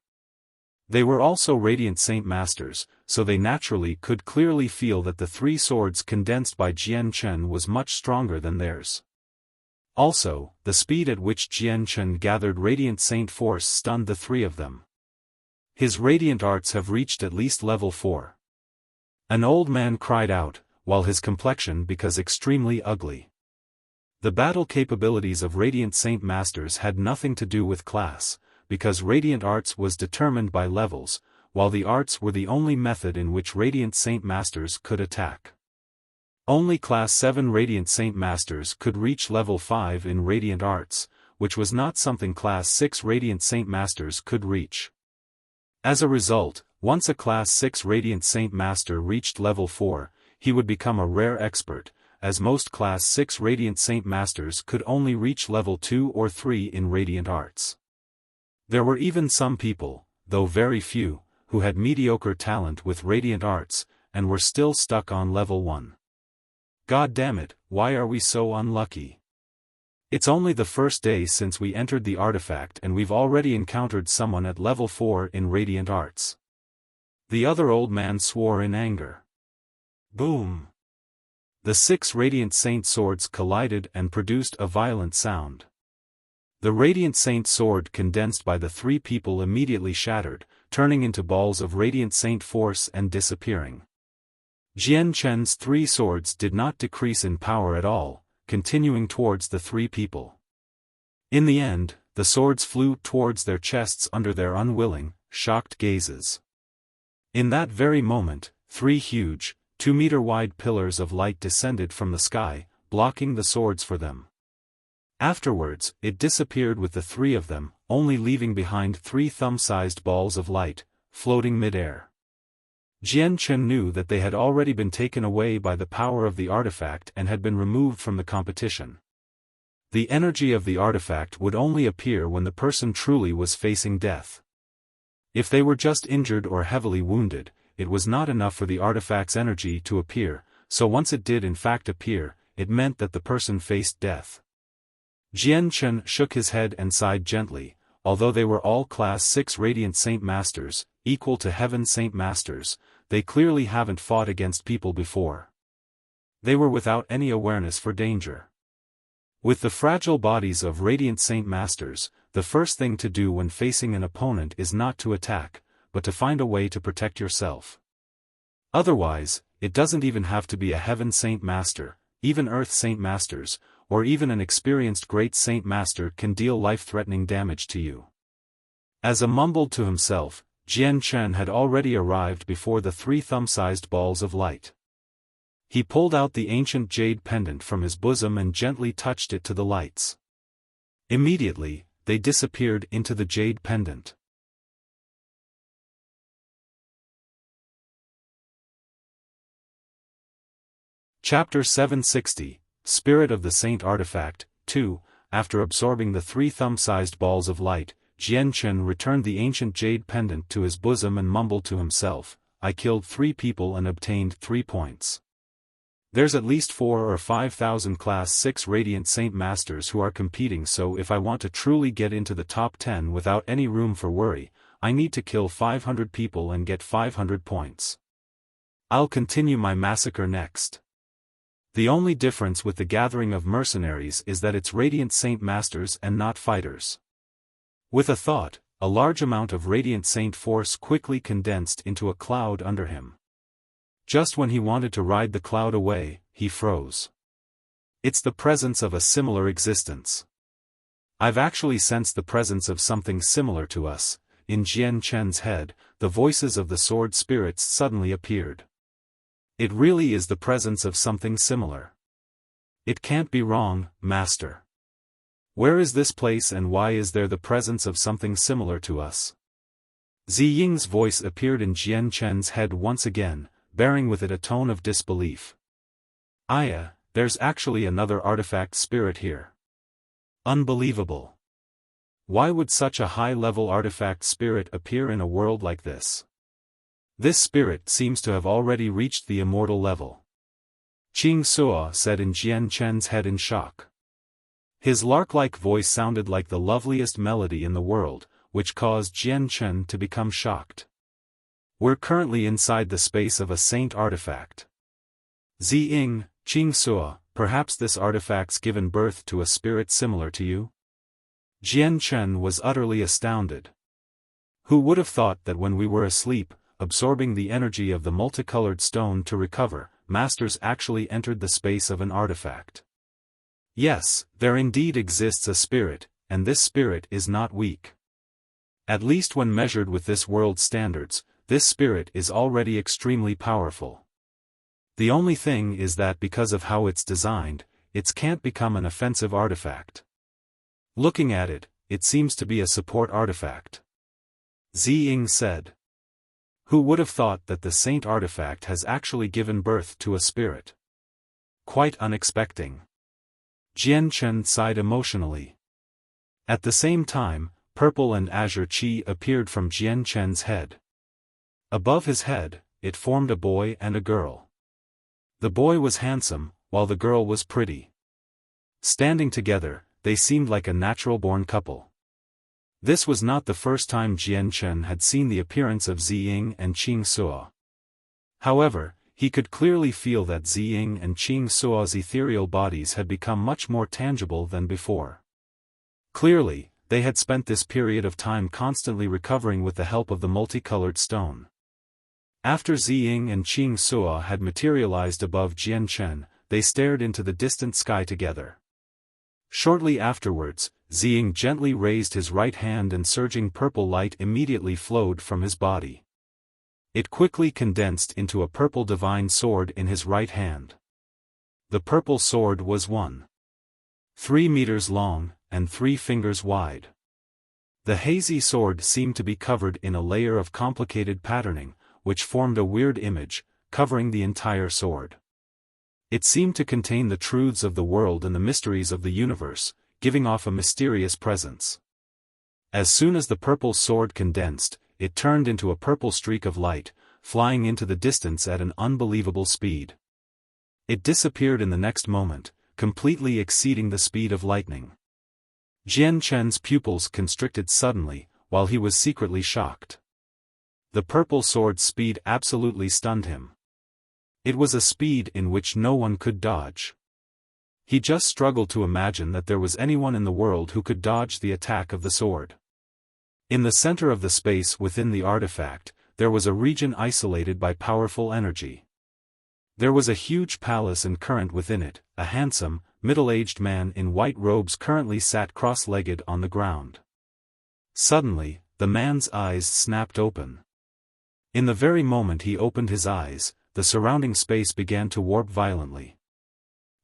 They were also Radiant Saint Masters, so they naturally could clearly feel that the 3 swords condensed by Jian Chen was much stronger than theirs. Also, the speed at which Jian Chen gathered Radiant Saint Force stunned the 3 of them. "His Radiant Arts have reached at least level 4. An old man cried out, while his complexion became extremely ugly. The battle capabilities of Radiant Saint Masters had nothing to do with class, because Radiant Arts was determined by levels, while the arts were the only method in which Radiant Saint Masters could attack. Only Class 7 Radiant Saint Masters could reach level 5 in Radiant Arts, which was not something Class 6 Radiant Saint Masters could reach. As a result, once a Class 6 Radiant Saint Master reached level 4, he would become a rare expert, as most Class 6 Radiant Saint Masters could only reach level 2 or 3 in Radiant Arts. There were even some people, though very few, who had mediocre talent with Radiant Arts, and were still stuck on level 1. God damn it, why are we so unlucky? It's only the first day since we entered the artifact and we've already encountered someone at level 4 in Radiant Arts. The other old man swore in anger. Boom! The 6 Radiant Saint swords collided and produced a violent sound. The Radiant Saint sword condensed by the 3 people immediately shattered, turning into balls of Radiant Saint force and disappearing. Jian Chen's 3 swords did not decrease in power at all, continuing towards the 3 people. In the end, the swords flew towards their chests under their unwilling, shocked gazes. In that very moment, 3 huge, 2-meter-wide pillars of light descended from the sky, blocking the swords for them. Afterwards, it disappeared with the 3 of them, only leaving behind 3 thumb-sized balls of light, floating mid-air. Jian Chen knew that they had already been taken away by the power of the artifact and had been removed from the competition. The energy of the artifact would only appear when the person truly was facing death. If they were just injured or heavily wounded, it was not enough for the artifact's energy to appear, so once it did in fact appear, it meant that the person faced death. Jian Chen shook his head and sighed gently. Although they were all Class 6 Radiant Saint Masters, equal to Heaven Saint Masters, they clearly haven't fought against people before. They were without any awareness for danger. With the fragile bodies of Radiant Saint Masters, the first thing to do when facing an opponent is not to attack, but to find a way to protect yourself. Otherwise, it doesn't even have to be a Heaven Saint Master, even Earth Saint Masters, or even an experienced Great Saint Master can deal life-threatening damage to you. As a mumbled to himself, Jian Chen had already arrived before the 3 thumb-sized balls of light. He pulled out the ancient jade pendant from his bosom and gently touched it to the lights. Immediately, they disappeared into the jade pendant. Chapter 760, Spirit of the Saint Artifact, 2. After absorbing the 3 thumb-sized balls of light, Jian Chen returned the ancient jade pendant to his bosom and mumbled to himself, I killed 3 people and obtained 3 points. There's at least 4 or 5,000 Class 6 Radiant Saint Masters who are competing, so if I want to truly get into the top 10 without any room for worry, I need to kill 500 people and get 500 points. I'll continue my massacre next. The only difference with the gathering of mercenaries is that it's Radiant Saint Masters and not fighters. With a thought, a large amount of Radiant Saint force quickly condensed into a cloud under him. Just when he wanted to ride the cloud away, he froze. It's the presence of a similar existence. I've actually sensed the presence of something similar to us. In Jian Chen's head, the voices of the sword spirits suddenly appeared. It really is the presence of something similar. It can't be wrong, Master. Where is this place and why is there the presence of something similar to us? Ziying's voice appeared in Jian Chen's head once again, bearing with it a tone of disbelief. Aya, there's actually another artifact spirit here. Unbelievable. Why would such a high-level artifact spirit appear in a world like this? This spirit seems to have already reached the immortal level. Qing Suo said in Jian Chen's head in shock. His lark-like voice sounded like the loveliest melody in the world, which caused Jian Chen to become shocked. We're currently inside the space of a saint artifact. Ziying, Qing Suo, perhaps this artifact's given birth to a spirit similar to you? Jian Chen was utterly astounded. Who would have thought that when we were asleep, absorbing the energy of the multicolored stone to recover, masters actually entered the space of an artifact? Yes, there indeed exists a spirit, and this spirit is not weak. At least when measured with this world's standards, this spirit is already extremely powerful. The only thing is that because of how it's designed, it can't become an offensive artifact. Looking at it, it seems to be a support artifact. Ziying said. Who would have thought that the saint artifact has actually given birth to a spirit? Quite unexpected. Jian Chen sighed emotionally. At the same time, purple and azure qi appeared from Jian Chen's head. Above his head, it formed a boy and a girl. The boy was handsome, while the girl was pretty. Standing together, they seemed like a natural-born couple. This was not the first time Jian Chen had seen the appearance of Ziying and Qing Suo. However, he could clearly feel that Ziying and Qing Suo's ethereal bodies had become much more tangible than before. Clearly, they had spent this period of time constantly recovering with the help of the multicolored stone. After Ziying and Qing Suo had materialized above Jian Chen, they stared into the distant sky together. Shortly afterwards, Ziying gently raised his right hand and surging purple light immediately flowed from his body. It quickly condensed into a purple divine sword in his right hand. The purple sword was 1.3 meters long, and 3 fingers wide. The hazy sword seemed to be covered in a layer of complicated patterning, which formed a weird image, covering the entire sword. It seemed to contain the truths of the world and the mysteries of the universe. giving off a mysterious presence. As soon as the purple sword condensed, it turned into a purple streak of light, flying into the distance at an unbelievable speed. It disappeared in the next moment, completely exceeding the speed of lightning. Jian Chen's pupils constricted suddenly, while he was secretly shocked. The purple sword's speed absolutely stunned him. It was a speed in which no one could dodge. He just struggled to imagine that there was anyone in the world who could dodge the attack of the sword. In the center of the space within the artifact, there was a region isolated by powerful energy. There was a huge palace and current within it. A handsome, middle-aged man in white robes currently sat cross-legged on the ground. Suddenly, the man's eyes snapped open. In the very moment he opened his eyes, the surrounding space began to warp violently.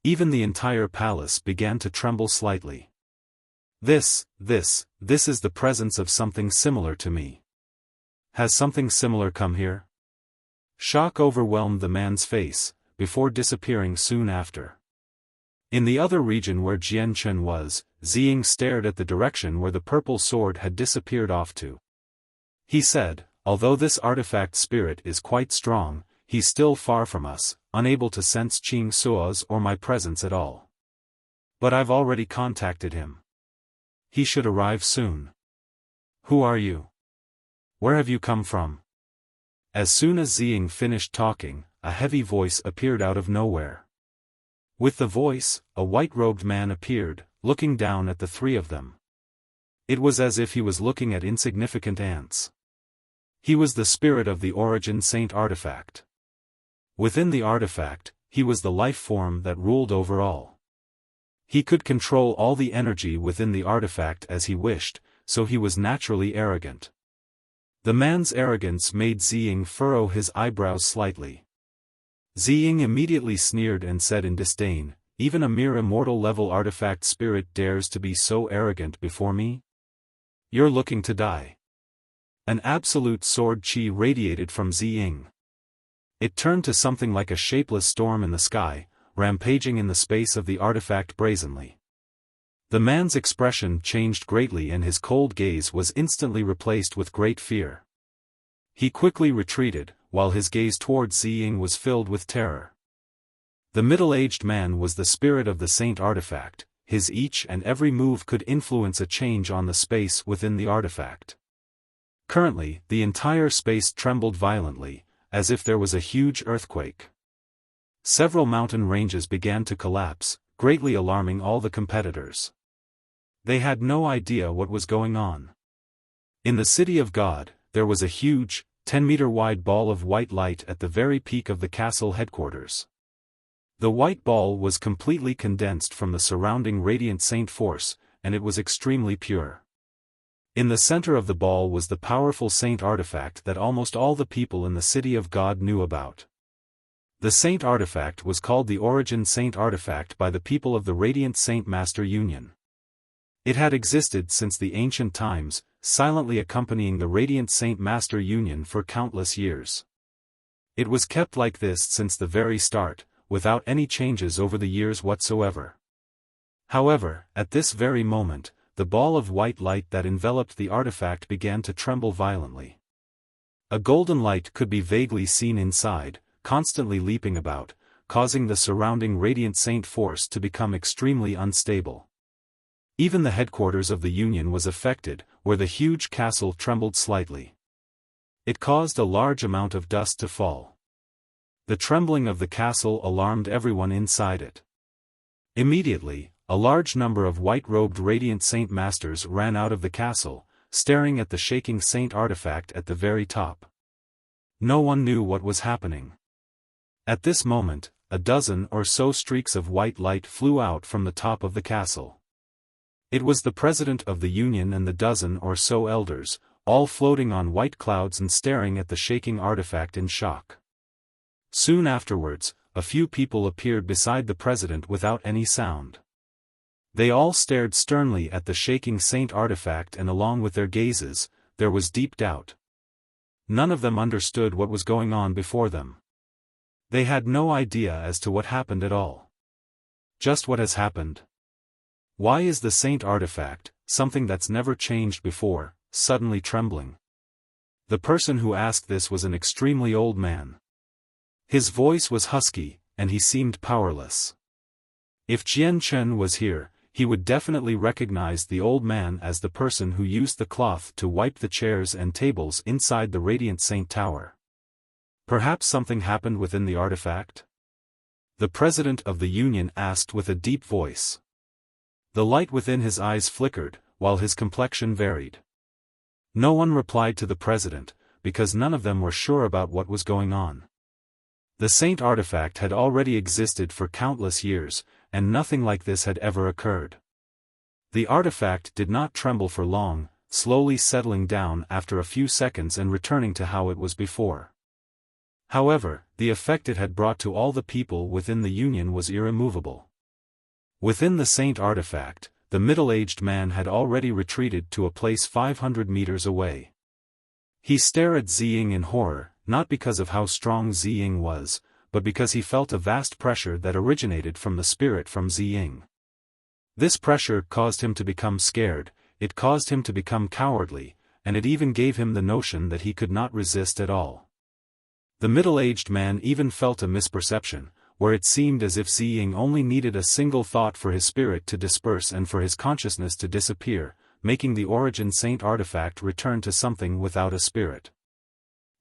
Even the entire palace began to tremble slightly. This is the presence of something similar to me. Has something similar come here? Shock overwhelmed the man's face, before disappearing soon after. In the other region where Jian Chen was, Ziying stared at the direction where the purple sword had disappeared off to. He said, although this artifact spirit is quite strong, he's still far from us, unable to sense Qing Suo's or my presence at all. But I've already contacted him. He should arrive soon. Who are you? Where have you come from? As soon as Ziying finished talking, a heavy voice appeared out of nowhere. With the voice, a white-robed man appeared, looking down at the three of them. It was as if he was looking at insignificant ants. He was the spirit of the Origin Saint artifact. Within the artifact, he was the life form that ruled over all. He could control all the energy within the artifact as he wished, so he was naturally arrogant. The man's arrogance made Ziying furrow his eyebrows slightly. Ziying immediately sneered and said in disdain, even a mere immortal-level artifact spirit dares to be so arrogant before me? You're looking to die. An absolute sword chi radiated from Ziying. It turned to something like a shapeless storm in the sky, rampaging in the space of the artifact brazenly. The man's expression changed greatly and his cold gaze was instantly replaced with great fear. He quickly retreated, while his gaze towards Ziying was filled with terror. The middle-aged man was the spirit of the saint artifact, his each and every move could influence a change on the space within the artifact. Currently, the entire space trembled violently, as if there was a huge earthquake. Several mountain ranges began to collapse, greatly alarming all the competitors. They had no idea what was going on. In the City of God, there was a huge, 10-meter-wide ball of white light at the very peak of the castle headquarters. The white ball was completely condensed from the surrounding radiant saint force, and it was extremely pure. In the center of the ball was the powerful saint artifact that almost all the people in the City of God knew about. The saint artifact was called the Origin Saint artifact by the people of the Radiant Saint Master Union. It had existed since the ancient times, silently accompanying the Radiant Saint Master Union for countless years. It was kept like this since the very start, without any changes over the years whatsoever. However, at this very moment, the ball of white light that enveloped the artifact began to tremble violently. A golden light could be vaguely seen inside, constantly leaping about, causing the surrounding radiant saint force to become extremely unstable. Even the headquarters of the Union was affected, where the huge castle trembled slightly. It caused a large amount of dust to fall. The trembling of the castle alarmed everyone inside it. Immediately, a large number of white-robed radiant saint masters ran out of the castle, staring at the shaking saint artifact at the very top. No one knew what was happening. At this moment, a dozen or so streaks of white light flew out from the top of the castle. It was the president of the Union and the dozen or so elders, all floating on white clouds and staring at the shaking artifact in shock. Soon afterwards, a few people appeared beside the president without any sound. They all stared sternly at the shaking saint artifact, and along with their gazes, there was deep doubt. None of them understood what was going on before them. They had no idea as to what happened at all. Just what has happened? Why is the saint artifact, something that's never changed before, suddenly trembling? The person who asked this was an extremely old man. His voice was husky, and he seemed powerless. If Jian Chen was here, he would definitely recognize the old man as the person who used the cloth to wipe the chairs and tables inside the Radiant Saint Tower. Perhaps something happened within the artifact? The president of the union asked with a deep voice. The light within his eyes flickered, while his complexion varied. No one replied to the president, because none of them were sure about what was going on. The saint artifact had already existed for countless years, and nothing like this had ever occurred. The artifact did not tremble for long, slowly settling down after a few seconds and returning to how it was before. However, the effect it had brought to all the people within the union was irremovable. Within the saint artifact, the middle-aged man had already retreated to a place 500 meters away. He stared at Ziying in horror, not because of how strong Ziying was, but because he felt a vast pressure that originated from the spirit from Ziying. This pressure caused him to become scared, it caused him to become cowardly, and it even gave him the notion that he could not resist at all. The middle-aged man even felt a misperception, where it seemed as if Ziying only needed a single thought for his spirit to disperse and for his consciousness to disappear, making the origin saint artifact return to something without a spirit.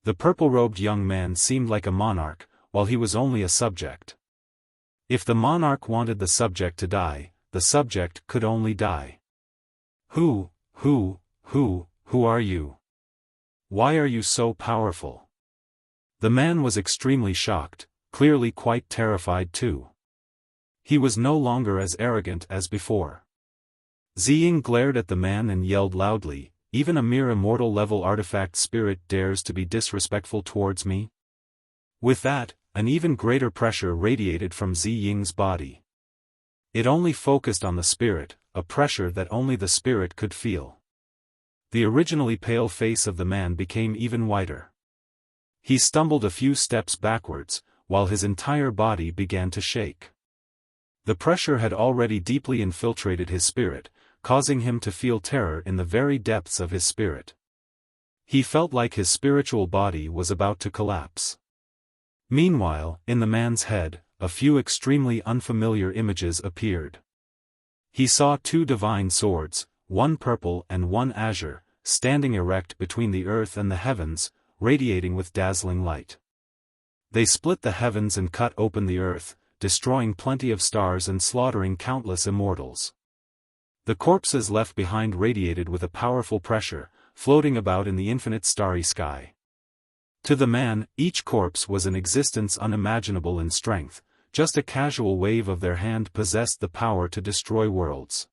The purple-robed young man seemed like a monarch, while he was only a subject. If the monarch wanted the subject to die, the subject could only die. Who are you? Why are you so powerful? The man was extremely shocked, clearly quite terrified too. He was no longer as arrogant as before. Ziying glared at the man and yelled loudly, "Even a mere immortal-level artifact spirit dares to be disrespectful towards me?" With that, an even greater pressure radiated from Ziying's body. It only focused on the spirit, a pressure that only the spirit could feel. The originally pale face of the man became even whiter. He stumbled a few steps backwards, while his entire body began to shake. The pressure had already deeply infiltrated his spirit, causing him to feel terror in the very depths of his spirit. He felt like his spiritual body was about to collapse. Meanwhile, in the man's head, a few extremely unfamiliar images appeared. He saw two divine swords, one purple and one azure, standing erect between the earth and the heavens, radiating with dazzling light. They split the heavens and cut open the earth, destroying plenty of stars and slaughtering countless immortals. The corpses left behind radiated with a powerful pressure, floating about in the infinite starry sky. To the man, each corpse was an existence unimaginable in strength, just a casual wave of their hand possessed the power to destroy worlds.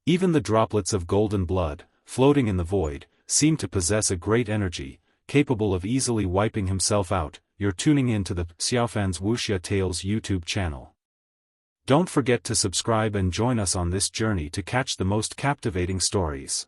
Even the droplets of golden blood, floating in the void, seemed to possess a great energy, capable of easily wiping himself out. You're tuning in to the Xiaofan's Wuxia Tales YouTube channel. Don't forget to subscribe and join us on this journey to catch the most captivating stories.